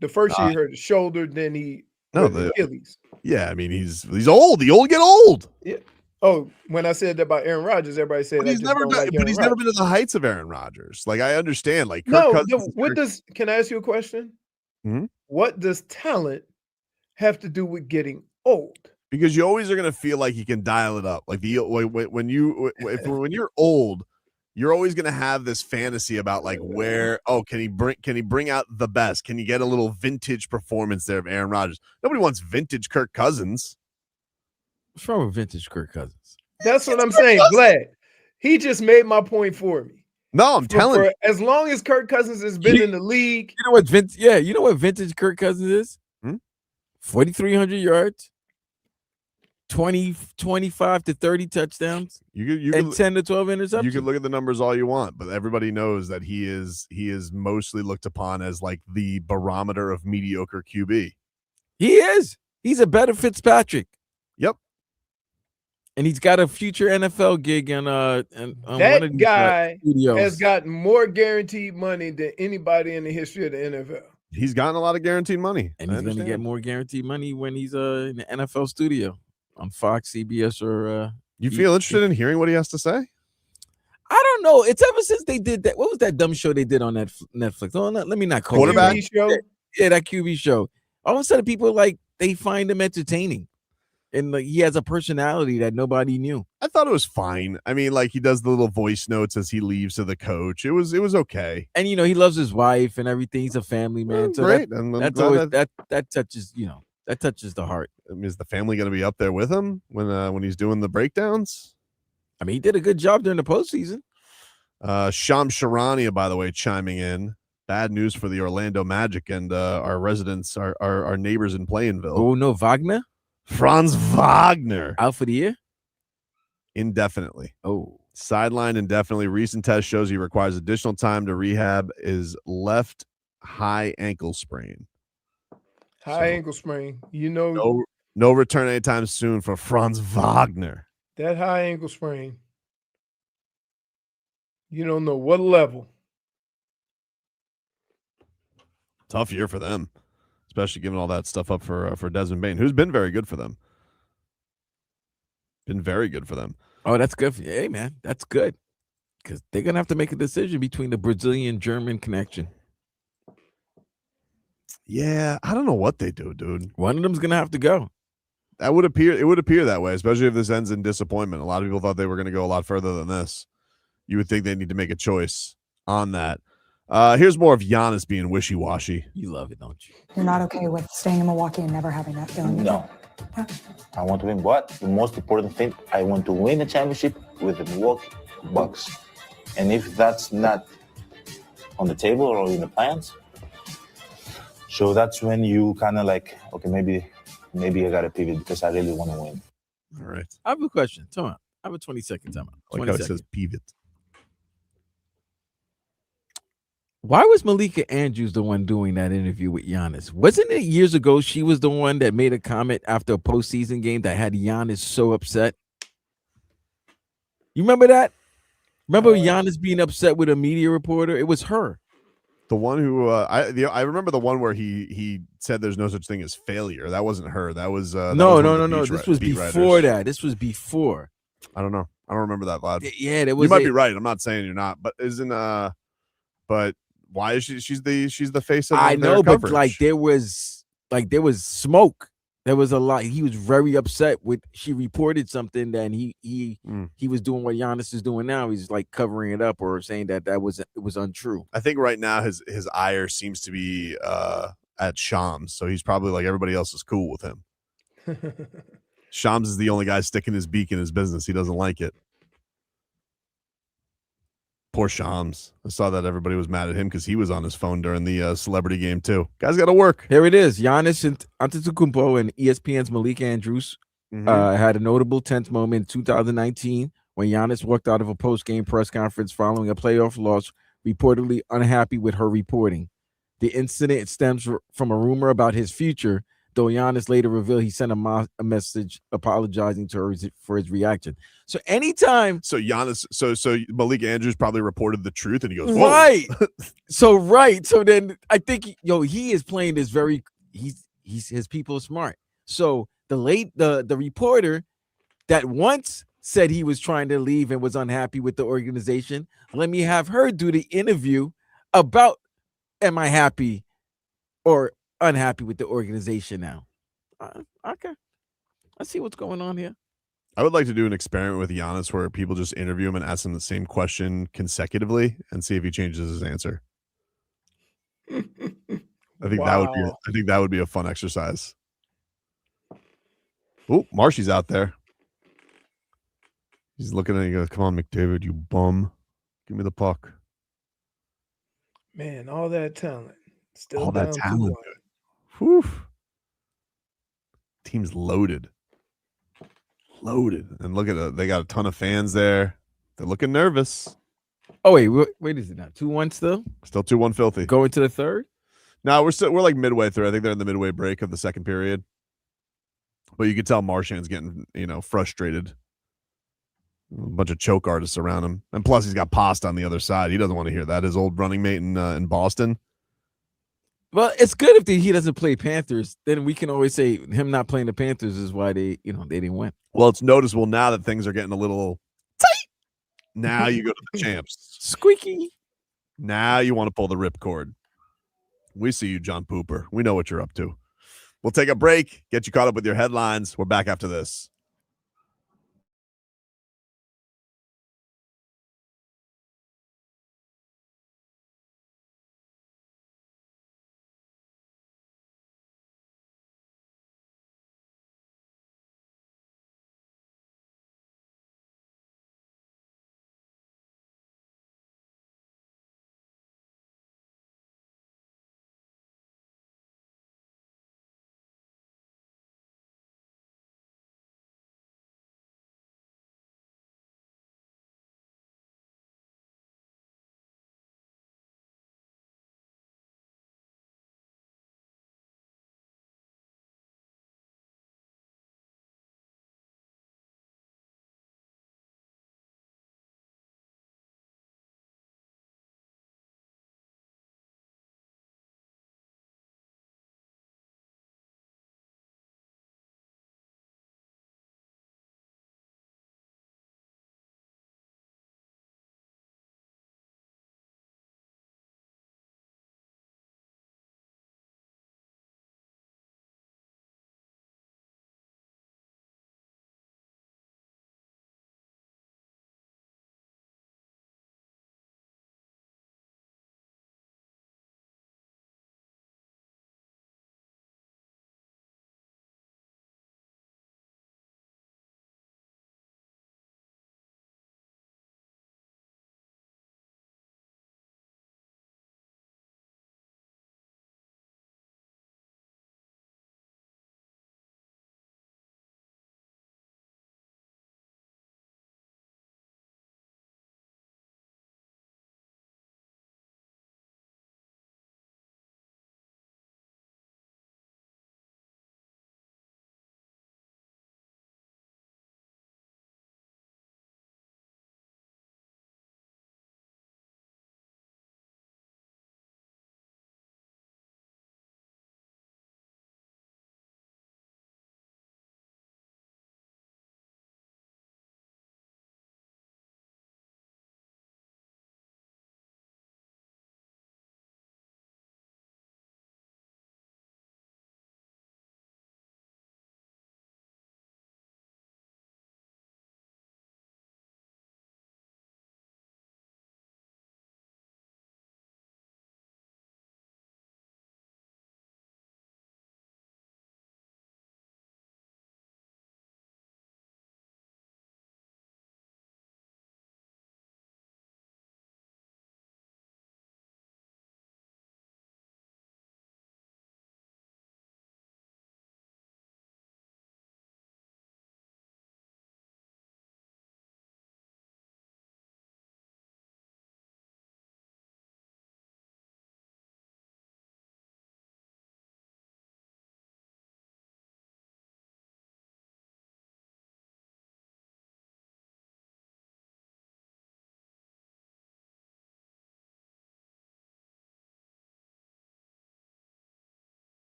The first year he hurt his shoulder, then he the Achilles. Yeah, I mean he's old. The old get old. Yeah. Oh, when I said that about Aaron Rodgers, everybody said he's never done, but he's never been to the heights of Aaron Rodgers. Like I understand. Like Kirk Cousins, can I ask you a question? Mm-hmm. What does talent have to do with getting old? because you always are going to feel like you can dial it up. Like when you're old, you're always going to have this fantasy about like can he bring out the best? Can you get a little vintage performance there of Aaron Rodgers? Nobody wants vintage Kirk Cousins. What's wrong with vintage Kirk Cousins? That's what I'm saying, Vlad. He just made my point for me. No, I'm telling you. As long as Kirk Cousins has been in the league. You know what vintage Kirk Cousins is? 4,300 yards, 25 to 30 touchdowns, and 10 to 12 interceptions. You can look at the numbers all you want, but everybody knows that he is mostly looked upon as like the barometer of mediocre QB. He is. He's a better Fitzpatrick. Yep. And he's got a future NFL gig on that one of these, guy has gotten more guaranteed money than anybody in the history of the NFL. He's gotten a lot of guaranteed money. And he's going to get more guaranteed money when he's in the NFL studio on Fox, CBS, or you feel interested in hearing what he has to say? I don't know. It's ever since they did that. What was that dumb show they did on Netflix? Oh, let me not call Quarterback it. Show? Yeah, that QB show. All of a sudden, people they find him entertaining. And he has a personality that nobody knew. I thought it was fine. I mean, he does the little voice notes as he leaves to the coach. It was okay. And he loves his wife and everything. He's a family man. So great. That's always that touches the heart. I mean, is the family going to be up there with him when he's doing the breakdowns? I mean, he did a good job during the postseason. Sham Sharania, by the way, chiming in. Bad news for the Orlando Magic and our residents, our neighbors in Plainville. Oh no, Wagner. Franz Wagner out for the year indefinitely. Oh, sidelined indefinitely. Recent test shows he requires additional time to rehab his left high ankle sprain. Ankle sprain. No return anytime soon for Franz Wagner. That high ankle sprain. You don't know what level. Tough year for them. Especially giving all that stuff up for Desmond Bane, who's been very good for them. Been very good for them. Oh, that's good. Hey, man, that's good. Because they're going to have to make a decision between the Brazilian-German connection. Yeah, I don't know what they do, dude. One of them's going to have to go. It would appear that way, especially if this ends in disappointment. A lot of people thought they were going to go a lot further than this. You would think they need to make a choice on that. Here's more of Giannis being wishy-washy. You love it, don't you? You're not okay with staying in Milwaukee and never having that feeling? No. Yeah. I want to win what? The most important thing, I want to win a championship with the Milwaukee Bucks. And if that's not on the table or in the plans, so that's when you kind of okay, maybe I got to pivot because I really want to win. All right. I have a question. Come on. I have a 20-second timeout. Like how it says pivot. Why was Malika Andrews the one doing that interview with Giannis? Wasn't it years ago she was the one that made a comment after a postseason game that had Giannis so upset? You remember that? Remember Giannis being upset with a media reporter? It was her. The one who I remember the one where he said there's no such thing as failure. That wasn't her. That was no. This was before that. This was before. I don't know. I don't remember that, Vlad. Yeah, there was. You might be right. I'm not saying you're not, but but why is she's the face of I know, coverage. But there was smoke. There was a lot. He was very upset with. She reported something that he was doing what Giannis is doing now. He's covering it up or saying that it was untrue. I think right now his ire seems to be at Shams, so he's probably like everybody else is cool with him. Shams is the only guy sticking his beak in his business. He doesn't like it. Poor Shams. I saw that everybody was mad at him because he was on his phone during the celebrity game too. Guys got to work. Here it is. Giannis Antetokounmpo and ESPN's Malika Andrews had a notable tense moment in 2019 when Giannis walked out of a post-game press conference following a playoff loss, reportedly unhappy with her reporting. The incident stems from a rumor about his future, though Giannis later revealed he sent a message apologizing to her for his reaction. So anytime, so Malik Andrews probably reported the truth, and he goes, whoa. Right. So then I think he is playing this his people are smart. So the reporter that once said he was trying to leave and was unhappy with the organization, let me have her do the interview about am I happy or unhappy with the organization now. Okay. I see what's going on here. I would like to do an experiment with Giannis where people just interview him and ask him the same question consecutively and see if he changes his answer. I think that would be a fun exercise. Oh, Marshy's out there. He's looking at you. He goes, "Come on, McDavid, you bum. Give me the puck." Man, all that talent. Still All that down talent. 2-1. Whew. Team's loaded. Loaded. And look at it. They got a ton of fans there. They're looking nervous. Oh, wait, is it now 2-1 still? Still 2-1 filthy. Going to the third? No, we're like midway through. I think they're in the midway break of the second period. But you can tell Marchand's getting, frustrated. A bunch of choke artists around him. And plus he's got Pasta on the other side. He doesn't want to hear that. His old running mate in Boston. Well, it's good if he doesn't play Panthers. Then we can always say him not playing the Panthers is why they didn't win. Well, it's noticeable now that things are getting a little tight. Now you go to the champs. Squeaky. Now you want to pull the ripcord. We see you, John Pooper. We know what you're up to. We'll take a break, get you caught up with your headlines. We're back after this.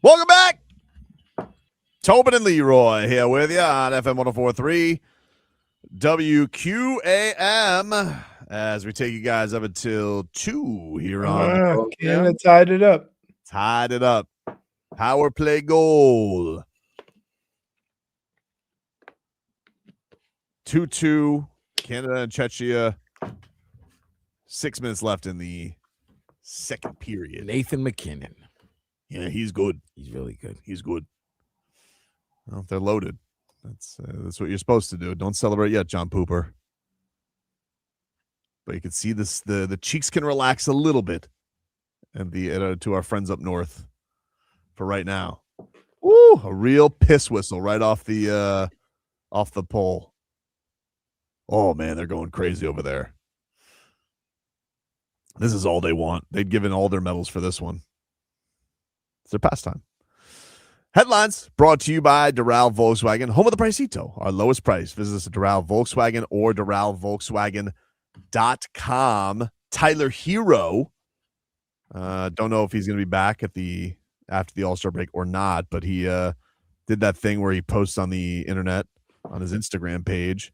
Welcome back. Tobin and Leroy here with you on FM 104.3 WQAM as we take you guys up until 2 here on Canada tied it up. Tied it up. Power play goal. 2-2. Canada and Czechia. 6 minutes left in the second period. Nathan McKinnon. Yeah, he's good. He's really good. He's good. Well, they're loaded. That's what you're supposed to do. Don't celebrate yet, John Pooper. But you can see this. The cheeks can relax a little bit, and to our friends up north for right now. Woo! A real piss whistle right off the pole. Oh man, they're going crazy over there. This is all they want. They'd given all their medals for this one. It's their pastime. Headlines brought to you by Doral Volkswagen, home of the Pricito, our lowest price. Visit us at Doral Volkswagen or DoralVolkswagen.com. Tyler Herro, don't know if he's going to be back after the All-Star break or not, but he did that thing where he posts on the internet on his Instagram page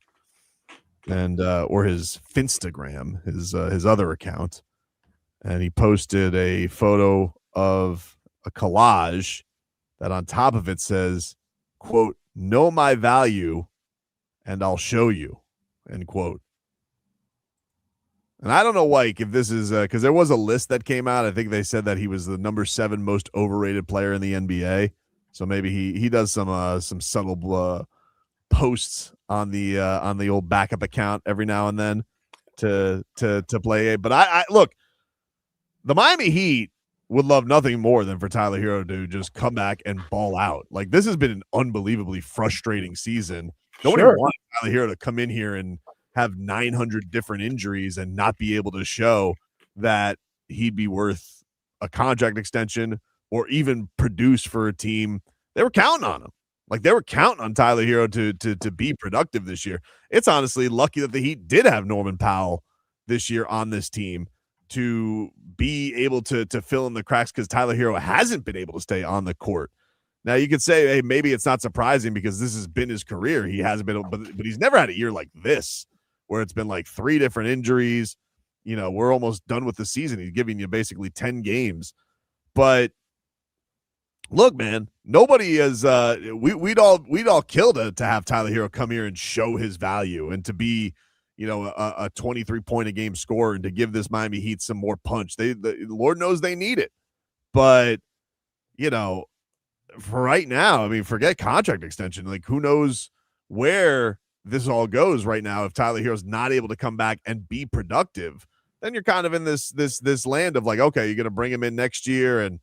and or his Finstagram, his other account, and he posted a photo of a collage that on top of it says, quote, "Know my value and I'll show you," end quote. And I don't know, like, if this is because there was a list that came out. I think they said that he was the number 7 most overrated player in the NBA. So maybe he does some subtle posts on the old backup account every now and then to play. But I look, the Miami Heat would love nothing more than for Tyler Herro to just come back and ball out. Like, this has been an unbelievably frustrating season. Nobody wanted Tyler Herro to come in here and have 900 different injuries and not be able to show that he'd be worth a contract extension or even produce for a team. They were counting on him. Like, they were counting on Tyler Herro to be productive this year. It's honestly lucky that the Heat did have Norman Powell this year on this team to be able to fill in the cracks, because Tyler Herro hasn't been able to stay on the court. Now, you could say, hey, maybe it's not surprising because this has been his career. He hasn't been, but he's never had a year like this where it's been like 3 different injuries. You know, we're almost done with the season. He's giving you basically 10 games. But look, man, nobody is we'd all kill to have Tyler Herro come here and show his value and to be, you know, a 23-point a game scorer and to give this Miami Heat some more punch. The Lord knows they need it. But, you know, for right now, I mean, forget contract extension. Like, who knows where this all goes right now. If Tyler Herro's not able to come back and be productive, then you're kind of in this land of like, okay, you're going to bring him in next year and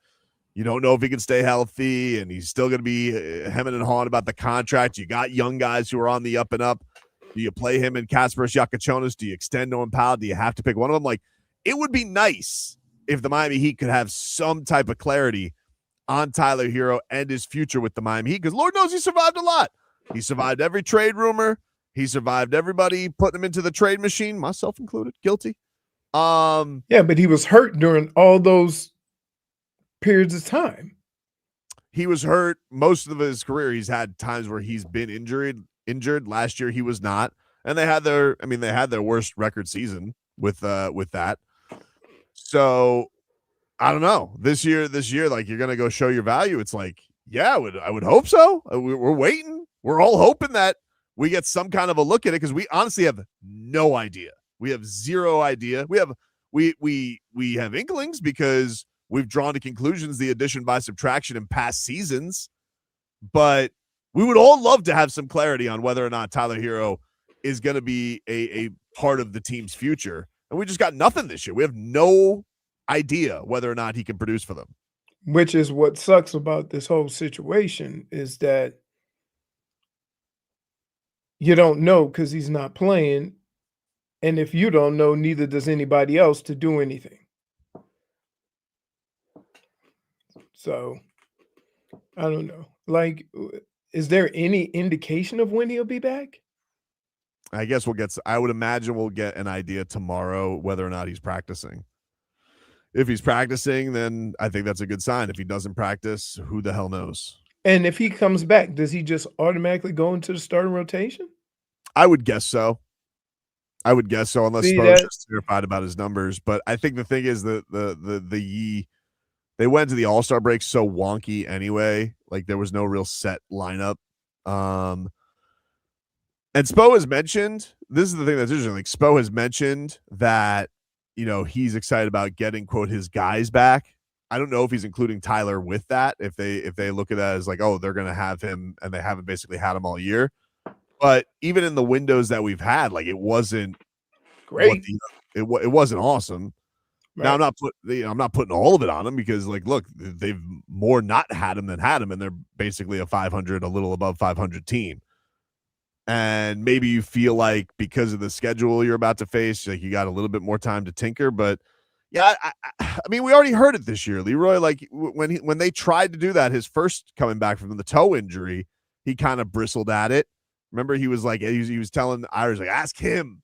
you don't know if he can stay healthy, and he's still going to be hemming and hawing about the contract. You got young guys who are on the up and up. Do you play him in Kasparas Yakachonis? Do you extend Norman Powell? Do you have to pick one of them? Like, it would be nice if the Miami Heat could have some type of clarity on Tyler Herro and his future with the Miami Heat, because Lord knows he survived a lot. He survived every trade rumor. He survived everybody putting him into the trade machine, myself included, guilty. Yeah, but he was hurt during all those periods of time. He was hurt most of his career. He's had times where he's been injured. Last year he was not, and they had their worst record season with that. So I don't know. This year, like, you're gonna go show your value. It's like, yeah, I would hope so. We're waiting. We're all hoping that we get some kind of a look at it, because we honestly have no idea. We have zero idea. We have inklings because we've drawn to conclusions the addition by subtraction in past seasons, but we would all love to have some clarity on whether or not Tyler Herro is going to be a part of the team's future. And we just got nothing this year. We have no idea whether or not he can produce for them. Which is what sucks about this whole situation, is that you don't know because he's not playing. And if you don't know, neither does anybody else to do anything. So, I don't know. Like, is there any indication of when he'll be back? I guess I would imagine we'll get an idea tomorrow whether or not he's practicing. If he's practicing, then I think that's a good sign. If he doesn't practice, who the hell knows? And if he comes back, does he just automatically go into the starting rotation? I would guess so. Unless Spo's just terrified about his numbers. But I think the thing is that they went to the All-Star break so wonky anyway. Like there was no real set lineup. And Spo has mentioned, this is the thing that's interesting. Like Spo has mentioned that, he's excited about getting, quote, his guys back. I don't know if he's including Tyler with that. If they look at that as like, oh, they're going to have him, and they haven't basically had him all year. But even in the windows that we've had, like it wasn't great. It wasn't awesome. Right. Now I'm not putting all of it on him because, like, look, they've more not had him than had him, and they're basically a little above 500 team. And maybe you feel like because of the schedule you're about to face, like you got a little bit more time to tinker. But yeah, I mean, we already heard it this year, Leroy. Like when they tried to do that, his first coming back from the toe injury, he kind of bristled at it. Remember, he was like, he was telling the Irish, like, ask him.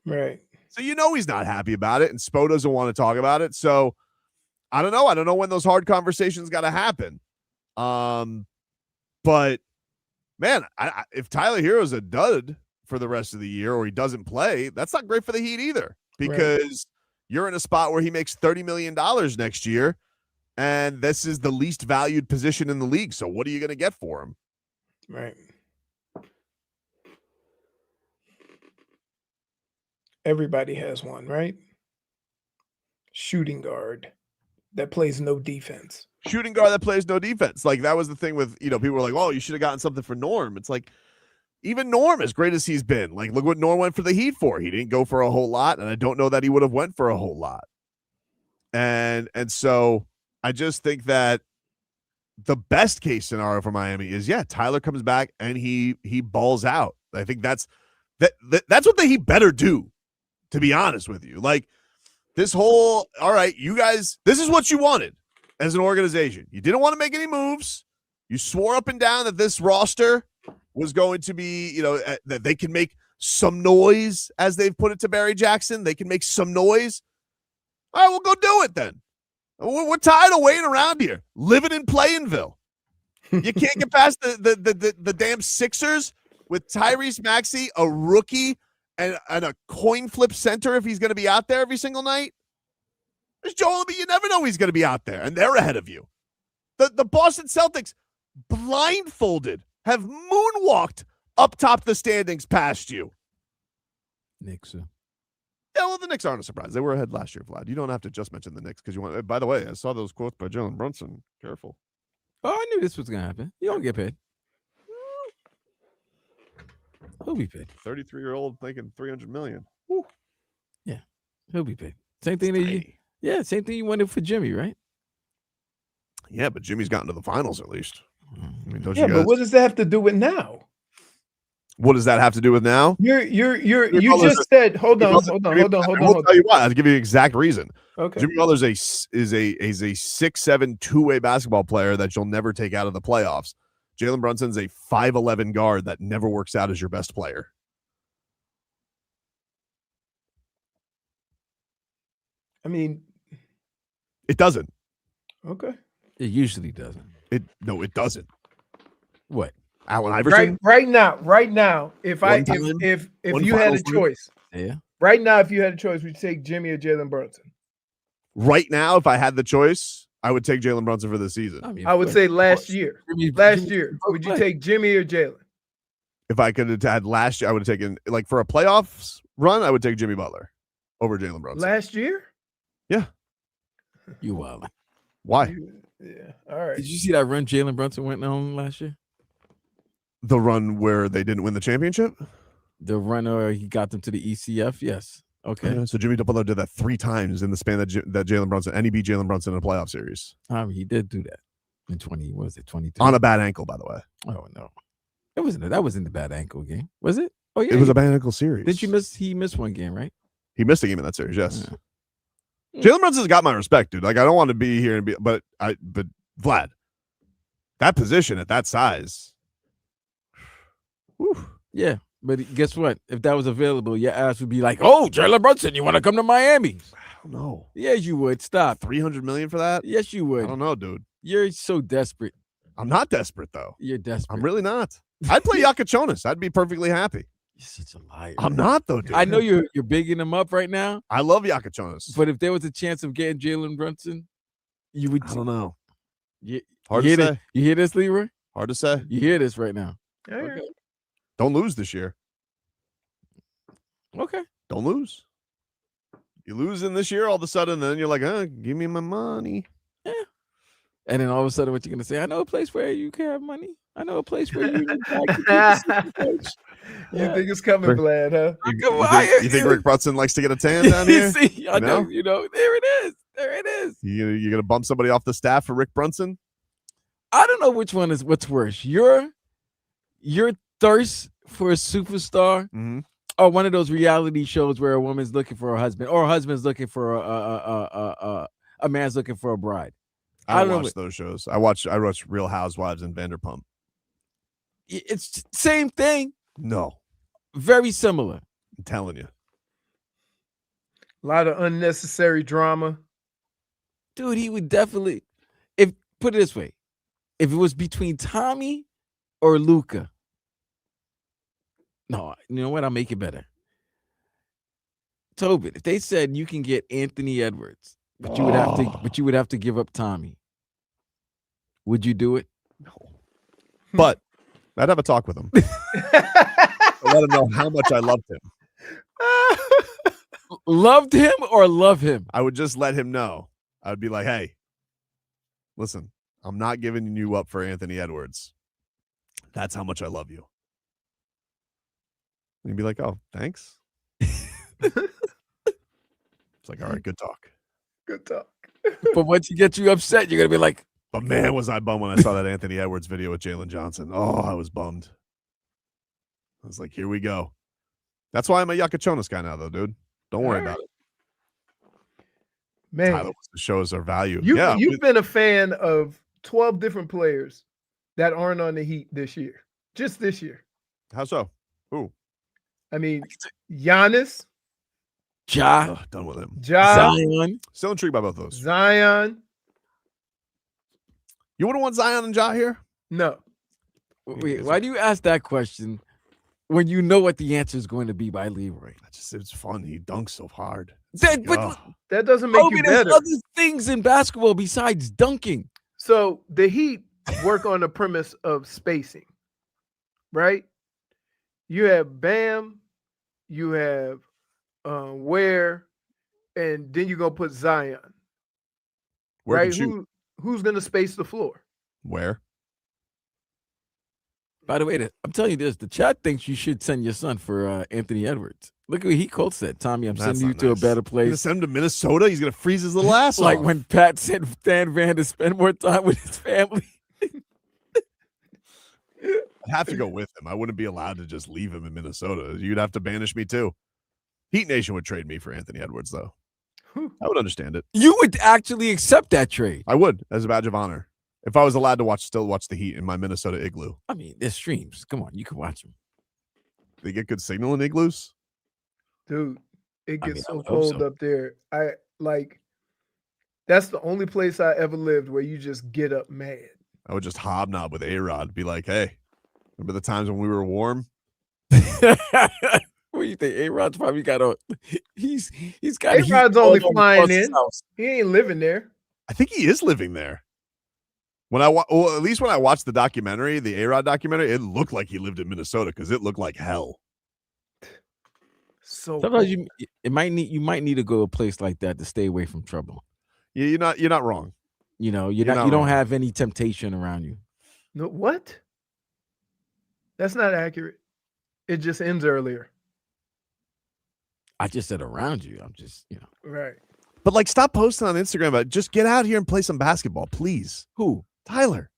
Right. So he's not happy about it, and Spo doesn't want to talk about it. So I don't know. I don't know when those hard conversations got to happen. But man, if Tyler Herro's a dud for the rest of the year or he doesn't play, that's not great for the Heat either, because you're in a spot where he makes $30 million next year, and this is the least valued position in the league. So what are you going to get for him? Right. Everybody has one, right? Shooting guard that plays no defense. Shooting guard that plays no defense. Like that was the thing with, people were like, oh, you should have gotten something for Norm. It's like, even Norm, as great as he's been, like, look what Norm went for the Heat for. He didn't go for a whole lot, and I don't know that he would have went for a whole lot. And so I just think that the best case scenario for Miami is, Tyler comes back and he balls out. I think that's what the Heat better do, to be honest with you. Like this whole, all right, you guys, this is what you wanted as an organization. You didn't want to make any moves. You swore up and down that this roster was going to be, that they can make some noise, as they've put it to Barry Jackson. They can make some noise. All right, we'll go do it then. We're tired of waiting around here, living in Playinville. You can't get past the damn Sixers with Tyrese Maxey, a rookie, and a coin flip center if he's going to be out there every single night. There's Joel Embiid. You never know he's going to be out there, and they're ahead of you. The Boston Celtics, blindfolded, have moonwalked up top the standings past you. Knicks. Yeah, well, the Knicks aren't a surprise. They were ahead last year, Vlad. You don't have to just mention the Knicks because you want. By the way, I saw those quotes by Jalen Brunson. Careful. Oh, I knew this was gonna happen. You don't get paid. He'll be paid. 33-year-old thinking $300 million. Woo. Yeah, he'll be paid. Same thing same thing you wanted for Jimmy, right? Yeah, but Jimmy's gotten to the finals at least. I mean, don't Yeah, you guys? but what does that have to do with now? What does that have to do with now? You just said, hold on. I'll tell you why. I'll give you the exact reason. Okay. Jimmy Butler's is a 6'7" two-way basketball player that you'll never take out of the playoffs. Jalen Brunson's a 5'11" guard that never works out as your best player. I mean, it doesn't. Okay. It usually doesn't. It doesn't. What? Allen Iverson? Right now, if you had a choice, right now, if you had a choice, would you take Jimmy or Jalen Brunson? Right now, if I had the choice, I would take Jalen Brunson for the season. I would say last year. Would you take Jimmy or Jalen? If I could have had last year, I would have taken, like, for a playoffs run, I would take Jimmy Butler over Jalen Brunson. Last year? Yeah. You wild. Why? Yeah. All right. Did you see that run Jalen Brunson went on last year? The run where they didn't win the championship? The run where he got them to the ECF? Yes. Okay. Yeah, so Jimmy Butler did that 3 times in the span that Jalen Brunson, and he beat Jalen Brunson in a playoff series. He did do that in 22? On a bad ankle, by the way. Oh, no. That wasn't the bad ankle game, was it? Oh, yeah. It was a bad ankle series. He missed one game, right? He missed a game in that series, yes. Yeah. Jalen Brunson's got my respect, dude. Like, I don't want to be here but Vlad, that position at that size. Whew. Yeah, but guess what? If that was available, your ass would be like, "Oh, Jalen Brunson, you want to come to Miami?" don't know. Yes, you would. Stop. $300 million for that? Yes, you would. I don't know, dude. You're so desperate. I'm not desperate though. You're desperate. I'm really not. I'd play Yakachonis. I'd be perfectly happy. You're such a liar. I'm not though, dude. I know you're bigging him up right now. I love Yakachonis. But if there was a chance of getting Jalen Brunson, you would. I don't know. Hard to say. You hear this, Leroy? Hard to say. You hear this right now. Okay. Don't lose this year. Okay. Don't lose. You lose in this year, all of a sudden, then you're like, give me my money. Yeah. And then all of a sudden, what you're going to say, I know a place where you can have money. I know a place where you can coach. You think it's coming, Vlad, huh? You think Rick Brunson likes to get a tan down here? See, I know, there it is. There it is. You're going to bump somebody off the staff for Rick Brunson? I don't know what's worse. Your thirst for a superstar or one of those reality shows where a woman's looking for a husband or a husband's looking for a man's looking for a bride. I don't watch those shows. I watch Real Housewives and Vanderpump. It's same thing. No. Very similar. I'm telling you. A lot of unnecessary drama. Dude, he would definitely, put it this way, if it was between Tommy or Luka. No, you know what? I'll make it better. Tobin, if they said you can get Anthony Edwards, but you would have to give up Tommy, would you do it? No. But I'd have a talk with him. Let him know how much I loved him. Loved him or love him? I would just let him know. I would be like, hey, listen, I'm not giving you up for Anthony Edwards. That's how much I love you. And he'd be like, oh, thanks. It's like, all right, good talk. Good talk. But once he gets you upset, you're going to be like, but man, was I bummed when I saw that Anthony Edwards video with Jalen Johnson. Oh, I was bummed. I was like, here we go. That's why I'm a Yakachonis guy now, though, dude. Don't worry about it. Man, Tyler shows our value. You've been a fan of 12 different players that aren't on the Heat this year. Just this year. How so? Who? I mean, Giannis. Ja. Done with him. Zion. Still intrigued by both those. Zion. You wouldn't want Zion and Ja here? No. Wait, why do you ask that question when you know what the answer is going to be by Leroy? It's fun. He dunks so hard. That doesn't make you better. There's other things in basketball besides dunking. So the Heat work on the premise of spacing, right? You have Bam, you have Ware, and then you're gonna put Zion. Where right? Who's gonna space the floor? Where? By the way, I'm telling you this: the chat thinks you should send your son for Anthony Edwards. Look at what Heat Coach said. Tommy, I'm sending you to a better place. You're gonna send him to Minnesota? He's gonna freeze his little ass like off. when Pat sent Stan Van to spend more time with his family. I'd have to go with him. I wouldn't be allowed to just leave him in Minnesota. You'd have to banish me too. Heat Nation would trade me for Anthony Edwards, though. I would understand it. You would actually accept that trade. I would, as a badge of honor. If I was allowed to still watch the Heat in my Minnesota igloo. I mean, there's streams. Come on, you can watch them. They get good signal in igloos? Dude, it gets so cold up there. That's the only place I ever lived where you just get up mad. I would just hobnob with A-Rod, be like, hey, remember the times when we were warm? What do you think? A-Rod's probably got a he's got A-Rod's only flying in. He ain't living there. I think he is living there. When at least when I watched the documentary, the A-Rod documentary, it looked like he lived in Minnesota because it looked like hell. So sometimes you might need to go to a place like that to stay away from trouble. Yeah, you're not wrong. You know, you don't have any temptation around you. No, what? That's not accurate. It just ends earlier. I just said around you. I'm just, Right. But stop posting on Instagram about just get out here and play some basketball, please. Who? Tyler.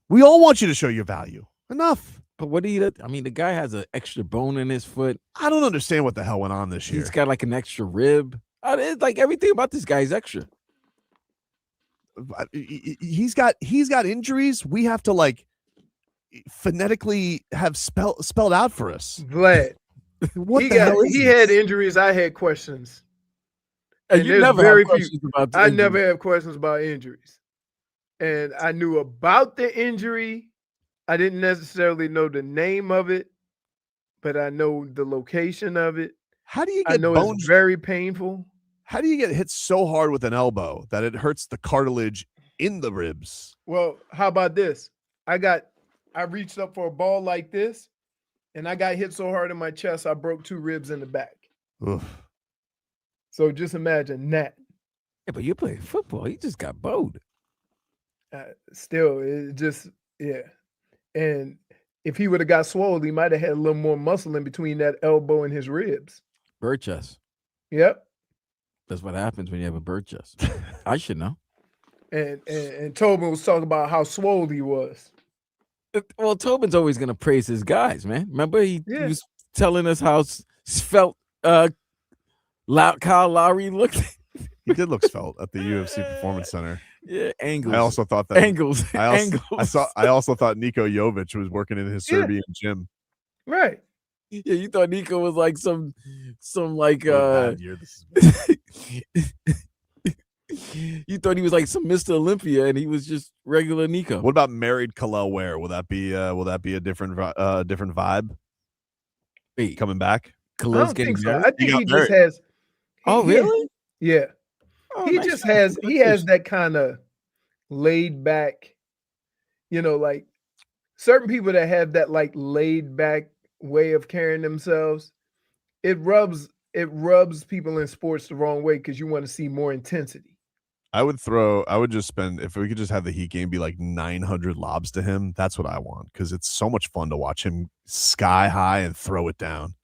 We all want you to show your value. Enough. But what do you? I mean, the guy has an extra bone in his foot. I don't understand what the hell went on this year. He's got like an extra rib. It's like everything about this guy is extra. He's got injuries. We have to phonetically have spelled out for us. Vlad. What the hell is he had injuries. I had questions. And you there's never very have few. questions about the I injury. never have questions about injuries. And I knew about the injury. I didn't necessarily know the name of it, but I know the location of it. How do you I get know bones? it's very painful. How do you get hit so hard with an elbow that it hurts the cartilage in the ribs? Well, how about this? I reached up for a ball like this, and I got hit so hard in my chest, I broke 2 ribs in the back. Oof. So just imagine that. Yeah, but you play football. You just got bowed. Still, it just, yeah. And if he would have got swole, he might have had a little more muscle in between that elbow and his ribs. Bird chest. Yep. That's what happens when you have a bird chest. I should know. And Tobin was talking about how swole he was. Well, Tobin's always going to praise his guys, man. Remember he was telling us how svelte Kyle Lowry looked. He did look svelte at the UFC Performance Center. Yeah, angles. I also thought that angles. I also thought Niko Jovic was working in his Serbian gym. Right. Yeah, you thought Nico was like some like Bad year this is. you thought he was like some Mr. Olympia and he was just regular Nico. What about married Kalel Ware? Will that be a different vibe? Wait, coming back? Kalel's getting married? I think he just has. Really? Yeah. Oh, he nice just job. has. He has that kind of laid back. Like certain people that have that like laid back way of carrying themselves. It rubs people in sports the wrong way because you want to see more intensity. I would just spend, if we could just have the Heat game be like 900 lobs to him. That's what I want because it's so much fun to watch him sky high and throw it down.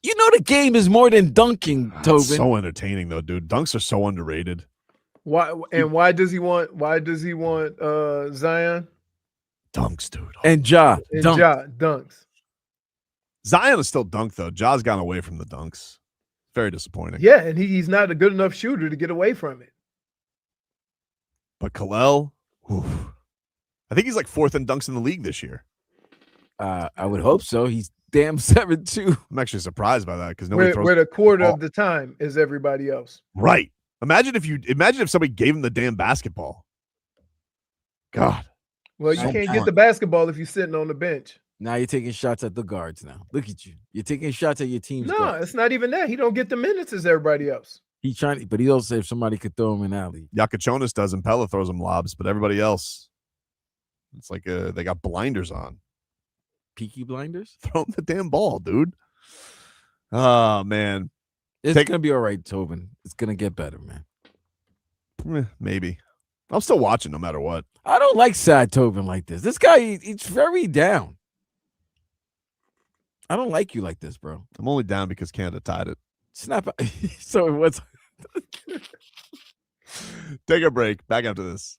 You know the game is more than dunking, Tobin. It's so entertaining though, dude. Dunks are so underrated. Why does he want Zion? Dunks, dude. And Ja. Dunks. Zion is still dunk though. Ja's gone away from the dunks. Very disappointing. Yeah, and he's not a good enough shooter to get away from it. But Kalel, I think he's like 4th in dunks in the league this year. I would hope so. He's damn 7'2". I'm actually surprised by that because nobody throws where the quarter of the time is everybody else. Right. Imagine if somebody gave him the damn basketball. God. Well, you can't get the basketball if you're sitting on the bench. Now you're taking shots at the guards now. Look at you. You're taking shots at your team's No, guards. it's not even that. He don't get the minutes as everybody else. He's trying, but he also if somebody could throw him an alley. Yakachonis does and Pella throws him lobs, but everybody else, it's like they got blinders on. Peaky blinders? Throw him the damn ball, dude. Oh, man. It's going to be all right, Tobin. It's going to get better, man. Maybe. I'm still watching no matter what. I don't like sad Tobin like this. This guy, he's very down. I don't like you like this, bro. I'm only down because Canada tied it. Snap. So what's... Take a break. Back after this.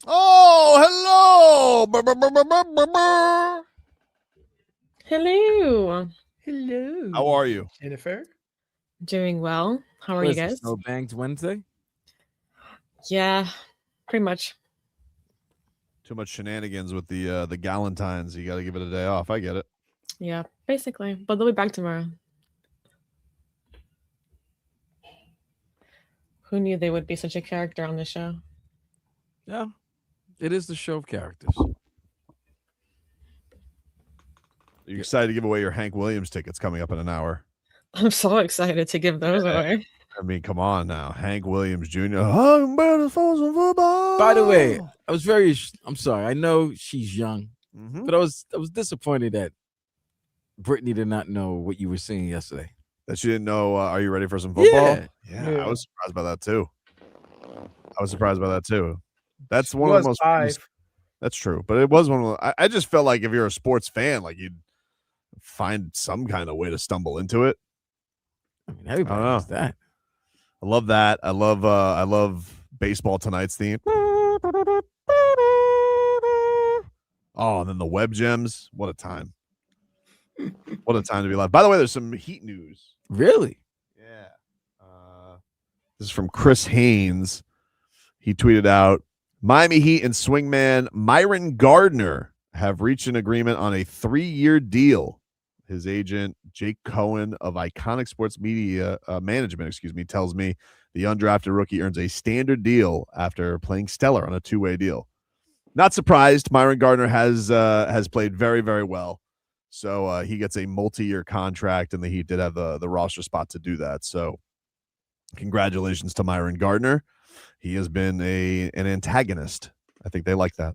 Oh, hello. Brr, brr, brr, brr, brr, brr. Hello. Hello. How are you? Jennifer? Doing well. How are What you is it, guys? Snow Bangs Wednesday? Yeah, pretty much. Too much shenanigans with the Galentines. You got to give it a day off. I get it. Yeah, basically. But they'll be back tomorrow. Who knew they would be such a character on the show? Yeah, it is the show of characters. Are you excited to give away your Hank Williams tickets coming up in an hour? I'm so excited to give those away. I mean, come on now. Hank Williams Jr. I'm better for some football. By the way, I'm sorry. I know she's young, Mhm. but I was disappointed that Brittany did not know what you were saying yesterday. That you didn't know, are you ready for some football? Yeah. I was surprised by that too. That's one Was of the most. 5. That's true, but it was one of the. I just felt like if you're a sports fan, like you'd find some kind of way to stumble into it. I mean, everybody know. knows that. I love that. I love Baseball Tonight's theme. Oh, and then the web gems. What a time. What a time to be alive. By the way, there's some Heat news. Really? Yeah. This is from Chris Haynes. He tweeted out, Miami Heat and swingman Myron Gardner have reached an agreement on a 3-year deal. His agent, Jake Cohen of Iconic Sports Media Management, tells me the undrafted rookie earns a standard deal after playing stellar on a 2-way deal. Not surprised. Myron Gardner has played very, very well. So he gets a multi-year contract, and the Heat did have the roster spot to do that. So congratulations to Myron Gardner. He has been an antagonist. I think they like that.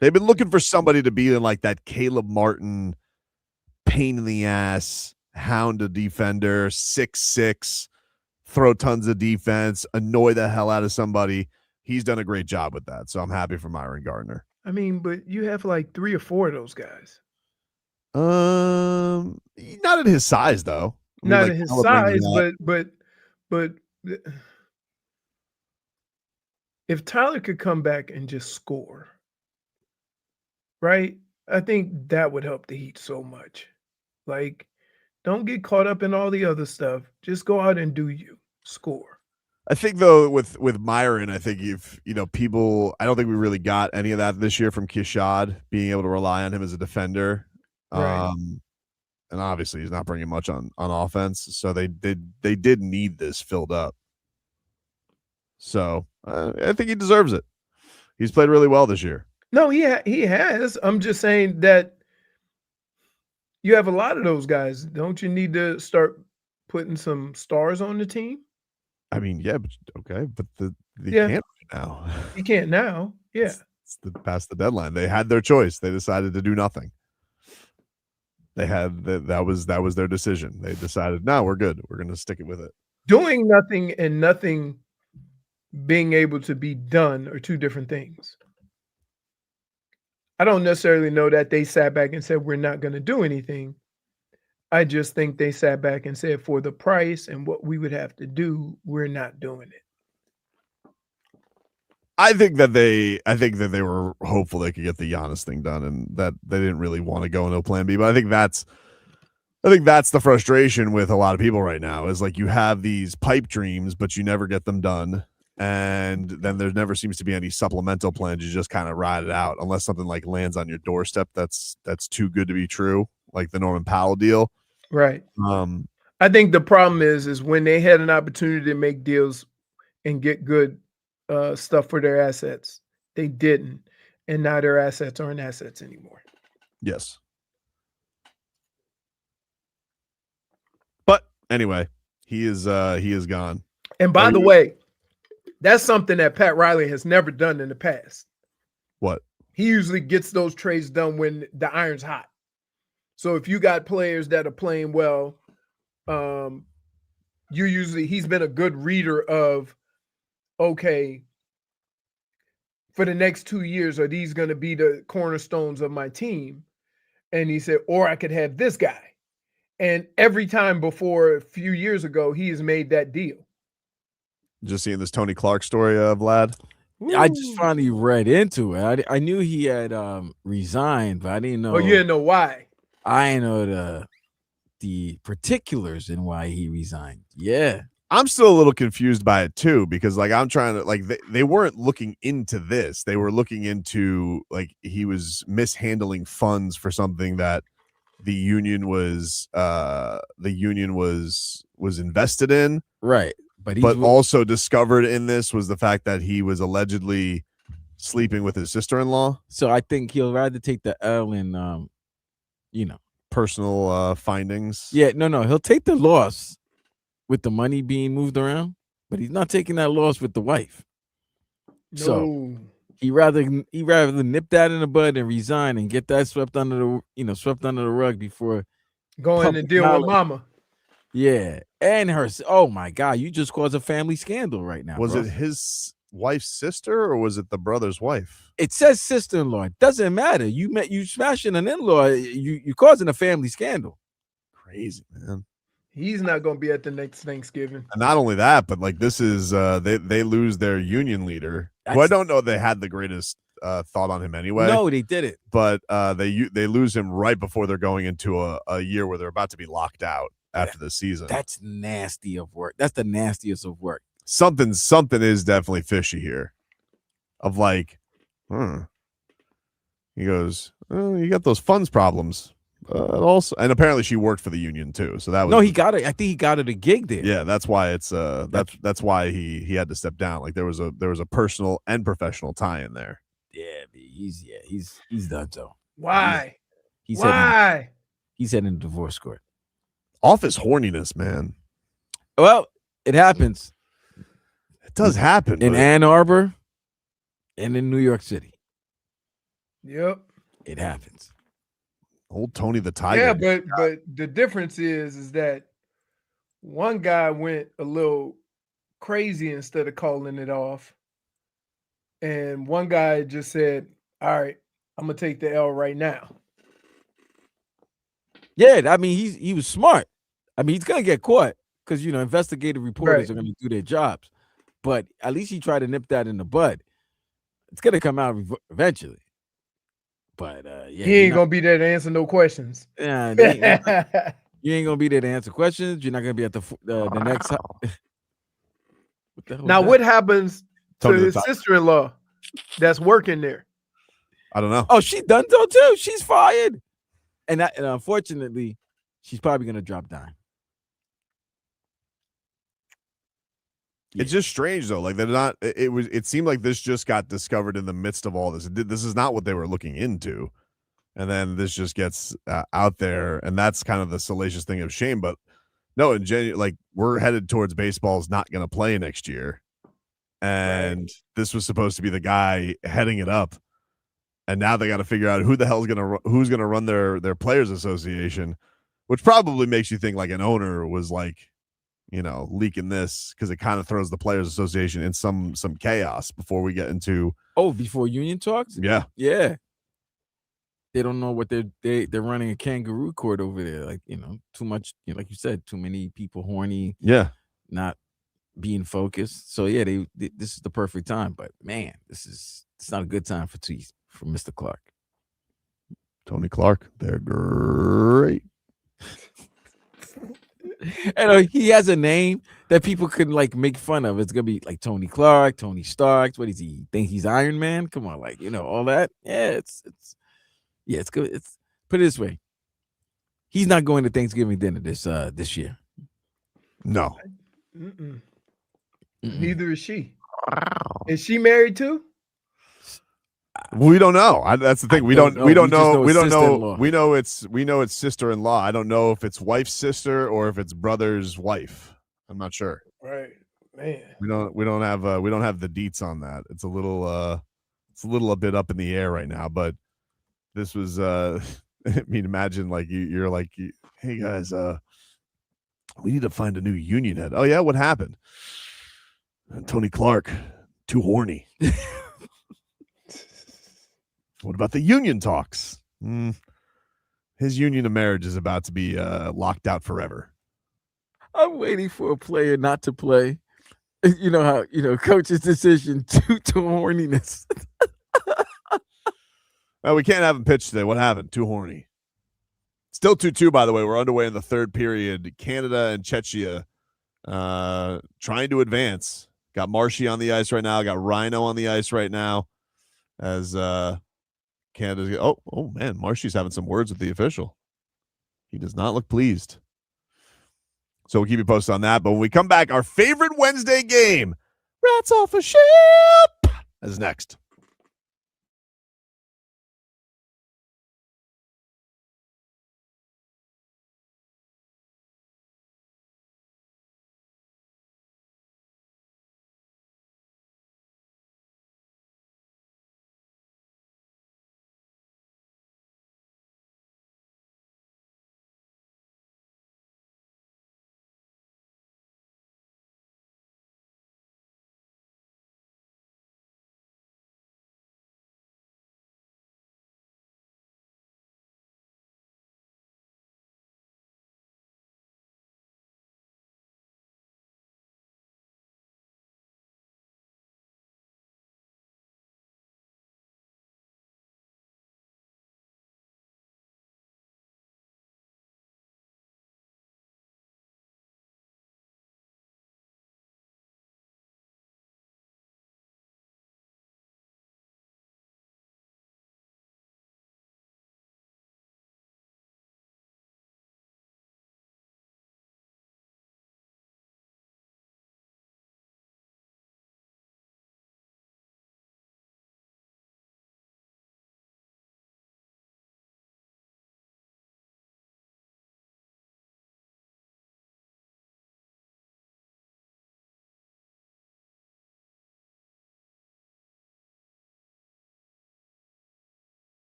They've been looking for somebody to be in like that Caleb Martin, pain in the ass, hound a defender, 6'6", throw tons of defense, annoy the hell out of somebody. He's done a great job with that. So I'm happy for Myron Gardner. I mean, but you have like 3 or 4 of those guys. Not at his size though. I mean, Not like, at his Tyler brings size, that. but if Tyler could come back and just score, right? I think that would help the Heat so much. Like, don't get caught up in all the other stuff. Just go out and do you. Score. I think though with Myron, I think people, I don't think we really got any of that this year from Keshad, being able to rely on him as a defender. Right. And obviously he's not bringing much on offense, so they did need this filled up. So I think he deserves it. He's played really well this year. No, he has. I'm just saying that you have a lot of those guys. Don't you need to start putting some stars on the team? I mean, yeah, but okay, but they Yeah. can't right now. You can't now. Yeah. It's past the deadline. They had their choice. They decided to do nothing. They had that was their decision. They decided, no, we're good. We're going to stick it with it. Doing nothing and nothing being able to be done are two different things. I don't necessarily know that they sat back and said, we're not going to do anything. I just think they sat back and said, for the price and what we would have to do, we're not doing it. I think that they were hopeful they could get the Giannis thing done, and that they didn't really want to go into plan B. But I think that's the frustration with a lot of people right now, is like you have these pipe dreams, but you never get them done. And then there never seems to be any supplemental plans. You just kind of ride it out unless something like lands on your doorstep that's too good to be true, like the Norman Powell deal. Right. I think the problem is when they had an opportunity to make deals and get good stuff for their assets, they didn't, and now their assets aren't assets anymore. Yes. But anyway, he is gone. And by the way, that's something that Pat Riley has never done in the past. What? He usually gets those trades done when the iron's hot. So if you got players that are playing well, he's been a good reader of, okay, for the next 2 years, are these going to be the cornerstones of my team? And he said, or I could have this guy. And every time before a few years ago, he has made that deal. Just seeing this Tony Clark story, Vlad. I just Woo. finally read into it. I knew he had resigned, but I didn't know. Oh, you didn't know why. I didn't know the particulars and why he resigned. Yeah. I'm still a little confused by it too, because like I'm trying to like they weren't looking into this. They were looking into like he was mishandling funds for something that the union was invested in. Right. But also discovered in this was the fact that he was allegedly sleeping with his sister-in-law. So I think he'll rather take the L and personal findings. Yeah, no, he'll take the loss with the money being moved around, but he's not taking that loss with the wife. No. So he rather nip that in the bud and resign and get that swept under the rug before going to deal with mama. Yeah, and her. Oh my God, you just caused a family scandal right now. Was bro. it his wife's sister or was it the brother's wife? It says sister-in-law. It doesn't matter. You smashing an in-law. You causing a family scandal. Crazy, man. He's not going to be at the next Thanksgiving. And not only that, but like this is they lose their union leader, who I don't know they had the greatest thought on him anyway. No, they didn't. But they lose him right before they're going into a year where they're about to be locked out after the season. That's nasty of work. That's the nastiest of work. Something is definitely fishy here. Of like, he goes, oh, you got those funds problems. Also, and apparently she worked for the union too. So that was no, he got it. I think he got it a gig there. Yeah, that's why it's that's why he had to step down. Like there was a personal and professional tie in there. Yeah, he's done so. Why? He's Why? He's heading to divorce court. Office horniness, man. Well, it happens. It does happen in Ann Arbor and in New York City. Yep, it happens. Old Tony the Tiger. Yeah, but the difference is that one guy went a little crazy instead of calling it off, and one guy just said, "All right, I'm gonna take the L right now." Yeah, I mean he was smart. I mean he's gonna get caught because investigative reporters are gonna do their jobs, but at least he tried to nip that in the bud. It's gonna come out eventually. But yeah, he ain't gonna be there to answer no questions. Yeah, you ain't gonna be there to answer questions. You're not gonna be at the next. What happens to his sister-in-law that's working there? I don't know. Oh, she done so too. She's fired, and unfortunately, she's probably gonna drop down. It's just strange though. Like they're not. It seemed like this just got discovered in the midst of all this. This is not what they were looking into, and then this just gets out there, and that's kind of the salacious thing of shame. But no, in genuine, like we're headed towards baseball's not going to play next year, and this was supposed to be the guy heading it up, and now they got to figure out who's gonna run their players association, which probably makes you think like an owner was like, leaking this because it kind of throws the Players Association in some chaos before we get into before union talks. Yeah. They don't know what they're running a kangaroo court over there. Like too much. Like you said, too many people horny. Yeah, not being focused. So yeah, this is the perfect time. But man, it's not a good time for Mr. Clark. Tony Clark, they're great. And he has a name that people could like make fun of. It's gonna be like Tony Clark, Tony Stark. What is he? Think he's Iron Man? Come on, like all that. Yeah, it's good. It's put it this way. He's not going to Thanksgiving dinner this year. No. Neither is she. Is she married too? We don't know. That's the thing. We don't know. We know it's sister-in-law. I don't know if it's wife's sister or if it's brother's wife. I'm not sure. Right, man. We don't have the deets on that. It's a little a bit up in the air right now. But this was I mean, imagine like you're like, hey guys, we need to find a new union head. Oh yeah, what happened? Tony Clark, too horny. What about the union talks? His union of marriage is about to be locked out forever. I'm waiting for a player not to play You know how coach's decision to horniness. Well, we can't have him pitch today. What happened? Too horny. Still 2-2, by the way. We're underway in the third period. Canada and Czechia trying to advance. Got Marshy on the ice right now. Got Rhino on the ice right now. As Canada's oh man, Marshy's having some words with the official. He does not look pleased. So we'll keep you posted on that. But when we come back, our favorite Wednesday game, Rats Off a Ship, is next.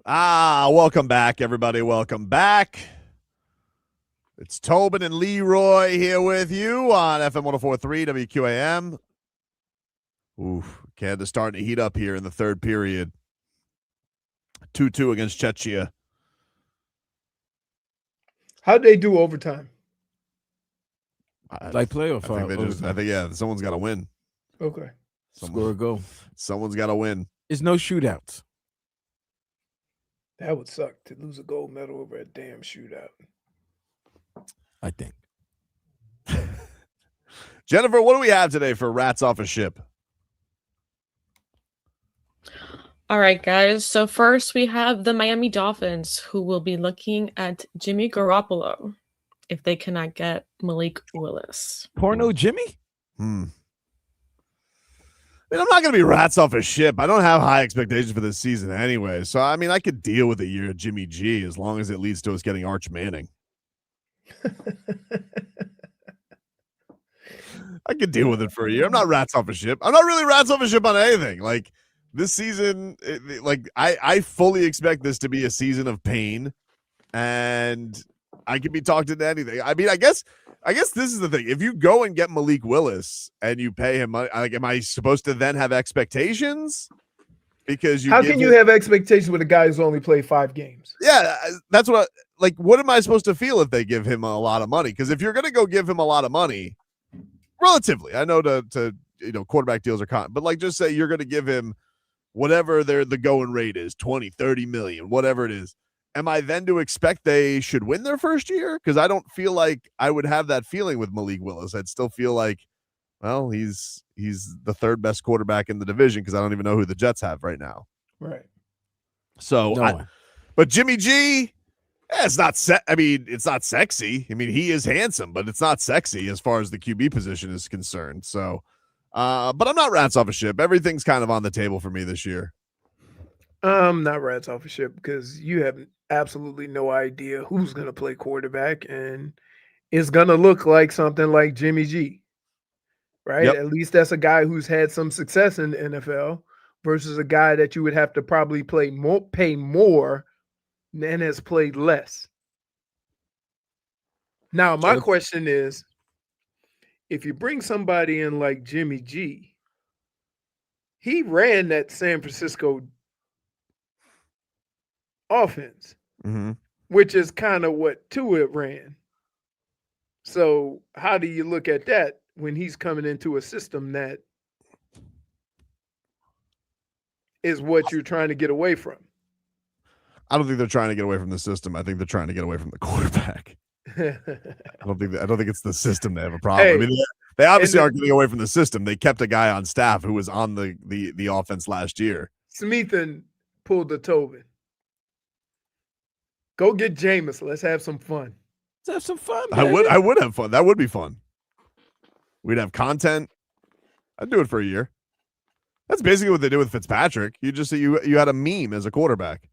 Welcome back, everybody. Welcome back. It's Tobin and Leroy here with you on FM 104.3 WQAM. Oof, Canada starting to heat up here in the third period. 2-2 against Czechia. How'd they do overtime? Like playoff. I think yeah, someone's got to win. Okay. Score a goal. Someone's got to win. There's no shootouts. That would suck to lose a gold medal over a damn shootout. I think. Jennifer, what do we have today for Rats Off a Ship? All right, guys. So first we have the Miami Dolphins, who will be looking at Jimmy Garoppolo if they cannot get Malik Willis. Porno Jimmy? I mean, I'm not going to be Rats Off a Ship. I don't have high expectations for this season anyway. So, I mean, I could deal with a year of Jimmy G as long as it leads to us getting Arch Manning. I could deal with it for a year. I'm not Rats Off a Ship. I'm not really Rats Off a Ship on anything. Like, this season, I fully expect this to be a season of pain, and I can be talked into anything. I mean, I guess this is the thing. If you go and get Malik Willis and you pay him money, like, am I supposed to then have expectations? Because how can you have expectations with a guy who's only played 5 games? Yeah, that's what. What am I supposed to feel if they give him a lot of money? Because if you're going to go give him a lot of money, relatively, I know to quarterback deals are but like, just say you're going to give him whatever the going rate is, 20, 30 million, whatever it is. Am I then to expect they should win their first year? Because I don't feel like I would have that feeling with Malik Willis. I'd still feel like, well, he's the third best quarterback in the division because I don't even know who the Jets have right now. Right. So, but Jimmy G, it's not it's not sexy. I mean, he is handsome, but it's not sexy as far as the QB position is concerned. So, but I'm not Rats Off a Ship. Everything's kind of on the table for me this year. I'm not Rats Off a Ship because you have absolutely no idea who's going to play quarterback, and it's going to look like something like Jimmy G, right? Yep. At least that's a guy who's had some success in the NFL versus a guy that you would have to probably pay more and has played less. Now, my question is, if you bring somebody in like Jimmy G, he ran that San Francisco offense, which is kind of what Tua ran. So how do you look at that when he's coming into a system that is what you're trying to get away from? I don't think they're trying to get away from the system. I think they're trying to get away from the quarterback. I don't think it's the system they have a problem. Hey, I mean, they obviously aren't getting away from the system. They kept a guy on staff who was on the offense last year. Smeathan pulled the Tobin. Go get Jameis. Let's have some fun. Let's have some fun. I would have fun. That would be fun. We'd have content. I'd do it for a year. That's basically what they did with Fitzpatrick. You just you had a meme as a quarterback.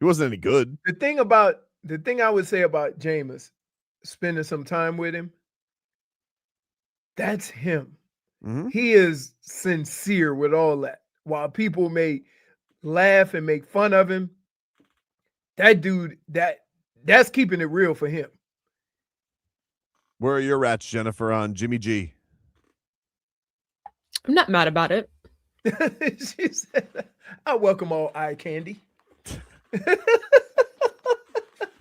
He wasn't any good. The thing I would say about Jameis, spending some time with him, that's him. Mm-hmm. He is sincere with all that. While people may laugh and make fun of him, that dude, that's keeping it real for him. Where are your rats, Jennifer, on Jimmy G? I'm not mad about it. She said, I welcome all eye candy.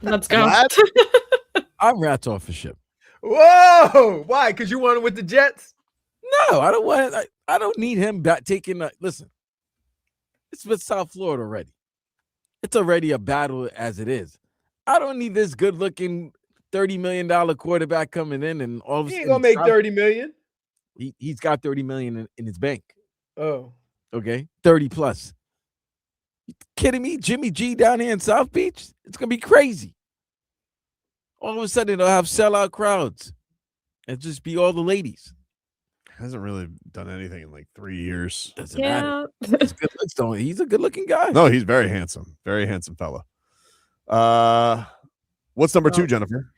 Let's go. I'm Rats Off a Ship. Whoa! Why? Because you want him with the Jets? No, I don't want. I don't need him back taking. Listen, it's with South Florida already. It's already a battle as it is. I don't need this good-looking $30 million quarterback coming in and all of a sudden he ain't gonna make $30 million. He's got $30 million in his bank. Oh, okay, 30 plus. You kidding me? Jimmy G down here in South Beach? It's gonna be crazy. All of a sudden, they'll have sellout crowds and just be all the ladies. Hasn't really done anything in like 3 years. Doesn't matter. He's a good-looking guy. No, he's very handsome fella. What's number 2, Jennifer?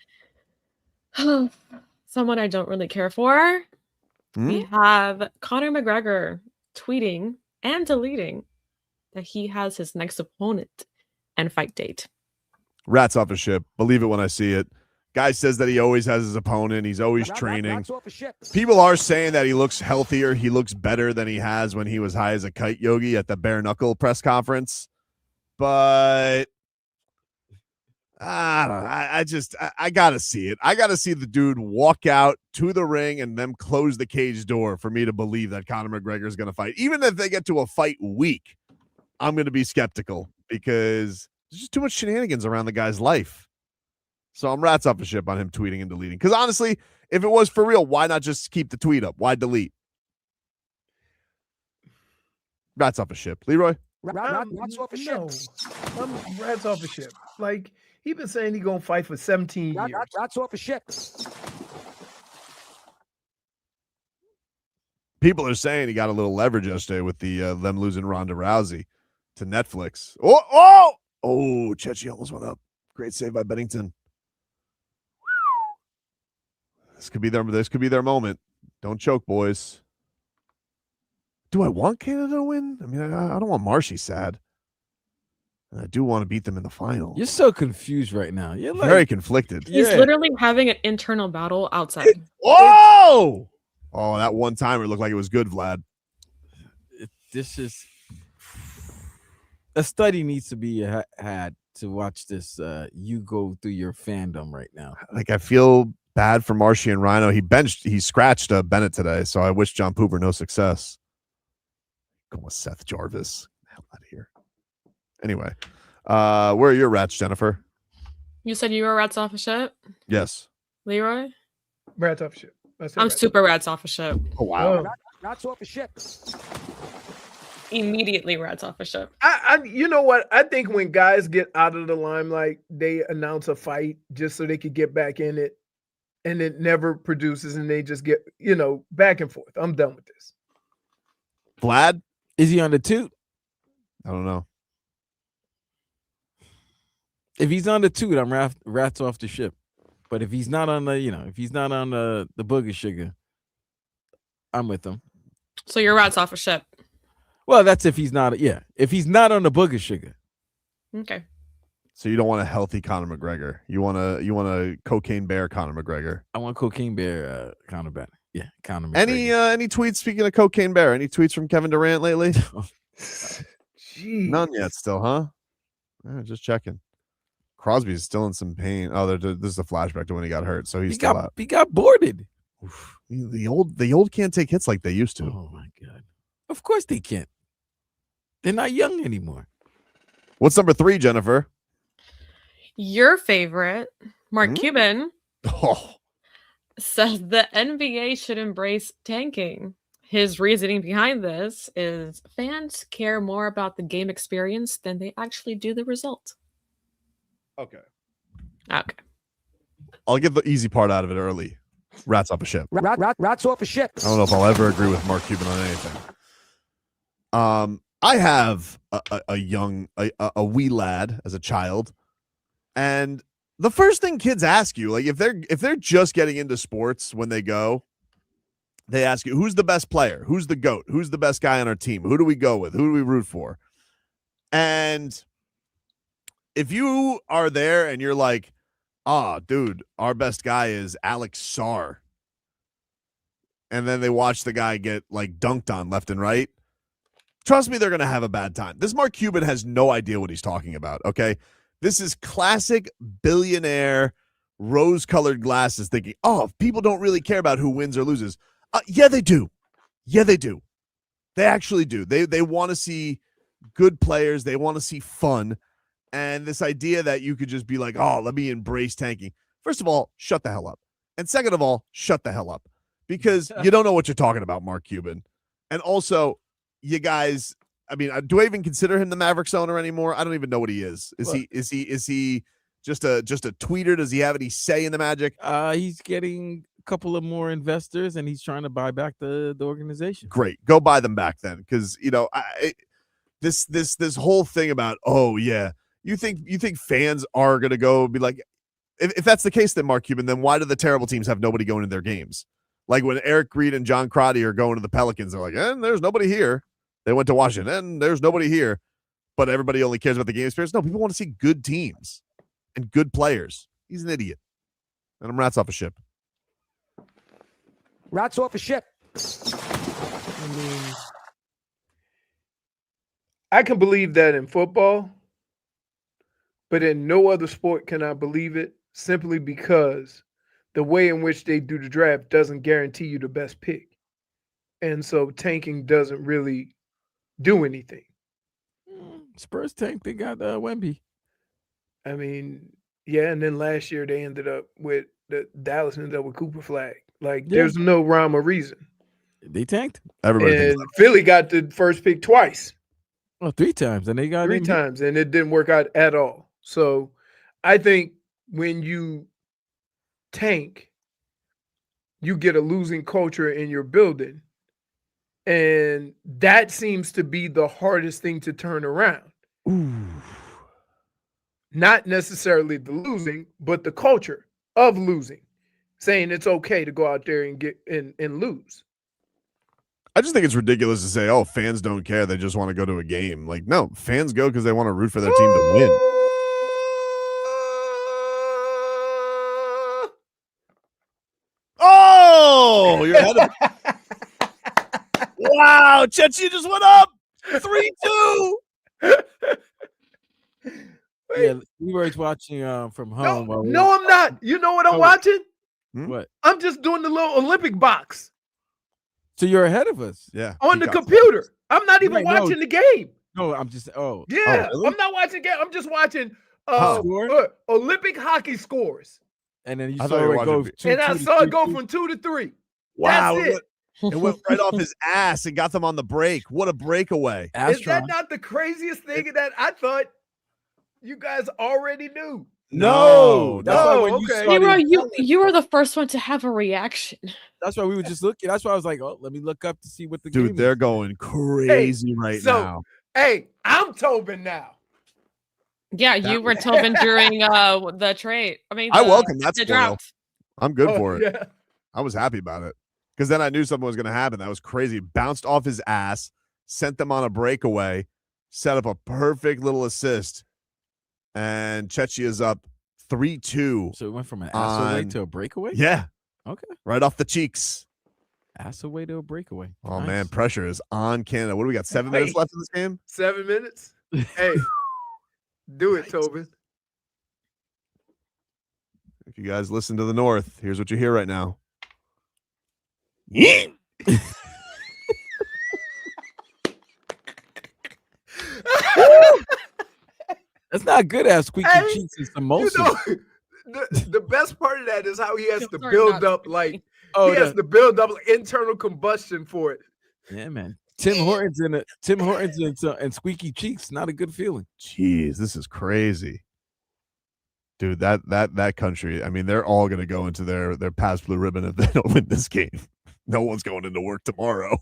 Someone I don't really care for. We have Conor McGregor tweeting and deleting that he has his next opponent and fight date. Rats off a ship. Believe it when I see it. Guy says that he always has his opponent. He's always training. People are saying that he looks healthier. He looks better than he has when he was high as a kite, Yogi, at the bare knuckle press conference. But I don't know. I got to see it. I got to see the dude walk out to the ring and then close the cage door for me to believe that Conor McGregor is going to fight. Even if they get to a fight week, I'm going to be skeptical because there's just too much shenanigans around the guy's life. So I'm rats off a ship on him tweeting and deleting. Because honestly, if it was for real, why not just keep the tweet up? Why delete? Rats off a ship. Leroy? Rats off a ship. No, I'm rats off a ship. Like, he been saying he going to fight for 17 years. Rats off a ship. People are saying he got a little leverage yesterday with the them losing Ronda Rousey to Netflix. Oh, Chechi almost went up. Great save by Bennington. This could be their moment. Don't choke, boys. Do I want Canada to win? I mean, I don't want Marshy sad. I do want to beat them in the final. You're so confused right now. You're like, very conflicted. He's literally having an internal battle outside. Oh, that one timer looked like it was good, Vlad. This is a study needs to be had to watch this. You go through your fandom right now. Like, I feel bad for Marshy and Rhino. He scratched Bennett today, so I wish John Pooper no success. Go with Seth Jarvis. Hell out of here. Anyway, where are your rats, Jennifer? You said you were rats off a ship? Yes. Leroy? Rats off a ship. I'm super rats off a ship. Oh, wow. Rats off a ship. Immediately rats off a ship. You know what? I think when guys get out of the limelight, they announce a fight just so they could get back in it, and it never produces, and they just get, back and forth. I'm done with this. Vlad? Is he on the toot? I don't know. If he's on the toot, I'm rats off the ship. But if he's not on if he's not on the booger sugar, I'm with him. So you're rats off a ship. Well, that's if he's not. Yeah, if he's not on the booger sugar. Okay. So you don't want a healthy Conor McGregor. You want a cocaine bear Conor McGregor. I want cocaine bear Conor bear. Yeah, Conor McGregor. Any tweets, speaking of cocaine bear? Any tweets from Kevin Durant lately? Jeez. None yet. Still, huh? Just checking. Crosby's still in some pain. Oh, this is a flashback to when he got hurt, so he's still out. He got boarded. Oof. The old can't take hits like they used to. Oh my god! Of course they can't. They're not young anymore. What's number 3, Jennifer? Your favorite, Mark Cuban, Oh, says the NBA should embrace tanking. His reasoning behind this is fans care more about the game experience than they actually do the result. okay. Okay. I'll get the easy part out of it early. Rats off a ship. Rats off a ship. I don't know if I'll ever agree with Mark Cuban on anything. I have a wee lad as a child, and the first thing kids ask you, like if they're just getting into sports when they go, they ask you, who's the best player? Who's the GOAT? Who's the best guy on our team? Who do we go with? Who do we root for? And if you are there and you're like, oh, dude, our best guy is Alex Sarr, and then they watch the guy get like dunked on left and right, trust me, they're going to have a bad time. This Mark Cuban has no idea what he's talking about, okay? This is classic billionaire rose-colored glasses thinking, oh, people don't really care about who wins or loses. Yeah, they do. Yeah, they do. They actually do. They want to see good players. They want to see fun. And this idea that you could just be like, oh, let me embrace tanking. First of all, shut the hell up. And second of all, shut the hell up. Because you don't know what you're talking about, Mark Cuban. And also, you guys, I mean, do I even consider him the Mavericks owner anymore? I don't even know what he is. Is he just a tweeter? Does he have any say in the Magic? He's getting a couple of more investors, and he's trying to buy back the organization. Great, go buy them back then, because this whole thing about, oh yeah, you think fans are gonna go be like, if that's the case, then Mark Cuban, then why do the terrible teams have nobody going to their games? Like when Eric Reed and John Crotty are going to the Pelicans, they're like, and there's nobody here. They went to Washington, and there's nobody here. but everybody only cares about the game experience. No, people want to see good teams and good players. He's an idiot. And I'm rats off a ship. Rats off a ship. I mean, I can believe that in football, but in no other sport can I believe it, simply because the way in which they do the draft doesn't guarantee you the best pick. And so tanking doesn't really do anything. Spurs tank. They got Wemby. I mean, yeah, and then last year they ended up with Dallas ended up with Cooper Flag. Like, there's no rhyme or reason. They tanked. Everybody And Philly got the first pick twice. Oh, 3 times, and they got 3 times, and it didn't work out at all. So I think when you tank, you get a losing culture in your building. And that seems to be the hardest thing to turn around. Ooh. Not necessarily the losing, but the culture of losing. Saying it's okay to go out there and get and lose. I just think it's ridiculous to say, oh, fans don't care. They just want to go to a game. Like, no, fans go because they want to root for their team to win. Oh, you're ahead of Wow, Chechi just went up 3-2. Yeah, Leroy's watching from home. No, I'm not. You know what I'm watching? What? I'm just doing the little Olympic box. So you're ahead of us. Yeah. On the computer. I'm not even Right, no. watching the game. No, I'm just Yeah, really? I'm not watching the game. I'm just watching Score? Olympic hockey scores. And then you I saw thought you were it go watching- 2, And I 2 to saw it go 3. from 2 to 3. Wow. That's it. It went right off his ass and got them on the break. What a breakaway. Is that Astron. not the craziest thing that I thought you guys already knew? No, that's why when you okay. started Leroy, yelling- you were the first one to have a reaction. That's why we were just looking. That's why I was like, oh, let me look up to see what the game Dude, they're is. going crazy right now. Hey, I'm Tobin now. Yeah, you were Tobin during the trade. I welcome that the spoil. draft. I'm good Oh, for it. Yeah. I was happy about it because then I knew something was going to happen. That was crazy. Bounced off his ass, sent them on a breakaway, set up a perfect little assist, and Chechi is up 3-2. So it went from an ass away on- to a breakaway? Yeah, Okay. right off the cheeks. Ass away to a breakaway. Oh, Nice. man, pressure is on Canada. What do we got, 7 Wait. minutes left in this game? 7 minutes. Hey, do it, Tobin. If you guys listen to the North, here's what you hear right now. That's not good ass squeaky Hey, cheeks and You samosa. know, the best part of that is how he has to Sorry, build not up like Oh, he has to build up like internal combustion for it. yeah, man. Tim Hortons and squeaky cheeks. Not a good feeling. Jeez, this is crazy. Dude, that country, I mean, they're all going to go into their past blue ribbon if they don't win this game. No one's going into work tomorrow.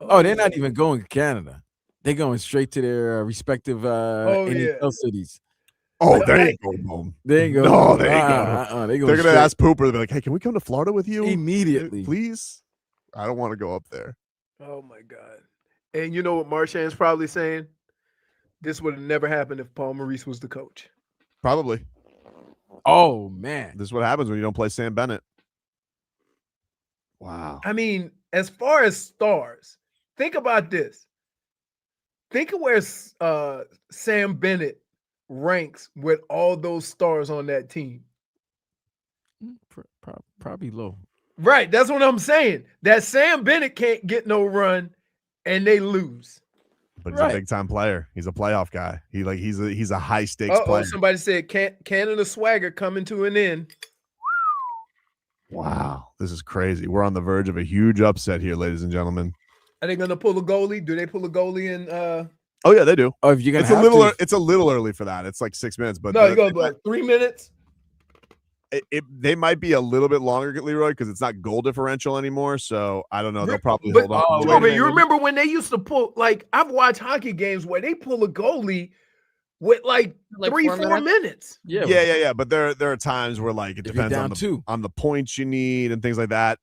Oh, they're not even going to Canada. They're going straight to their respective NHL cities. Oh, they ain't going home. They ain't going. No, they ain't going. They They're going to ask Pooper. They'll be like, hey, can we come to Florida with you? immediately. Please? I don't want to go up there. Oh my God. And you know what Marchand's probably saying? This would have never happened if Paul Maurice was the coach. Probably. Oh man, This is what happens when you don't play Sam Bennett. Wow. I mean, as far as stars, think about this. Think of where Sam Bennett ranks with all those stars on that team. probably low. Right. That's what I'm saying. That Sam Bennett can't get no run and they lose. But he's a big time player. He's a playoff guy. He's a high stakes Oh, player. somebody said Canada swagger coming to an end. Wow. This is crazy. We're on the verge of a huge upset here, ladies and gentlemen. Are they gonna pull a goalie? Do they pull a goalie in Oh yeah, they do. Oh, if you're gonna It's a little early for that. It's like 6 minutes, but no, you go like 3 minutes. They might be a little bit longer, Leroy, because it's not goal differential anymore. So I don't know. They'll probably But, hold on. wait a Tobin, minute. you remember when they used to pull, like, I've watched hockey games where they pull a goalie with like 3-4 minutes. Yeah. But there are times where like it If you're depends down two. on the points you need and things like that.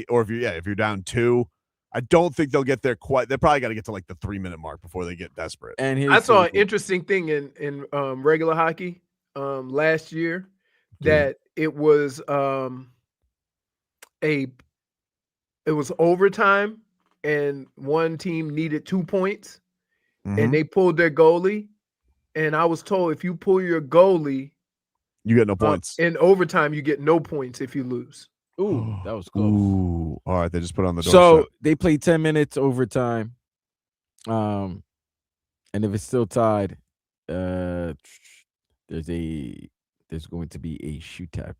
Or if you're down 2, I don't think they'll get there quite. They probably got to get to like the 3-minute mark before they get desperate. And I saw an interesting thing in regular hockey last year that it was overtime and one team needed 2 points and they pulled their goalie. And I was told if you pull your goalie, you get no points. In overtime, you get no points if you lose. Ooh, that was close. Ooh, all right. They just put it on the door. So they play 10 minutes overtime. And if it's still tied, there's going to be a shootout.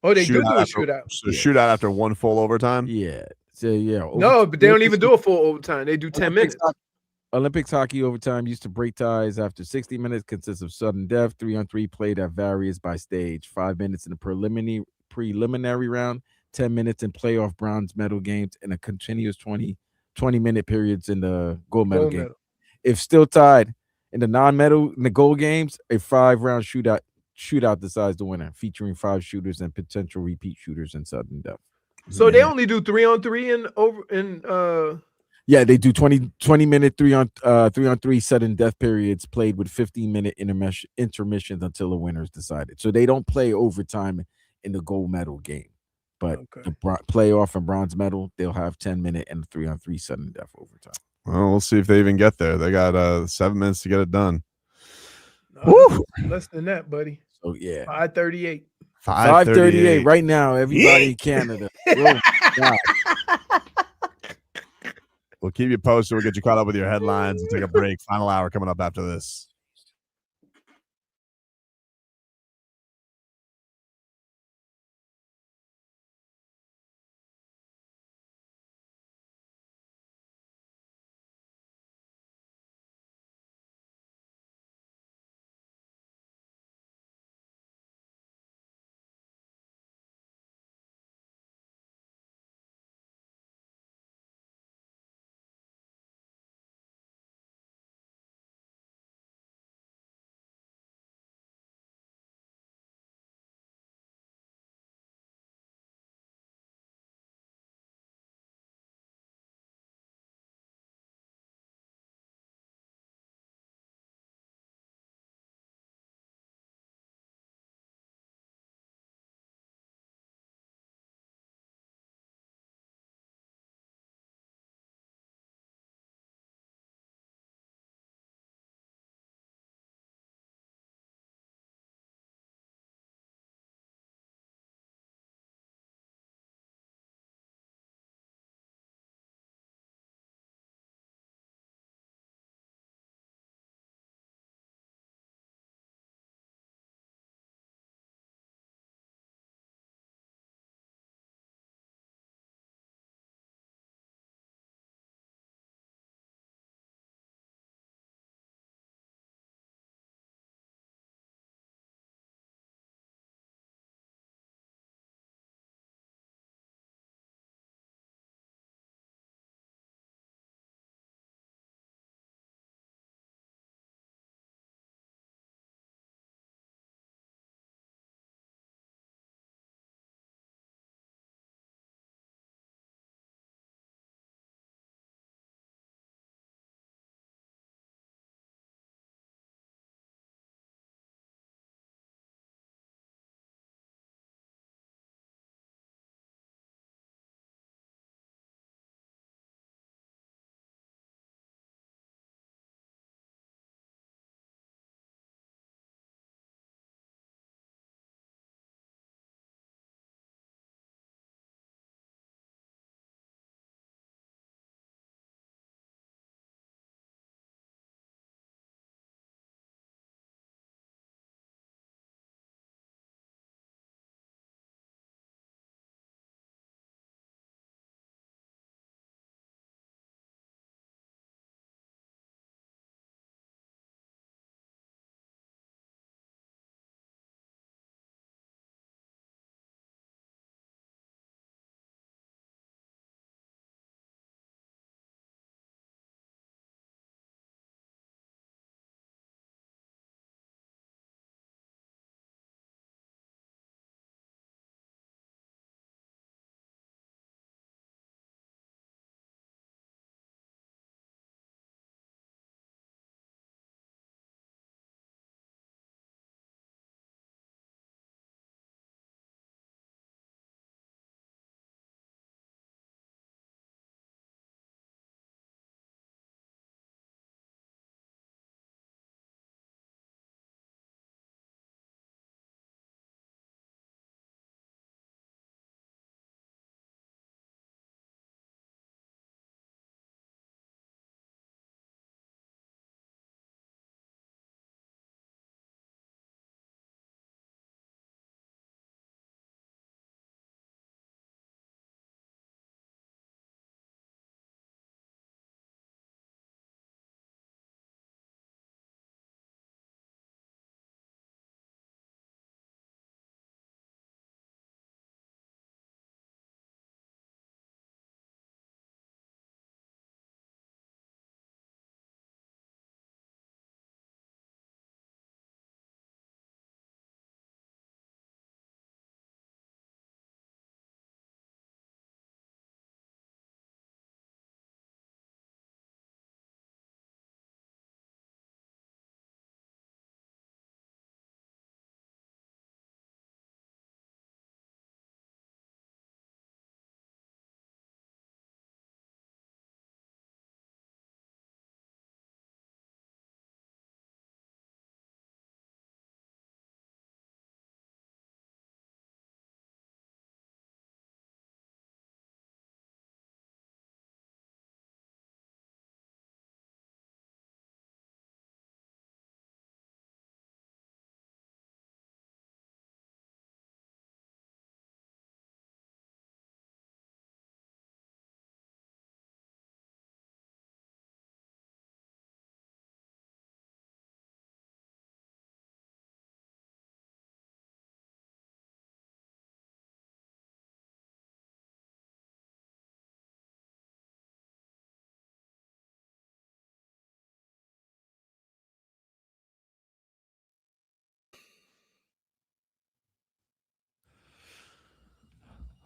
Oh, they do a shootout. So shootout after one full overtime? Yeah. So yeah. No, but they don't even do a full overtime. They do 10 minutes. Olympics hockey overtime used to break ties after 60 minutes, consists of sudden death, 3-on-3 played at varies by stage, 5 minutes in the preliminary round, 10 minutes in playoff bronze medal games, and a continuous 20-minute periods in the gold medal game. If still tied in the gold games, a 5-round shootout decides the winner, featuring 5 shooters and potential repeat shooters in sudden death. So they only do 3-on-3 Yeah, they do 20-minute 3-on-3 sudden death periods played with 15-minute intermissions until the winner is decided. So they don't play overtime in the gold medal game, but the playoff and bronze medal, they'll have 10-minute and 3-on-3 sudden death overtime. Well, we'll see if they even get there. They got 7 minutes to get it done. Less than that, buddy. So yeah, 5:38. 5:38 right now. Everybody in Canada. We'll keep you posted. We'll get you caught up with your headlines and take a break. Final hour coming up after this.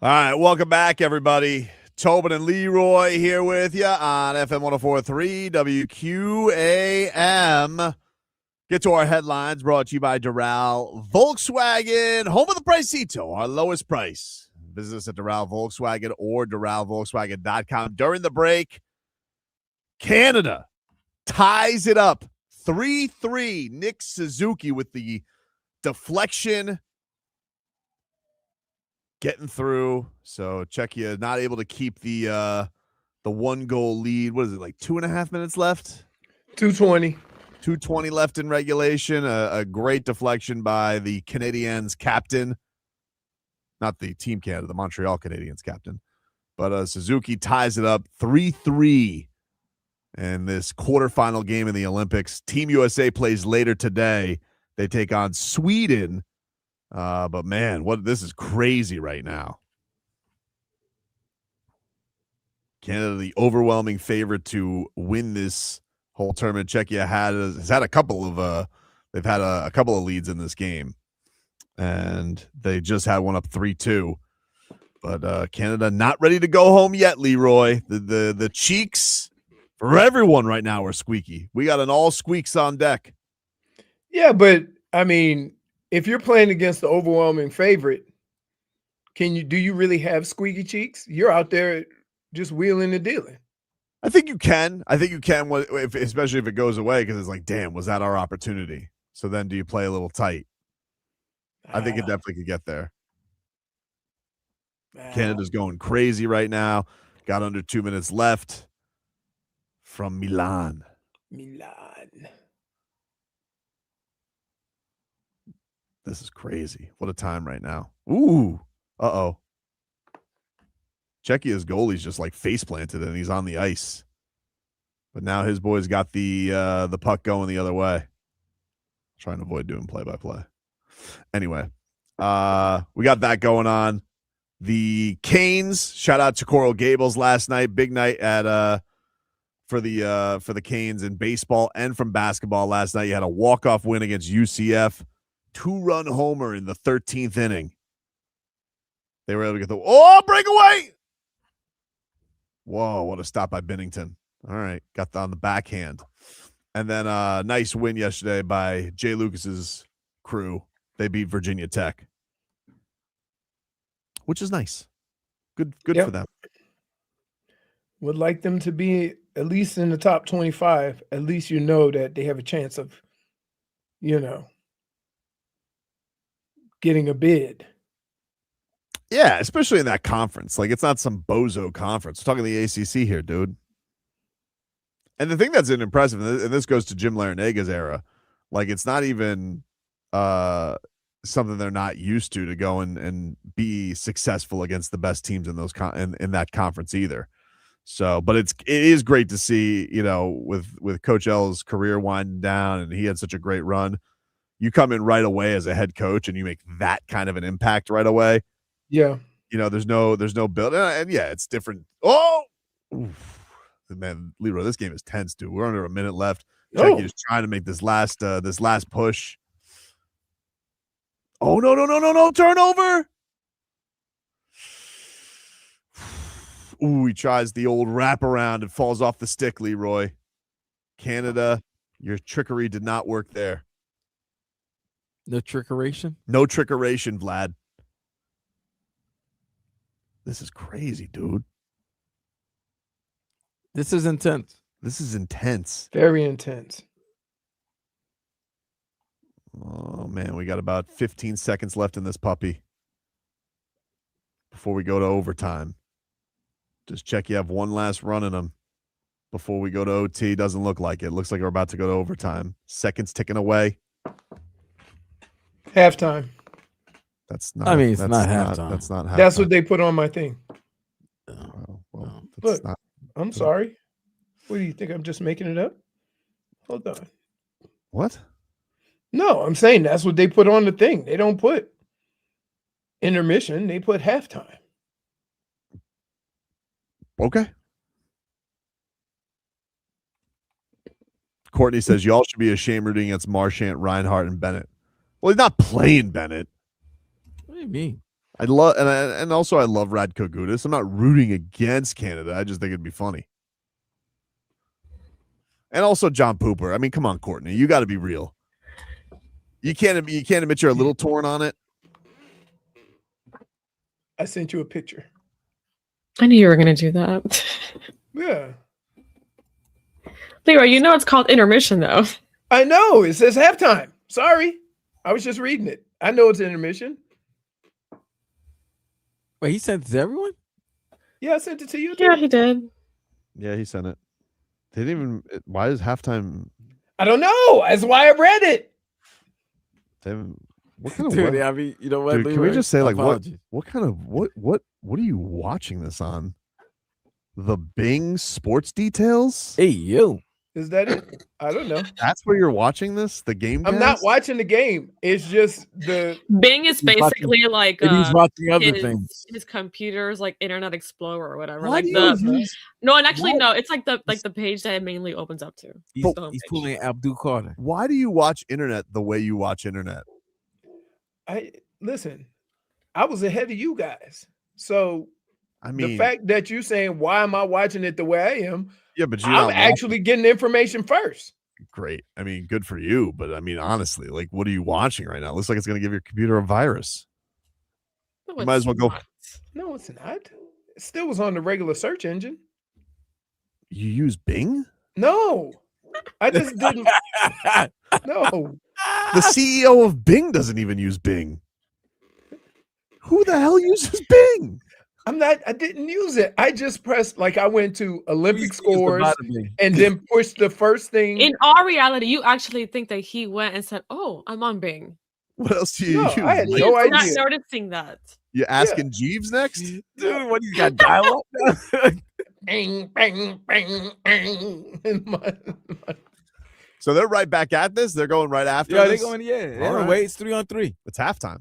All right, welcome back, everybody. Tobin and Leroy here with you on FM 104.3 WQAM. Get to our headlines brought to you by Doral Volkswagen, home of the Pricito, our lowest price. Visit us at Doral Volkswagen or DoralVolkswagen.com. During the break, Canada ties it up 3-3. Nick Suzuki with the deflection getting through. So Czechia not able to keep the 1-goal lead. What is it, like 2.5 minutes left? 2:20. 2:20 left in regulation. A great deflection by the Canadiens captain. Not the Team Canada, the Montreal Canadiens captain. But Suzuki ties it up 3-3 in this quarterfinal game in the Olympics. Team USA plays later today. They take on Sweden. But man, this is crazy right now. Canada, the overwhelming favorite to win this whole tournament. Czechia has had a couple of they've had a couple of leads in this game, and they just had one up 3-2. But Canada not ready to go home yet, Leroy. The cheeks for everyone right now are squeaky. We got an all squeaks on deck. Yeah, but I mean, if you're playing against the overwhelming favorite, do you really have squeaky cheeks? You're out there just wheeling and dealing. I think you can. Especially if it goes away, because it's like, damn, was that our opportunity? So then do you play a little tight? I think it definitely could get there. Canada's going crazy right now. Got under 2 minutes left from Milan. This is crazy. What a time right now. Ooh. Uh-oh. Czechia's goalie's just like face planted and he's on the ice. But now his boys got the puck going the other way. Trying to avoid doing play-by-play. Anyway, we got that going on. The Canes, shout out to Coral Gables last night. Big night at for the Canes in baseball and from basketball last night. You had a walk-off win against UCF. 2-run homer in the 13th inning. They were able to get the breakaway. Whoa, what a stop by Binnington. All right, got on the backhand. And then a nice win yesterday by Jay Lucas's crew. They beat Virginia Tech, which is nice. Good for them. Would like them to be at least in the top 25. At least you know that they have a chance of, getting a bid. Yeah, especially in that conference. Like, it's not some bozo conference. We're talking the ACC here, dude. And the thing that's impressive, and this goes to Jim Larenega's era, like, it's not even something they're not used to go and be successful against the best teams in those in that conference either. So, but it is great to see, with Coach L's career winding down, and he had such a great run. You come in right away as a head coach and you make that kind of an impact right away. Yeah. There's no build. And yeah, it's different. Oh, man, Leroy, this game is tense, dude. We're under a minute left. Czechia's trying to make this last push. Oh, no. Turnover. Ooh, he tries the old wraparound. It falls off the stick, Leroy. Canada, your trickery did not work there. No trickeration? No trickeration, Vlad. This is crazy, dude. This is intense. This is intense. Very intense. Oh, man, we got about 15 seconds left in this puppy before we go to overtime. Just check you have one last run in them before we go to OT. Doesn't look like it. Looks like we're about to go to overtime. Seconds ticking away. Halftime. That's not. I mean, it's not halftime. That's not halftime. That's what they put on my thing. Look, I'm sorry. What do you think? I'm just making it up? Hold on. What? No, I'm saying that's what they put on the thing. They don't put intermission. They put halftime. Okay. Courtney says y'all should be ashamed rooting against Marchant, Reinhardt, and Bennett. Well, he's not playing Bennett. What do you mean? I love and also I love Radko Gudas. I'm not rooting against Canada. I just think it'd be funny. And also John Pooper. I mean, come on, Courtney. You got to be real. You can't admit you're a little torn on it. I sent you a picture. I knew you were going to do that. Yeah. Leroy, you know it's called intermission, though. I know. It says halftime. Sorry. I was just reading it. I know it's intermission. Wait, he sent it to everyone? Yeah, I sent it to you. Yeah, he did. Yeah, he sent it. They didn't even. Why is halftime? I don't know. That's why I read it. What kind of Dude, I mean, you know what? Dude, Leroy? can we just say like Apologies. what are you watching this on? The Bing Sports Details? Hey, yo. Is that it? I don't know. That's where you're watching this? The game? I'm not cast? watching the game. It's just the Bing is He's watching- basically like he's watching other things. his computer's like Internet Explorer or whatever. Why Like do the you use- no, and actually What? no, it's like the page that it mainly opens up to. He's The homepage. pulling Abdul Carter. Why do you watch internet the way you watch internet? listen. I was ahead of you guys. So I mean, the fact that you saying why am I watching it the way I am? yeah, but you're I'm not actually getting the information first. great. I mean, good for you, but I mean, honestly, like, what are you watching right now? It looks like it's going to give your computer a virus. No, You might as well go. not. No, it's not. It still was on the regular search engine. You use Bing? No, I just didn't. No, The CEO of Bing doesn't even use Bing. Who the hell uses Bing? I'm not. I didn't use it. I just pressed like I went to Olympic Please use the scores bottom link. and then pushed the first thing. In all reality, you actually think that he went and said, "Oh, I'm on Bing." What else do you No, use? I had Like, no You're not idea. noticing that. you asking Jeeves next? Dude, what, he's got dial-up? Bang, bang, bang, bang. In my- So they're right back at this. They're going right after. Yeah, they're this? going, they All don't right. wait. It's 3-on-3. It's halftime.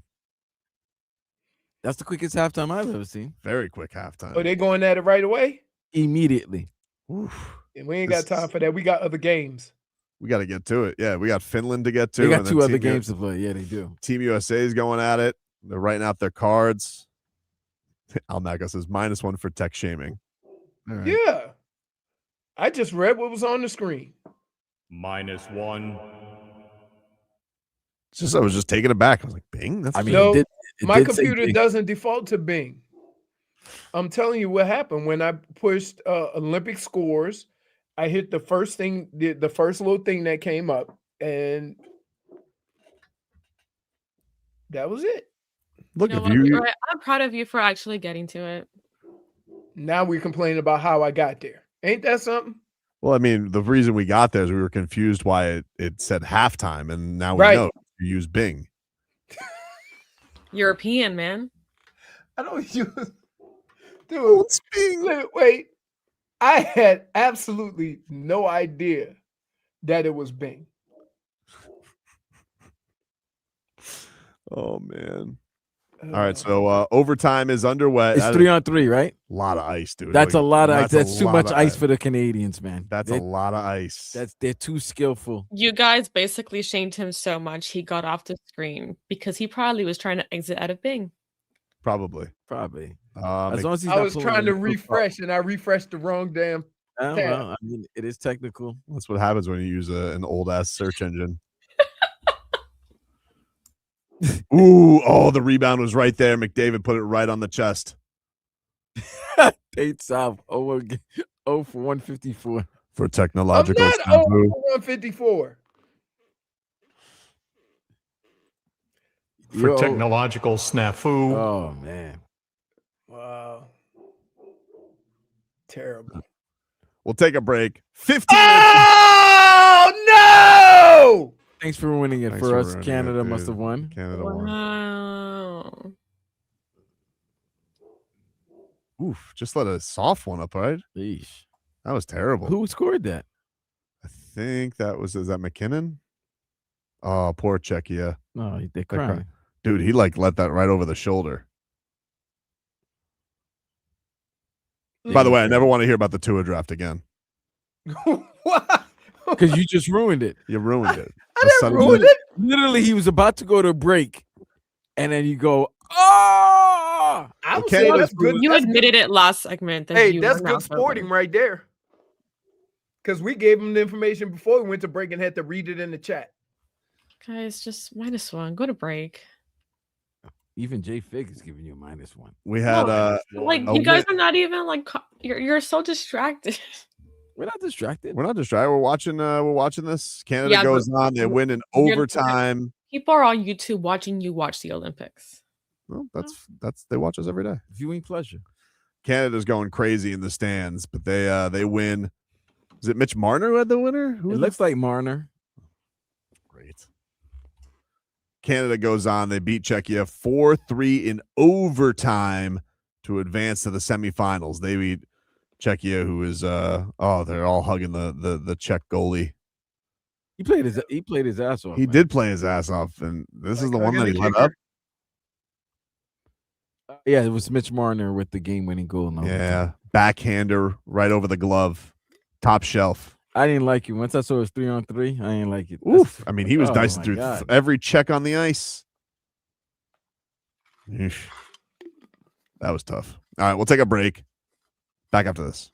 That's the quickest halftime I've ever seen. Very quick halftime. Oh, they going at it right away? Immediately. Oof. And we ain't got time for that. We got other games. We got to get to it. Yeah, we got Finland to get to. They got and then two other Team games to play. Yeah, they do. Team USA is going at it. They're writing out their cards. Almaca says -1 for tech shaming. All right. Yeah. I just read what was on the screen. -1. It's just I was just taking it back. I was like, Bing? That's I mean, No, it My did say computer Bing. doesn't default to Bing. I'm telling you what happened when I pushed Olympic scores. I hit the first thing, the first little thing that came up, and that was it. Look, You know if what, you Leroy, I'm proud of you for actually getting to it. Now we're complaining about how I got there. Ain't that something? well, I mean, the reason we got there is we were confused why it said halftime, and now we Right. know you use Bing. European, man. I don't use. Dude, It's Bing. wait. I had absolutely no idea that it was Bing. Oh man. All right, so overtime is underway. It's 3-on-3, right? A lot of ice, dude. That's a lot of ice. That's too lot much of ice for the Canadians, man. That's a lot of ice. They're too skillful. You guys basically shamed him so much he got off the screen because he probably was trying to exit out of Bing. Probably. As long as he's I not was pulling trying to the hook up. refresh, and I refreshed the wrong damn. Oh, tab. well, I mean, it is technical. That's what happens when you use an old ass search engine. Ooh, oh, the rebound was right there. McDavid put it right on the chest. Tate South 0 for 154. For I'm technological not snafu. over 154. For You're technological snafu. Oh man. Wow. Terrible. We'll take a break. 15 minutes. Oh no! Thanks for ruining it Thanks for for us. ruining it, Canada must dude. have won. Canada won. Wow. Oof, just let a soft one up, right? Yeesh. That was terrible. Who scored that? I think that was, is that McKinnon? Oh, poor Czechia. No, they're cry. crying. Dude, he like let that right over the shoulder. By the way, I never want to hear about the Tua draft again. What? Because you just ruined it. You ruined it. I didn't ruin it. Literally, he was about to go to break, and then you go, oh! I Well, would say Canada's that's good. You That's admitted good. it last segment. That Hey, you that's were not good sporting voting. right there. Because we gave him the information before we went to break and had to read it in the chat. Guys, just -1. Go to break. Even Jay Fig is giving you a -1. We had Like a you guys win- are not even like you're so distracted. We're not distracted. We're not distracted. We're watching this. Canada Yeah, goes but on. They win in you're- overtime. People are on YouTube watching you watch the Olympics. Well, that's they watch us every day. Viewing pleasure. Canada's going crazy in the stands, but they win. Is it Mitch Marner who had the winner? It looks like Marner. Great. Canada goes on. They beat Czechia 4-3 in overtime to advance to the semifinals. They beat Czechia, who is they're all hugging the Czech goalie. He played his ass off. He man. did play his ass off, and this is the one that hugging he the let kicker. up. Yeah, it was Mitch Marner with the game-winning goal. In overtime. Yeah, backhander right over the glove, top shelf. I didn't like it. Once I saw it was 3-on-3, I didn't like it. Oof! I mean, he was Oh, dicing my through God. every check on the ice. Eesh. That was tough. All right, we'll take a break. Back after this.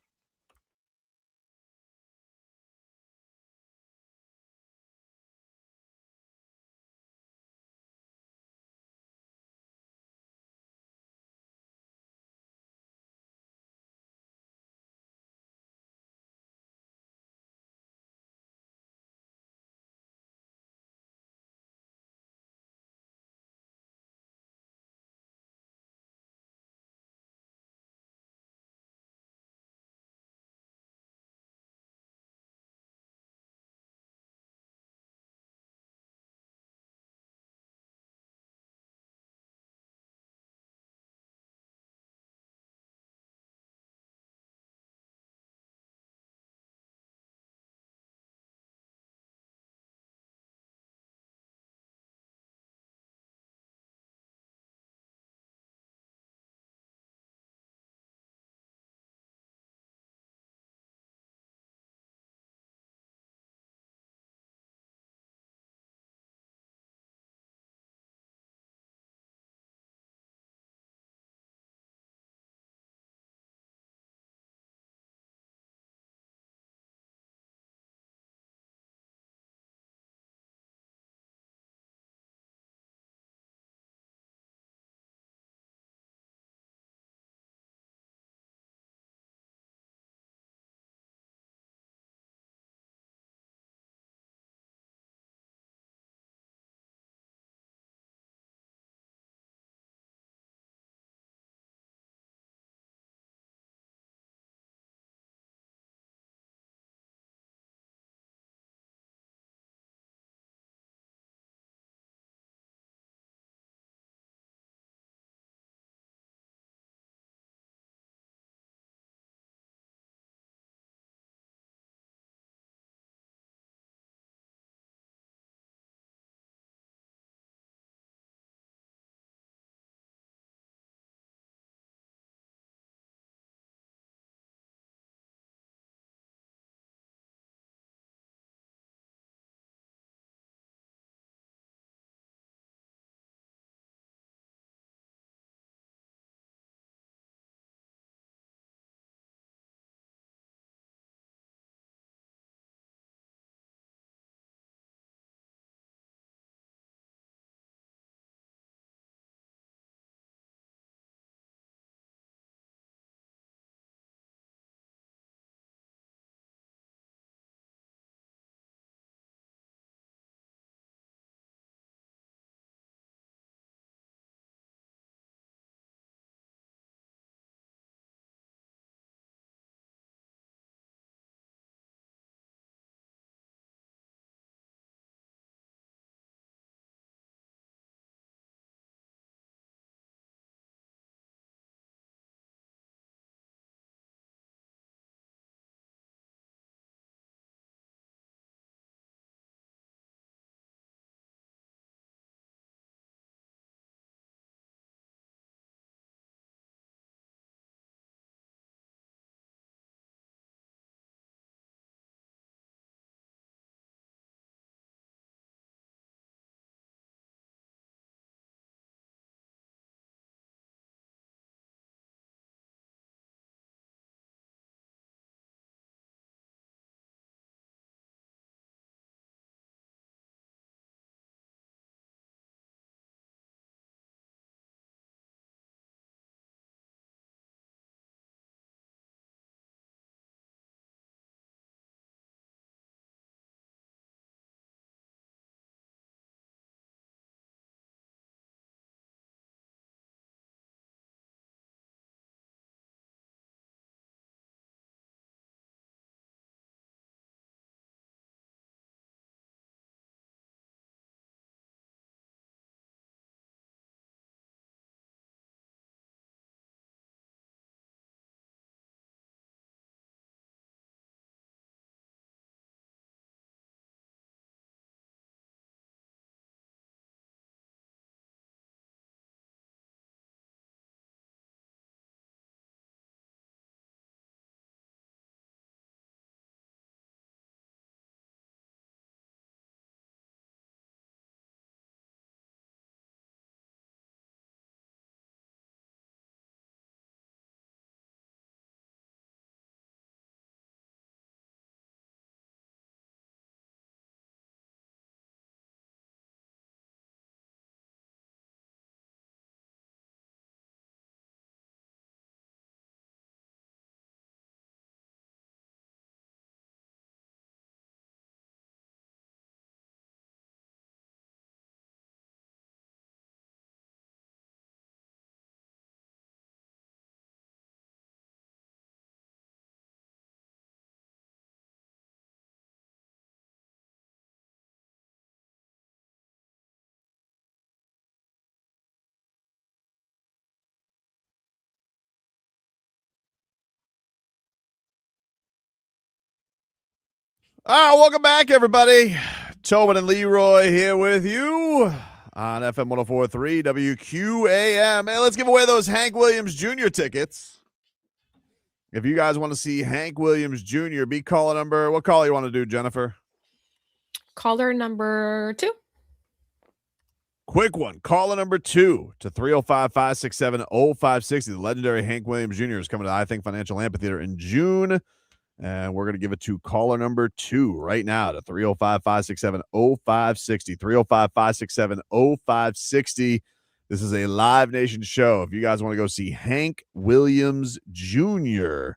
Welcome back, everybody. Tobin and Leroy here with you on FM 104.3 WQAM. Hey, let's give away those Hank Williams Jr. tickets. If you guys want to see Hank Williams Jr., be caller number. What call you want to do, Jennifer? Caller number 2. Quick one. Caller number 2 to 305-567-0560. The legendary Hank Williams Jr. is coming to I Think Financial Amphitheater in June. And we're going to give it to caller number 2 right now to 305-567-0560. 305-567-0560. This is a Live Nation show. If you guys want to go see Hank Williams Jr.,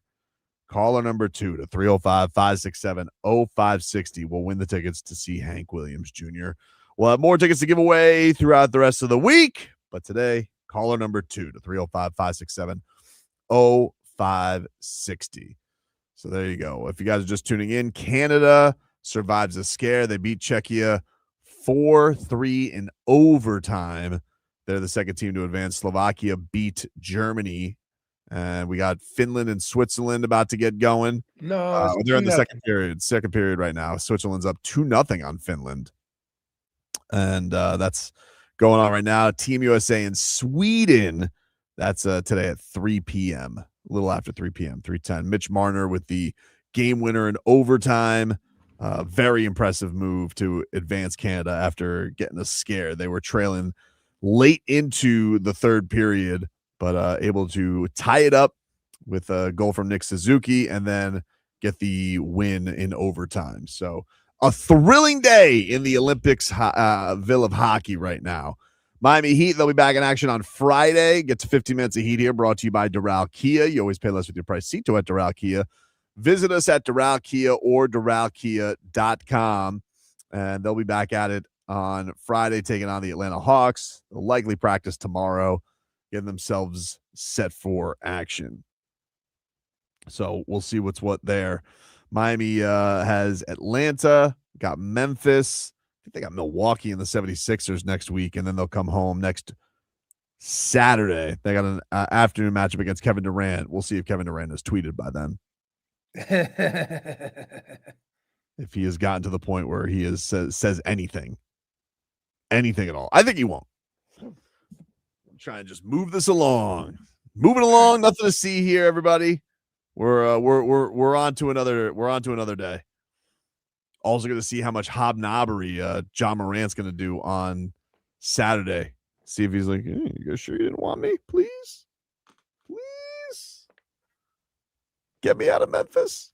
caller number 2 to 305-567-0560 will win the tickets to see Hank Williams Jr. We'll have more tickets to give away throughout the rest of the week. But today, caller number 2 to 305-567-0560. So there you go. If you guys are just tuning in, Canada survives a scare. They beat Czechia 4-3 in overtime. They're the second team to advance. Slovakia beat Germany. And we got Finland and Switzerland about to get going. No, they're in the second period right now. Switzerland's up 2-0 on Finland. And that's going on right now. Team USA and Sweden. That's today at 3 p.m. A little after 3 p.m., 3:10. Mitch Marner with the game winner in overtime. Very impressive move to advance Canada after getting a scare. They were trailing late into the third period, but able to tie it up with a goal from Nick Suzuki and then get the win in overtime. So a thrilling day in the Olympics Ville of hockey right now. Miami Heat, they'll be back in action on Friday. Get to 15 minutes of Heat here, brought to you by Doral Kia. You always pay less with your price seat to at Doral Kia. Visit us at Doral Kia or DoralKia.com. And they'll be back at it on Friday, taking on the Atlanta Hawks. They'll likely practice tomorrow, getting themselves set for action. So we'll see what's what there. Miami has Atlanta, got Memphis. I think they got Milwaukee and the 76ers next week, and then they'll come home next Saturday. They got an afternoon matchup against Kevin Durant. We'll see if Kevin Durant has tweeted by then. If he has gotten to the point where he is says anything at all. I think he won't. I'm trying to just move this along. Moving along, nothing to see here, everybody. We're on to another day. Also going to see how much hobnobbery John Morant's going to do on Saturday. See if he's like, hey, you guys sure you didn't want me? Please? Get me out of Memphis.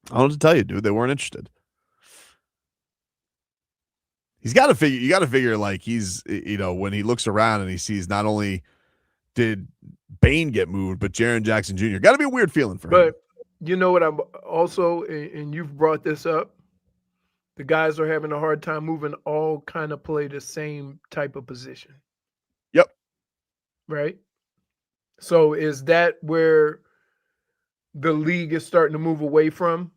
I don't know what to tell you, dude. They weren't interested. You got to figure like he's, when he looks around and he sees not only did Bane get moved, but Jaren Jackson Jr. Got to be a weird feeling for him. You know what I'm also, and you've brought this up, the guys are having a hard time moving, all kind of play the same type of position. Yep. Right? So is that where the league is starting to move away from?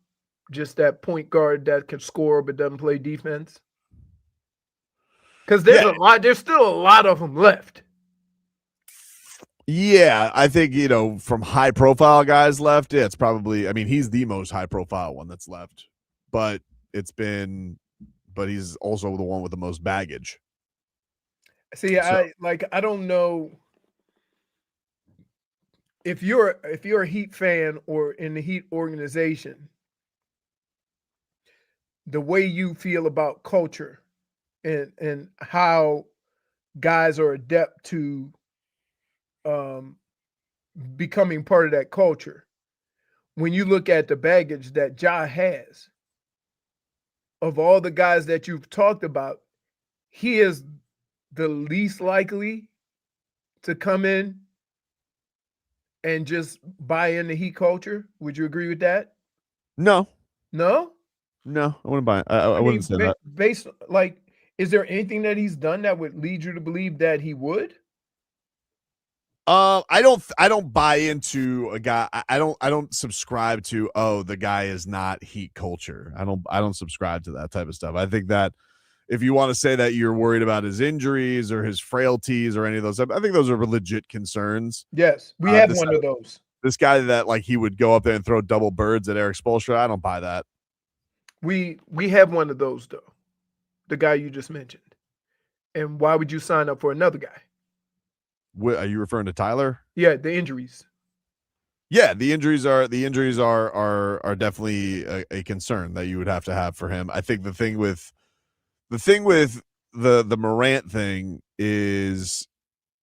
Just that point guard that can score but doesn't play defense? Because there's still a lot of them left. Yeah, I think, from high-profile guys left, it's probably, he's the most high-profile one that's left. But he's also the one with the most baggage. See, I don't know if you're a Heat fan or in the Heat organization, the way you feel about culture and how guys are adept to becoming part of that culture. When you look at the baggage that Ja has, of all the guys that you've talked about, he is the least likely to come in and just buy into Heat culture. Would you agree with that? No, I wouldn't buy it. I wouldn't say that. Based, is there anything that he's done that would lead you to believe that he would? I don't buy into a guy. I don't subscribe to, the guy is not Heat culture. I don't subscribe to that type of stuff. I think that if you want to say that you're worried about his injuries or his frailties or any of those, I think those are legit concerns. Yes, we have one of those. This guy that like he would go up there and throw double birds at Eric Spoelstra, I don't buy that. We have one of those though, the guy you just mentioned. And why would you sign up for another guy? Are you referring to Tyler? Yeah, the injuries. Yeah, the injuries are definitely a concern that you would have to have for him. I think the thing with the Morant thing is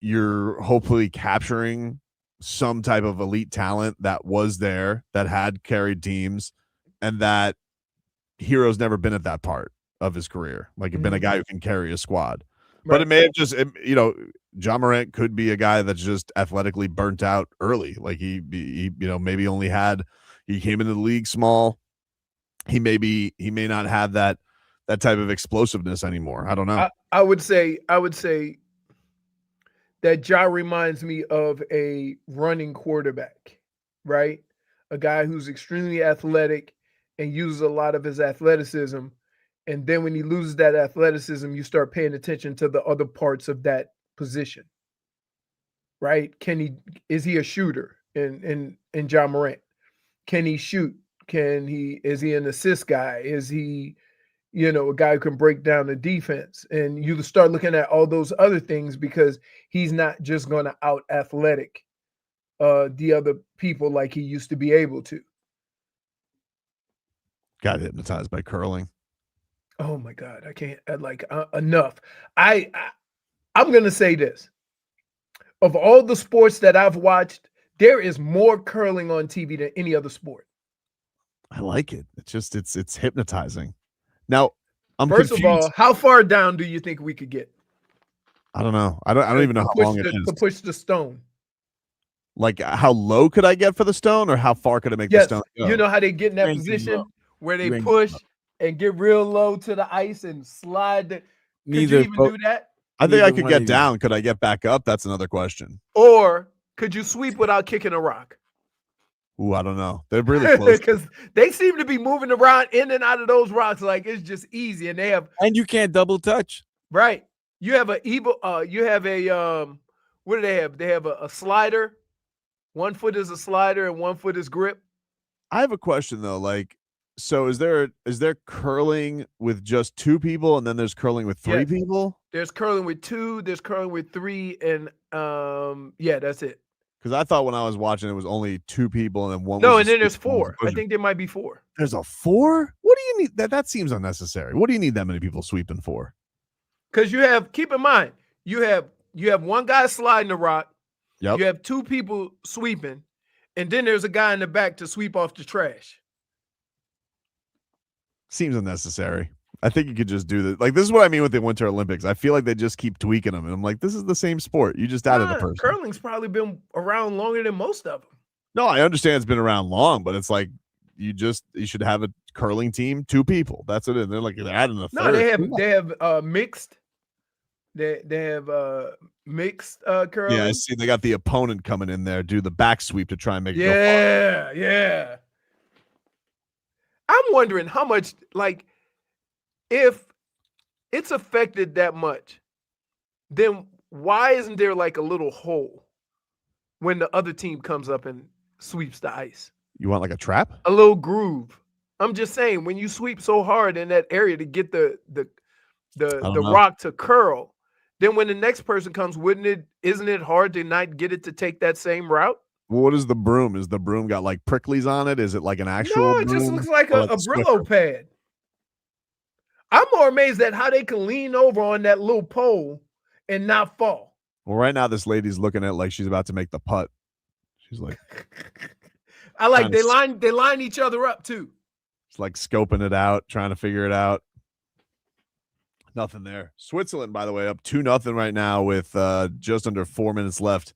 you're hopefully capturing some type of elite talent that was there, that had carried teams, and that Herro's never been at that part of his career. Like, been a guy who can carry a squad. But it may have just, John Morant could be a guy that's just athletically burnt out early. Like he maybe only he came into the league small. He may not have that type of explosiveness anymore. I don't know. I would say that Ja reminds me of a running quarterback, right? A guy who's extremely athletic and uses a lot of his athleticism. And then when he loses that athleticism, you start paying attention to the other parts of that position, right? Is he a shooter in Ja Morant? Can he shoot? Is he an assist guy? Is he, a guy who can break down the defense? And you start looking at all those other things because he's not just going to out athletic the other people like he used to be able to. Got hypnotized by curling. Oh my God, I can't enough. I'm going to say this. Of all the sports that I've watched, there is more curling on TV than any other sport. I like it. It's hypnotizing. Now, I'm First confused. of all, how far down do you think we could get? I don't know. I don't even know how long it is. To push the stone. Like, how low could I get for the stone, or how far could I make the stone go? You know how they get in that position where they push and get real low to the ice and slide. Could you even do that? I think I could get down. Could I get back up? That's another question. Or could you sweep without kicking a rock? Ooh, I don't know. They're really close. Because they seem to be moving around in and out of those rocks like it's just easy. And you can't double touch. Right. You have what do they have? They have a slider. 1 foot is a slider and 1 foot is grip. I have a question though. Like, so is there curling with just 2 people, and then there's curling with 3 people? There's curling with 2, there's curling with 3, and that's it. Because I thought when I was watching it was only 2 people, and then one. No, and then there's 4. I think there might be 4. There's a 4? What do you need? That seems unnecessary. What do you need that many people sweeping for? Because keep in mind, you have one guy sliding the rock. Yep. You have 2 people sweeping, and then there's a guy in the back to sweep off the trash. Seems unnecessary. I think you could just do this. Like, this is what I mean with the Winter Olympics. I feel like they just keep tweaking them, and I'm like, this is the same sport. You just added a person. Curling's probably been around longer than most of them. No, I understand it's been around long, but it's like you should have a curling team, 2 people. That's it. They're like, they're adding a third. No, they have mixed. They have mixed curling. Yeah, I see. They got the opponent coming in there, do the back sweep to try and make it go far. Yeah. I'm wondering how much, like, if it's affected that much, then why isn't there like a little hole when the other team comes up and sweeps the ice? You want like a trap? A little groove. I'm just saying, when you sweep so hard in that area to get the rock to curl, then when the next person comes, isn't it hard to not get it to take that same route? Well, what is the broom? Is the broom got like pricklies on it? Is it like an actual No, it broom? just looks like a Brillo pad. I'm more amazed at how they can lean over on that little pole and not fall. Well, right now this lady's looking at like she's about to make the putt. She's like, I like they line each other up too. It's like scoping it out, trying to figure it out. Nothing there. Switzerland, by the way, up 2-0 right now with just under 4 minutes left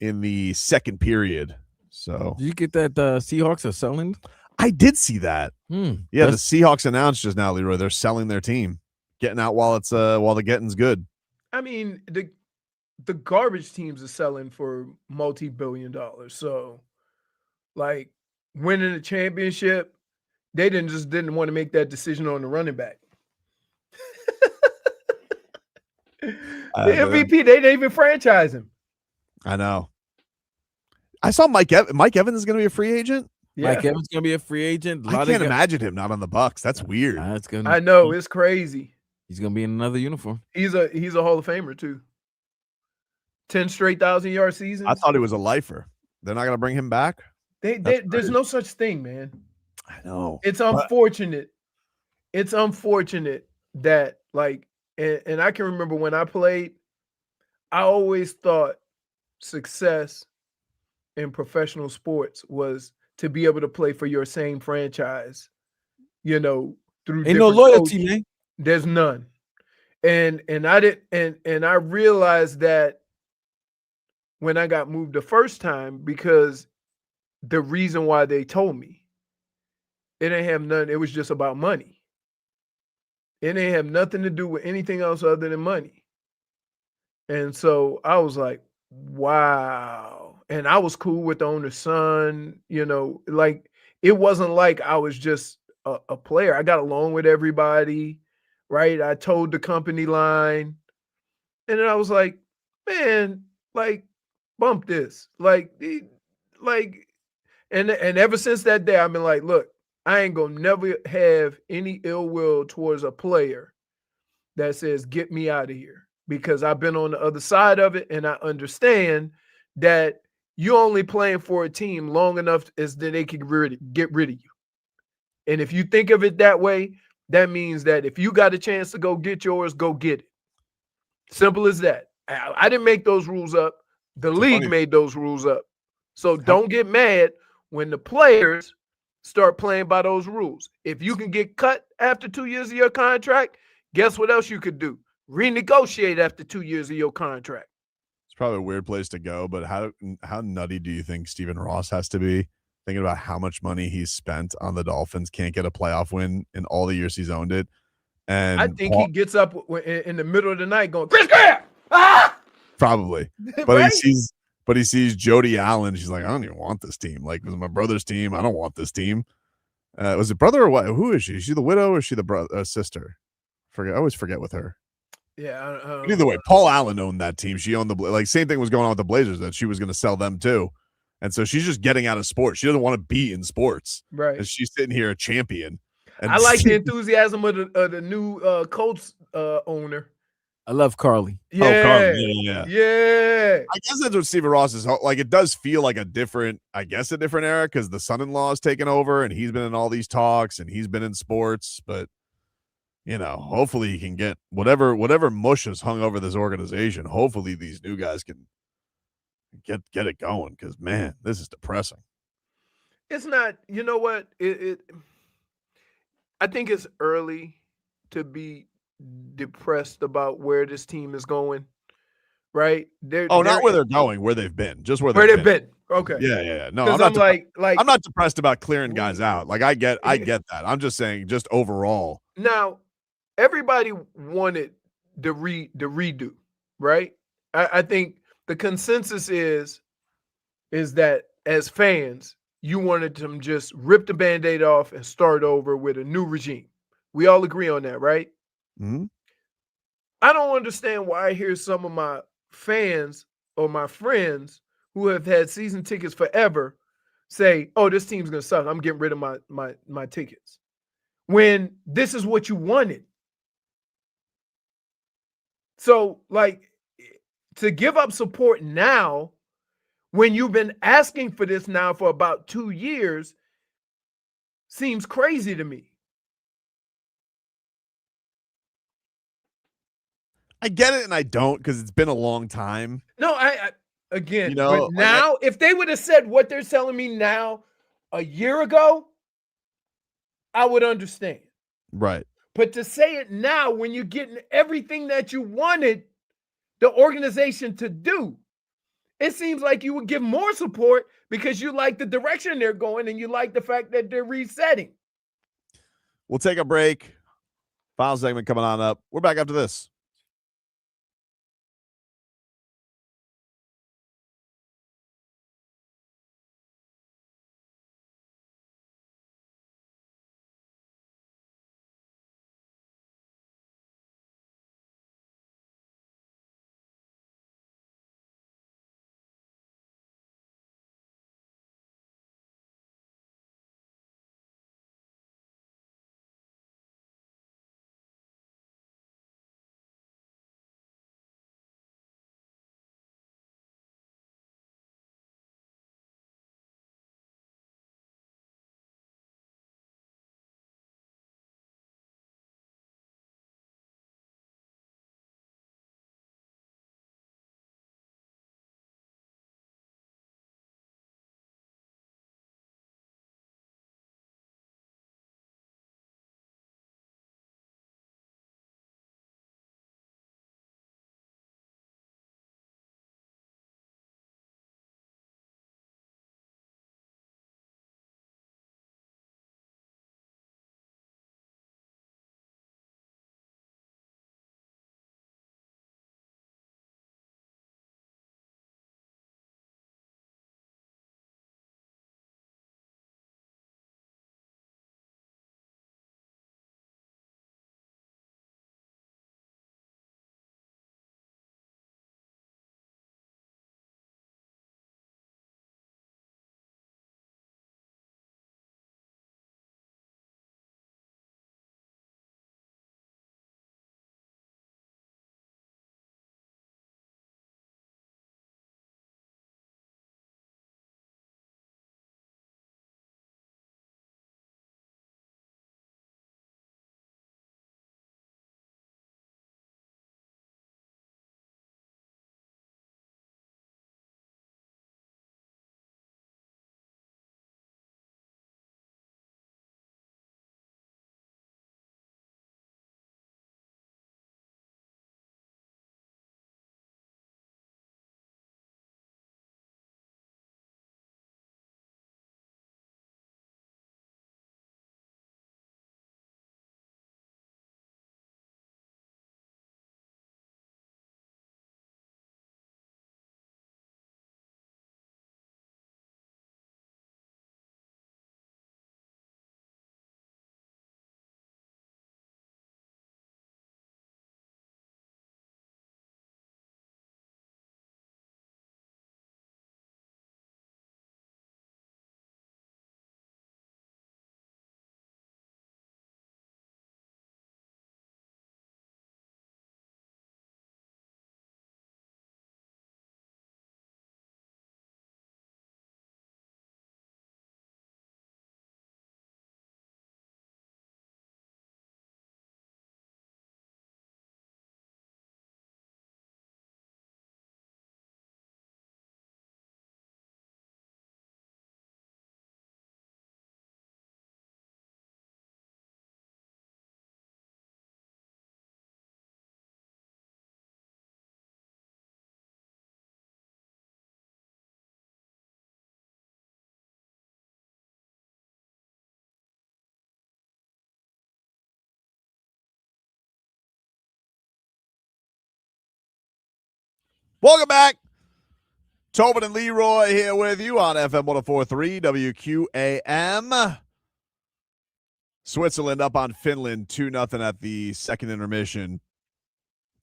in the second period. So did you get that Seahawks are selling? I did see that. Yeah, the Seahawks announced just now, Leroy, they're selling their team, getting out while the getting's good. I mean, the garbage teams are selling for multi-billion dollars. So, like, winning a championship, they didn't want to make that decision on the running back. The MVP, they didn't even franchise him. I know. I saw Mike Evans is going to be a free agent. Yeah. Mike Evans gonna be a free agent. I can't imagine him not on the Bucks. That's weird. That's gonna. I know, it's crazy. He's gonna be in another uniform. He's a Hall of Famer too. 10 straight 1,000-yard seasons. I thought he was a lifer. They're not going to bring him back. There's no such thing, man. I know. It's unfortunate. It's unfortunate that and I can remember when I played, I always thought success in professional sports was to be able to play for your same franchise, through Ain't no loyalty, coaches. man. There's none. And I realized that when I got moved the first time, because the reason why they told me, it didn't have none, it was just about money. It didn't have nothing to do with anything else other than money. And so I was like, wow. And I was cool with the owner's son, it wasn't like I was just a player. I got along with everybody, right? I told the company line. And then I was like, man, bump this. And ever since that day, I've been like, look, I ain't gonna never have any ill will towards a player that says, get me out of here. Because I've been on the other side of it, and I understand that you're only playing for a team long enough as that they can get rid of you. And if you think of it that way, that means that if you got a chance to go get yours, go get it. Simple as that. I didn't make those rules up. The league made those rules up. So don't get mad when the players start playing by those rules. If you can get cut after 2 years of your contract, guess what else you could do? Renegotiate after 2 years of your contract. It's probably a weird place to go, but how nutty do you think Stephen Ross has to be thinking about how much money he's spent on the Dolphins, can't get a playoff win in all the years he's owned it? And I think he gets up in the middle of the night going, Chris Graham! Ah! Probably. But Right? he sees Jody Allen. She's like, I don't even want this team. Like, it was my brother's team. I don't want this team. Was it brother or what? Who is she? Is she the widow or is she the sister? I always forget with her. Yeah. Either way, Paul Allen owned that team. She owned same thing was going on with the Blazers, that she was going to sell them too. And so she's just getting out of sports. She doesn't want to be in sports. Right. And she's sitting here a champion. And I like the enthusiasm of the new Colts owner. I love Carly. Yeah. Oh, Carly. Yeah. Yeah. I guess that's what Stephen Ross is like. It does feel like a different era because the son-in-law has taken over and he's been in all these talks and he's been in sports. But hopefully he can get whatever mush has hung over this organization. Hopefully these new guys can get it going, because man, this is depressing. It's not. You know what? I think it's early to be depressed about where this team is going, right? Not where they're going, where they've been, just where they've been. Okay. Yeah. No, I'm I'm not depressed about clearing guys out. Like I get that. I'm just saying, just overall. Now, everybody wanted the redo, right? I think the consensus is that as fans, you wanted them just rip the Band-Aid off and start over with a new regime. We all agree on that, right? Mm-hmm. I don't understand why I hear some of my fans or my friends who have had season tickets forever say, oh, this team's going to suck. I'm getting rid of my tickets. When this is what you wanted. So, to give up support now, when you've been asking for this now for about 2 years, seems crazy to me. I get it and I don't, because it's been a long time. No, again, but now, if they would have said what they're telling me now a year ago, I would understand. Right. But to say it now when you're getting everything that you wanted the organization to do, it seems like you would give more support because you like the direction they're going and you like the fact that they're resetting. We'll take a break. Final segment coming on up. We're back after this. Welcome back. Tobin and Leroy here with you on FM 104.3 WQAM. Switzerland up on Finland 2-0 at the second intermission.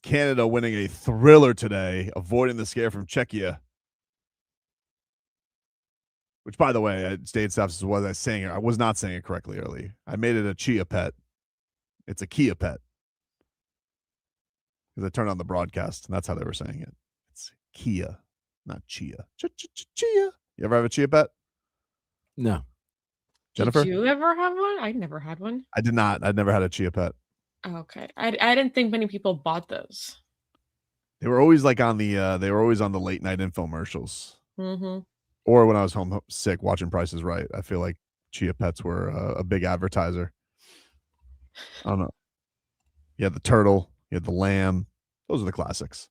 Canada winning a thriller today, avoiding the scare from Czechia. Which, by the way, state stuff was I saying it. I was not saying it correctly earlier. I made it a chia pet. It's a Kia pet. Because I turned on the broadcast, and that's how they were saying it. It's Kia, not chia. Chia. You ever have a chia pet? No. Jennifer? Did you ever have one? I never had one. I did not. I'd never had a chia pet. Okay. I didn't think many people bought those. They were always like on the late night infomercials. Mm-hmm. Or when I was home sick watching Price is Right. I feel like chia pets were a big advertiser. I don't know. You had the turtle, you had the lamb. Those are the classics.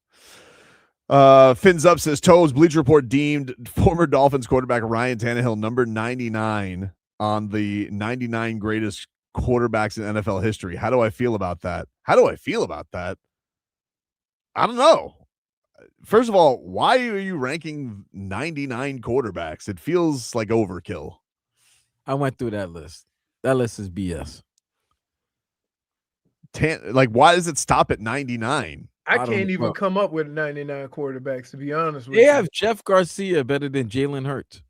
Fins Up says, Toes, Bleacher Report deemed former Dolphins quarterback Ryan Tannehill number 99 on the 99 greatest quarterbacks in NFL history. How do I feel about that? I don't know. First of all, why are you ranking 99 quarterbacks? It feels like overkill. I went through that list. That list is BS. Why does it stop at 99? I can't even come up with 99 quarterbacks, to be honest with They you. have Jeff Garcia better than Jalen Hurts.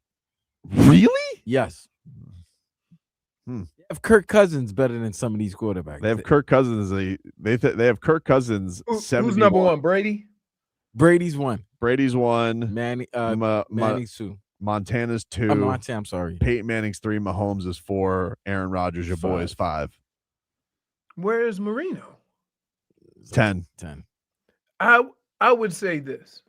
Really? Yes. They have Kirk Cousins better than some of these quarterbacks. They have Kirk Cousins. They have Kirk Cousins. Who's number one? Brady? Brady's one. Manning's two. Montana's 2. I'm sorry. Peyton Manning's 3. Mahomes is 4. Aaron Rodgers, your boy, is 5. Where is Marino? 10. I would say this.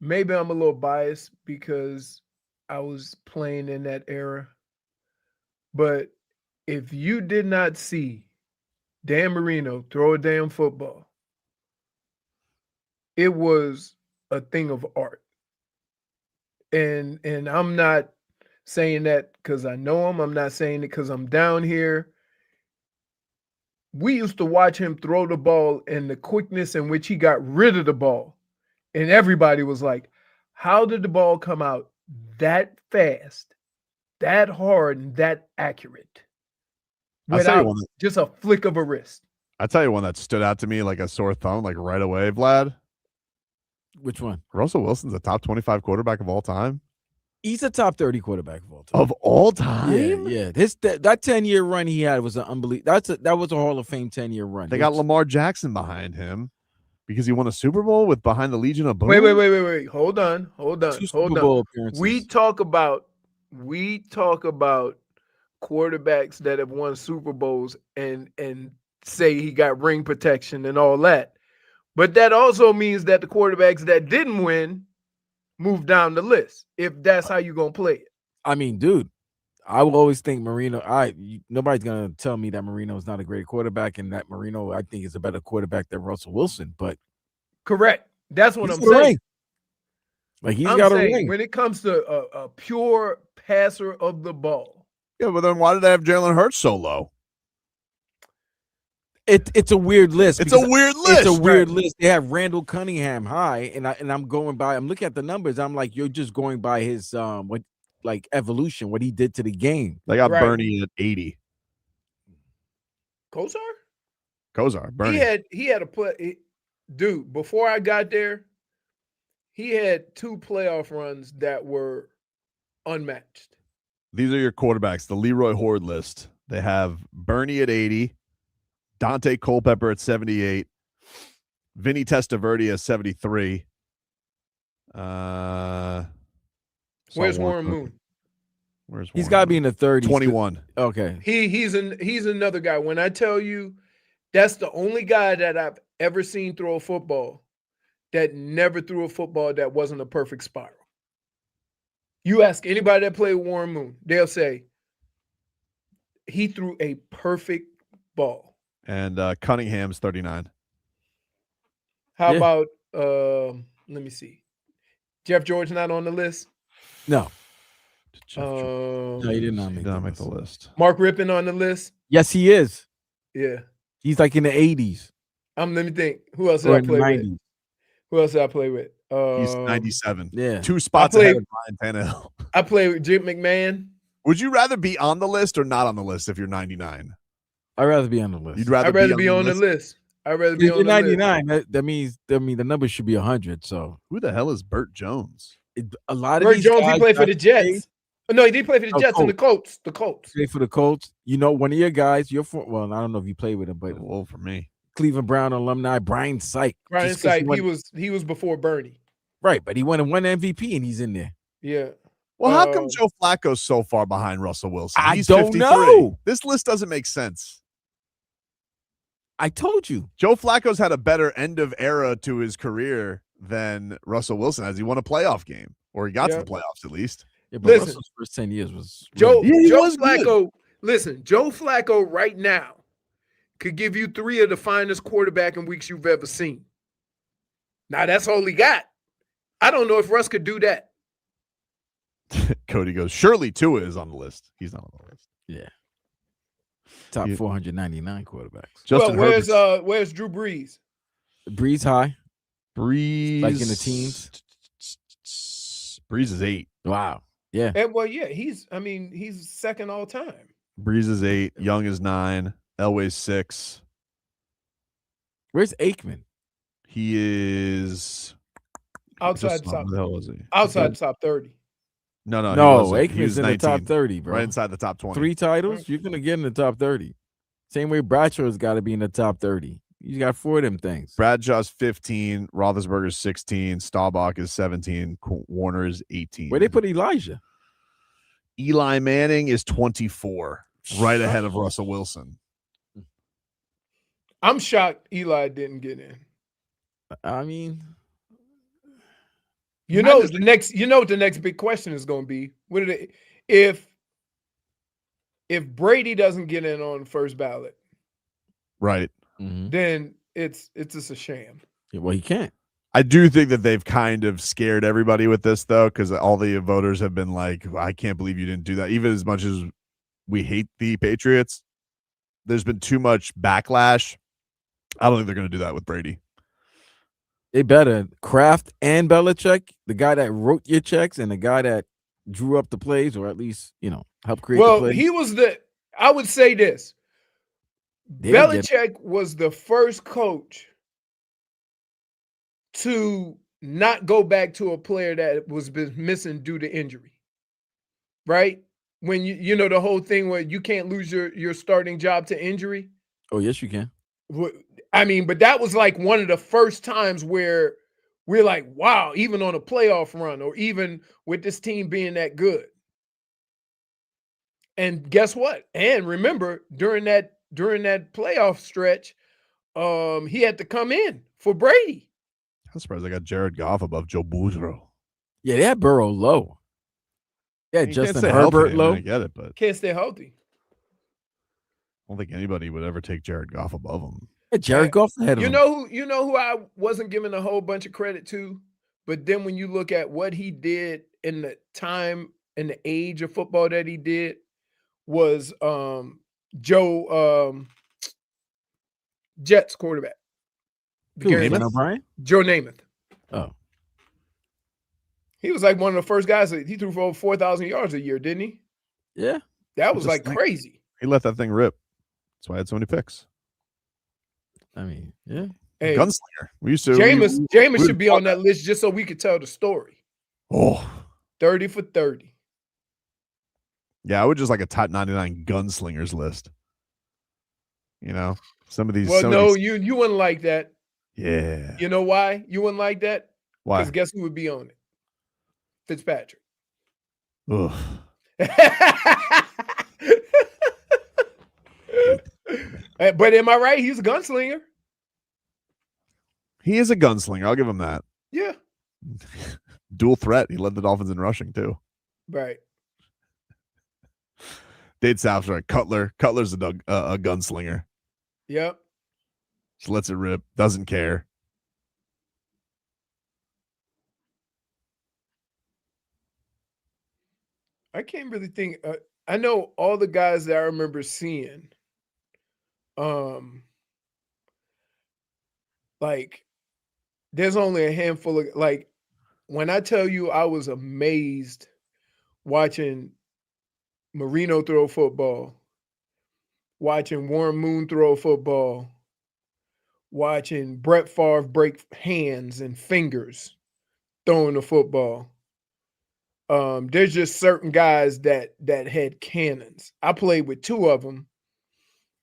Maybe I'm a little biased because I was playing in that era. But if you did not see Dan Marino throw a damn football, it was a thing of art. And I'm not saying that because I know him. I'm not saying it because I'm down here. We used to watch him throw the ball and the quickness in which he got rid of the ball. And everybody was like, how did the ball come out that fast, that hard, and that accurate? Without just a flick of a wrist. I'll tell you one that stood out to me like a sore thumb, like right away, Vlad. Which one? Russell Wilson's a top 25 quarterback of all time. He's a top 30 quarterback of all time. Of all time? Yeah. That 10-year run he had was an unbelievable. That was a Hall of Fame 10-year run. They got Lamar Jackson behind him because he won a Super Bowl with behind the Legion of Boom. Wait. Hold on. We talk about quarterbacks that have won Super Bowls and say he got ring protection and all that. But that also means that the quarterbacks that didn't win move down the list, if that's how you're going to play it. I mean, dude, I will always think Marino. Nobody's going to tell me that Marino is not a great quarterback and that Marino, I think, is a better quarterback than Russell Wilson. But correct. That's what I'm saying. Like, he's got a ring. When it comes to a pure passer of the ball. Yeah, but then why did they have Jalen Hurts so low? It's a weird list. It's a weird list. They have Randall Cunningham high, and I'm looking at the numbers. I'm like, you're just going by his evolution, what he did to the game. They got Bernie at 80. Kosar, Bernie. He had a play, dude. Before I got there, he had 2 playoff runs that were unmatched. These are your quarterbacks. The Leroy Horde list. They have Bernie at 80. Dante Culpepper at 78, Vinny Testaverde at 73. Where's Warren Moon? He's got to be in the 30s. 21. Okay. He's another guy. When I tell you, that's the only guy that I've ever seen throw a football that never threw a football that wasn't a perfect spiral. You ask anybody that played Warren Moon, they'll say he threw a perfect ball. And Cunningham's 39. How about let me see. Jeff George not on the list? No. No, he did not make the list. Mark Rippon on the list? Yes, he is. Yeah. He's like in the 80s. Let me think. Who else did I play with? Who else did I play with? He's 97. Yeah. 2 spots ahead of Ryan Tannehill. I played with Jim McMahon. Would you rather be on the list or not on the list if you're 99? I'd rather be on the list. You'd rather I'd rather be on the list. I'd rather be If on you're the list. 99, that means the number should be 100. So Who the hell is Burt Jones? a lot of Burt these Jones, guys he played for the got Jets. paid. No, he did play for the Jets and the Colts. The Colts. Play for the Colts. You know, one of your guys, well, I don't know if you played with him, but Well, for me. Cleveland Brown alumni, Brian Syke. Brian Just 'cause Syke, he was before Bernie. right, but he won one MVP and he's in there. Yeah. Well, how come Joe Flacco's so far behind Russell Wilson? I He's don't 53. know. This list doesn't make sense. I told you. Joe Flacco's had a better end of era to his career than Russell Wilson has. He won a playoff game, or he got to the playoffs at least. Yeah, but Listen, Russell's first 10 years was Joe was Flacco. good. Listen, Joe Flacco right now could give you 3 of the finest quarterbacking weeks you've ever seen. Now that's all he got. I don't know if Russ could do that. Cody goes, surely Tua is on the list. He's not on the list. Yeah. Top 499 quarterbacks. Justin Where's Drew Brees? Breeze high. Breeze Like in the teens. Breeze is 8. Wow. Yeah. And he's second all time. Breeze is 8. Young is 9. Elway's 6. Where's Aikman? He is outside top. Where the hell was he? Outside top 30. No, Aikman's in the top 30, bro. Right inside the top 20. 3 titles, you're gonna get in the top 30. Same way Bradshaw's got to be in the top 30. You got 4 of them things. Bradshaw's 15, Roethlisberger's 16, Staubach is 17, Warner is 18. Where they put Elijah? Eli Manning is 24, right ahead of Russell Wilson. I'm shocked Eli didn't get in. I mean, you know what the next big question is going to be? If Brady doesn't get in on the first ballot, right? Then it's just a sham. Yeah, well, he can't. I do think that they've kind of scared everybody with this, though, because all the voters have been like, I can't believe you didn't do that. Even as much as we hate the Patriots, there's been too much backlash. I don't think they're going to do that with Brady. They better. Kraft and Belichick, the guy that wrote your checks and the guy that drew up the plays, or at least, helped create the plays. He was I would say this. Belichick was the first coach to not go back to a player that was missing due to injury. Right? When you know the whole thing where you can't lose your starting job to injury. Oh, yes, you can. I mean, but that was like one of the first times where we're like, wow, even on a playoff run or even with this team being that good. And guess what? And remember, during that playoff stretch, he had to come in for Brady. I'm surprised I got Jared Goff above Joe Burrow. Yeah, they had Burrow low. Yeah, Justin Herbert Herbert low. I get it, but can't stay healthy. I don't think anybody would ever take Jared Goff above him. Yeah, Jared Goff ahead of him. You know who I wasn't giving a whole bunch of credit to, but then when you look at what he did in the time and the age of football that he did, was Joe Jets quarterback. Joe Namath. Oh. He was like one of the first guys that he threw for over 4,000 yards a year, didn't he? Yeah. That was like crazy. He let that thing rip. That's why I had so many picks. I mean, yeah. Hey, Gunslinger. We used to Jameis should be on that list just so we could tell the story. Oh. 30 for 30. Yeah, I would just like a top 99 gunslingers list. Some of these. You wouldn't like that. Yeah. You know why you wouldn't like that? Why? Because guess who would be on it? Fitzpatrick. Ugh. But am I right? He's a gunslinger. He is a gunslinger. I'll give him that. Yeah. Dual threat. He led the Dolphins in rushing too. Right. Dade South's right. Cutler's a gunslinger. Yep. Just lets it rip. Doesn't care. I can't really think. I know all the guys that I remember seeing. Like there's only a handful of, like, when I tell you I was amazed watching Marino throw football, watching Warren Moon throw football, watching Brett Favre break hands and fingers throwing the football. There's just certain guys that had cannons. I played with two of them,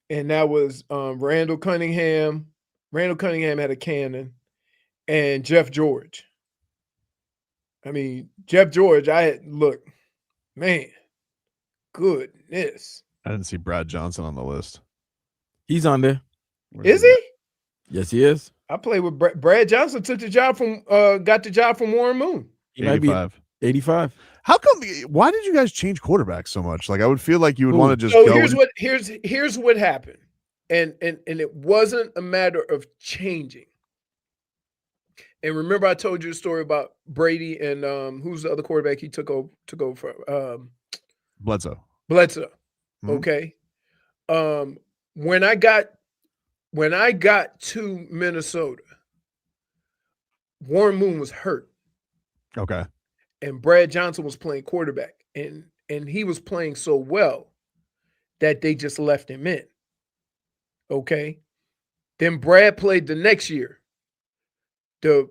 and that was Randall Cunningham. Randall Cunningham had a cannon, and Jeff George. I mean, Jeff George, man, goodness. I didn't see Brad Johnson on the list. He's on there. Is he? Yes, he is. I played with Brad Johnson. Took the job from got the job from Warren Moon. He might be 85. How come? Why did you guys change quarterbacks so much? Like, I would feel like you would want to just So go. here's what happened, and it wasn't a matter of changing. And remember, I told you a story about Brady and who's the other quarterback he took over for? Bledsoe. Mm-hmm. Okay. When I got to Minnesota, Warren Moon was hurt. Okay. And Brad Johnson was playing quarterback, and he was playing so well that they just left him in. Okay. Then Brad played the next year. The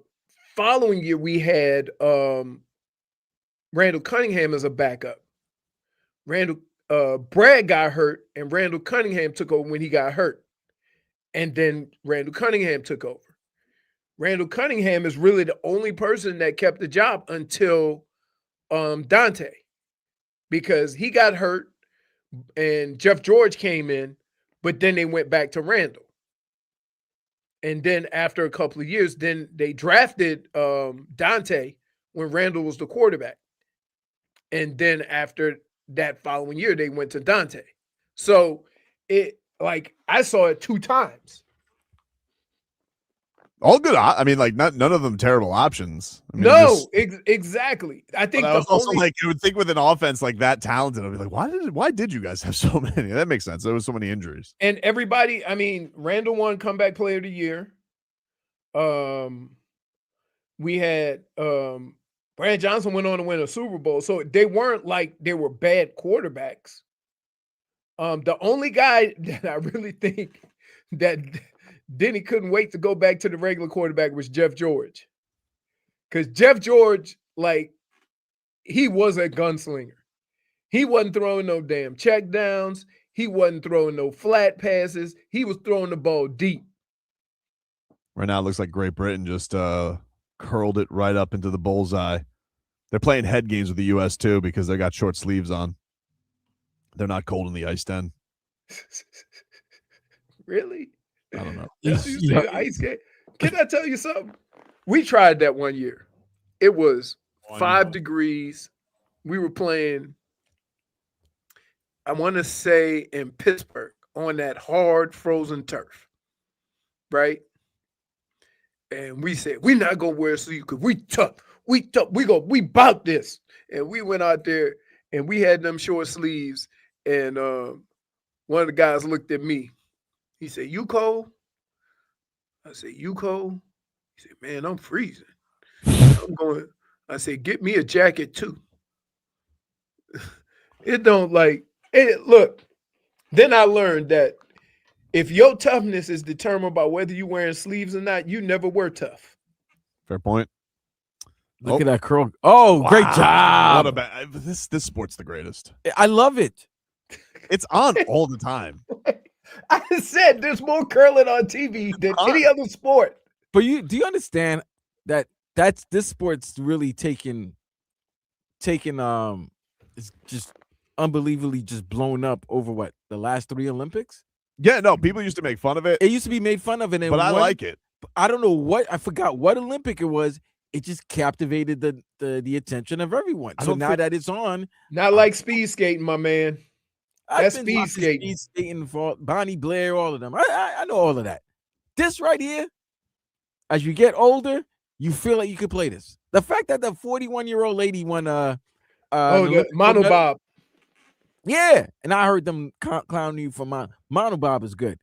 following year, we had Randall Cunningham as a backup. Brad got hurt, and Randall Cunningham took over when he got hurt. And then Randall Cunningham took over. Randall Cunningham is really the only person that kept the job until Dante, because he got hurt and Jeff George came in, but then they went back to Randall. And then after a couple of years, then they drafted Dante when Randall was the quarterback. And then after that following year, they went to Dante. So I saw it two times. All good. I mean, like, none of them terrible options. I mean, exactly. I think I was also like, you would think with an offense like that talented, I'd be like, why did you guys have so many? That makes sense. There was so many injuries. And everybody, I mean, Randall won comeback player of the year. We had Brad Johnson went on to win a Super Bowl. So they weren't like they were bad quarterbacks. The only guy that I really think that Denny couldn't wait to go back to the regular quarterback was Jeff George. Because Jeff George, like, he was a gunslinger. He wasn't throwing no damn check downs. He wasn't throwing no flat passes. He was throwing the ball deep. Right now, it looks like Great Britain just curled it right up into the bullseye. They're playing head games with the U.S. too because they got short sleeves on. They're not cold in the ice den. Really? I don't know. Ice game. Can I tell you something? We tried that one year. It was 5 degrees. We were playing, I want to say, in Pittsburgh on that hard frozen turf, right? And we said, we're not going to wear a suit because we tough. We bout this. And we went out there and we had them short sleeves. And one of the guys looked at me. He said, "You cold?" I said, "You cold?" He said, "Man, I'm freezing." I said, "Get me a jacket too." Look, then I learned that if your toughness is determined by whether you're wearing sleeves or not, you never were tough. Fair point. Look at that curl. Oh, wow. Great job. This sport's the greatest. I love it. It's on all the time. I said there's more curling on TV than any other sport. But do you understand that this sport's really taken it's just unbelievably just blown up over the last 3 Olympics? Yeah, no, people used to make fun of it. It used to be made fun of, but I like it. I don't know I forgot what Olympic it was. It just captivated the attention of everyone. So now that it's on, not like speed skating, my man. That's speed skating for Bonnie Blair, all of them. I know all of that. This right here, as you get older, you feel like you could play this. The fact that the 41-year-old lady won the monobob. Yeah, and I heard them clown you for monobob is good.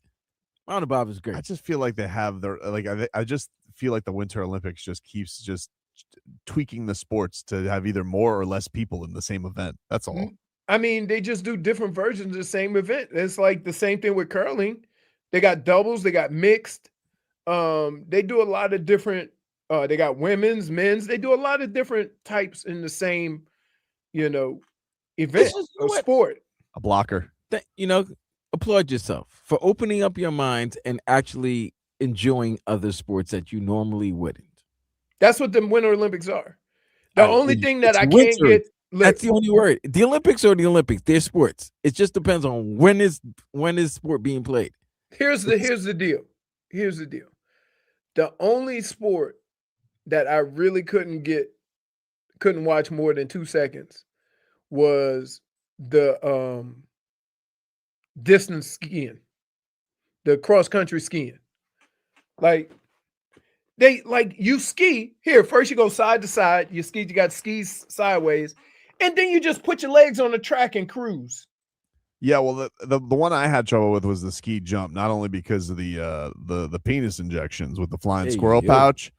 Monobob is great. I just feel like they have their I just feel like the Winter Olympics just keeps just tweaking the sports to have either more or less people in the same event. That's all. I mean, they just do different versions of the same event. It's like the same thing with curling. They got doubles, they got mixed. They do a lot of different. They got women's, men's. They do a lot of different types in the same, event or sport. A blocker. Applaud yourself for opening up your minds and actually enjoying other sports that you normally wouldn't. That's what the Winter Olympics are. The only thing that I can't winter. get. That's the only word. The Olympics are the Olympics. They're sports. It just depends on when is sport being played. Here's the deal. Here's the deal. The only sport that I really couldn't watch more than 2 seconds was the distance skiing, the cross country skiing. Like you ski here. First you go side to side. You got skis sideways, and then you just put your legs on the track and cruise. Yeah, well, the one I had trouble with was the ski jump, not only because of the penis injections with the flying squirrel pouch,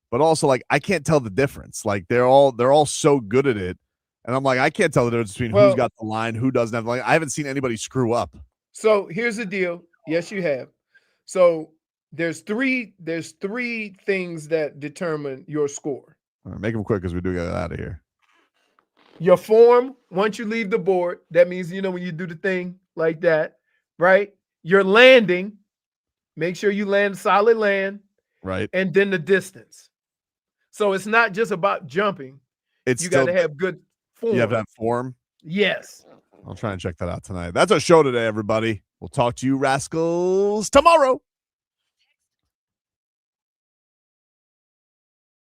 but also like I can't tell the difference. Like they're all so good at it, and I'm like I can't tell the difference between who's got the line, who doesn't have. Like I haven't seen anybody screw up. So here's the deal. Yes, you have. So there's three things that determine your score. All right, make them quick because we do get out of here. Your form, once you leave the board, that means, when you do the thing like that, right? Your landing, make sure you land solid land. Right. And then the distance. So it's not just about jumping. You got to have good form. You have to have form? Yes. I'll try and check that out tonight. That's our show today, everybody. We'll talk to you rascals tomorrow.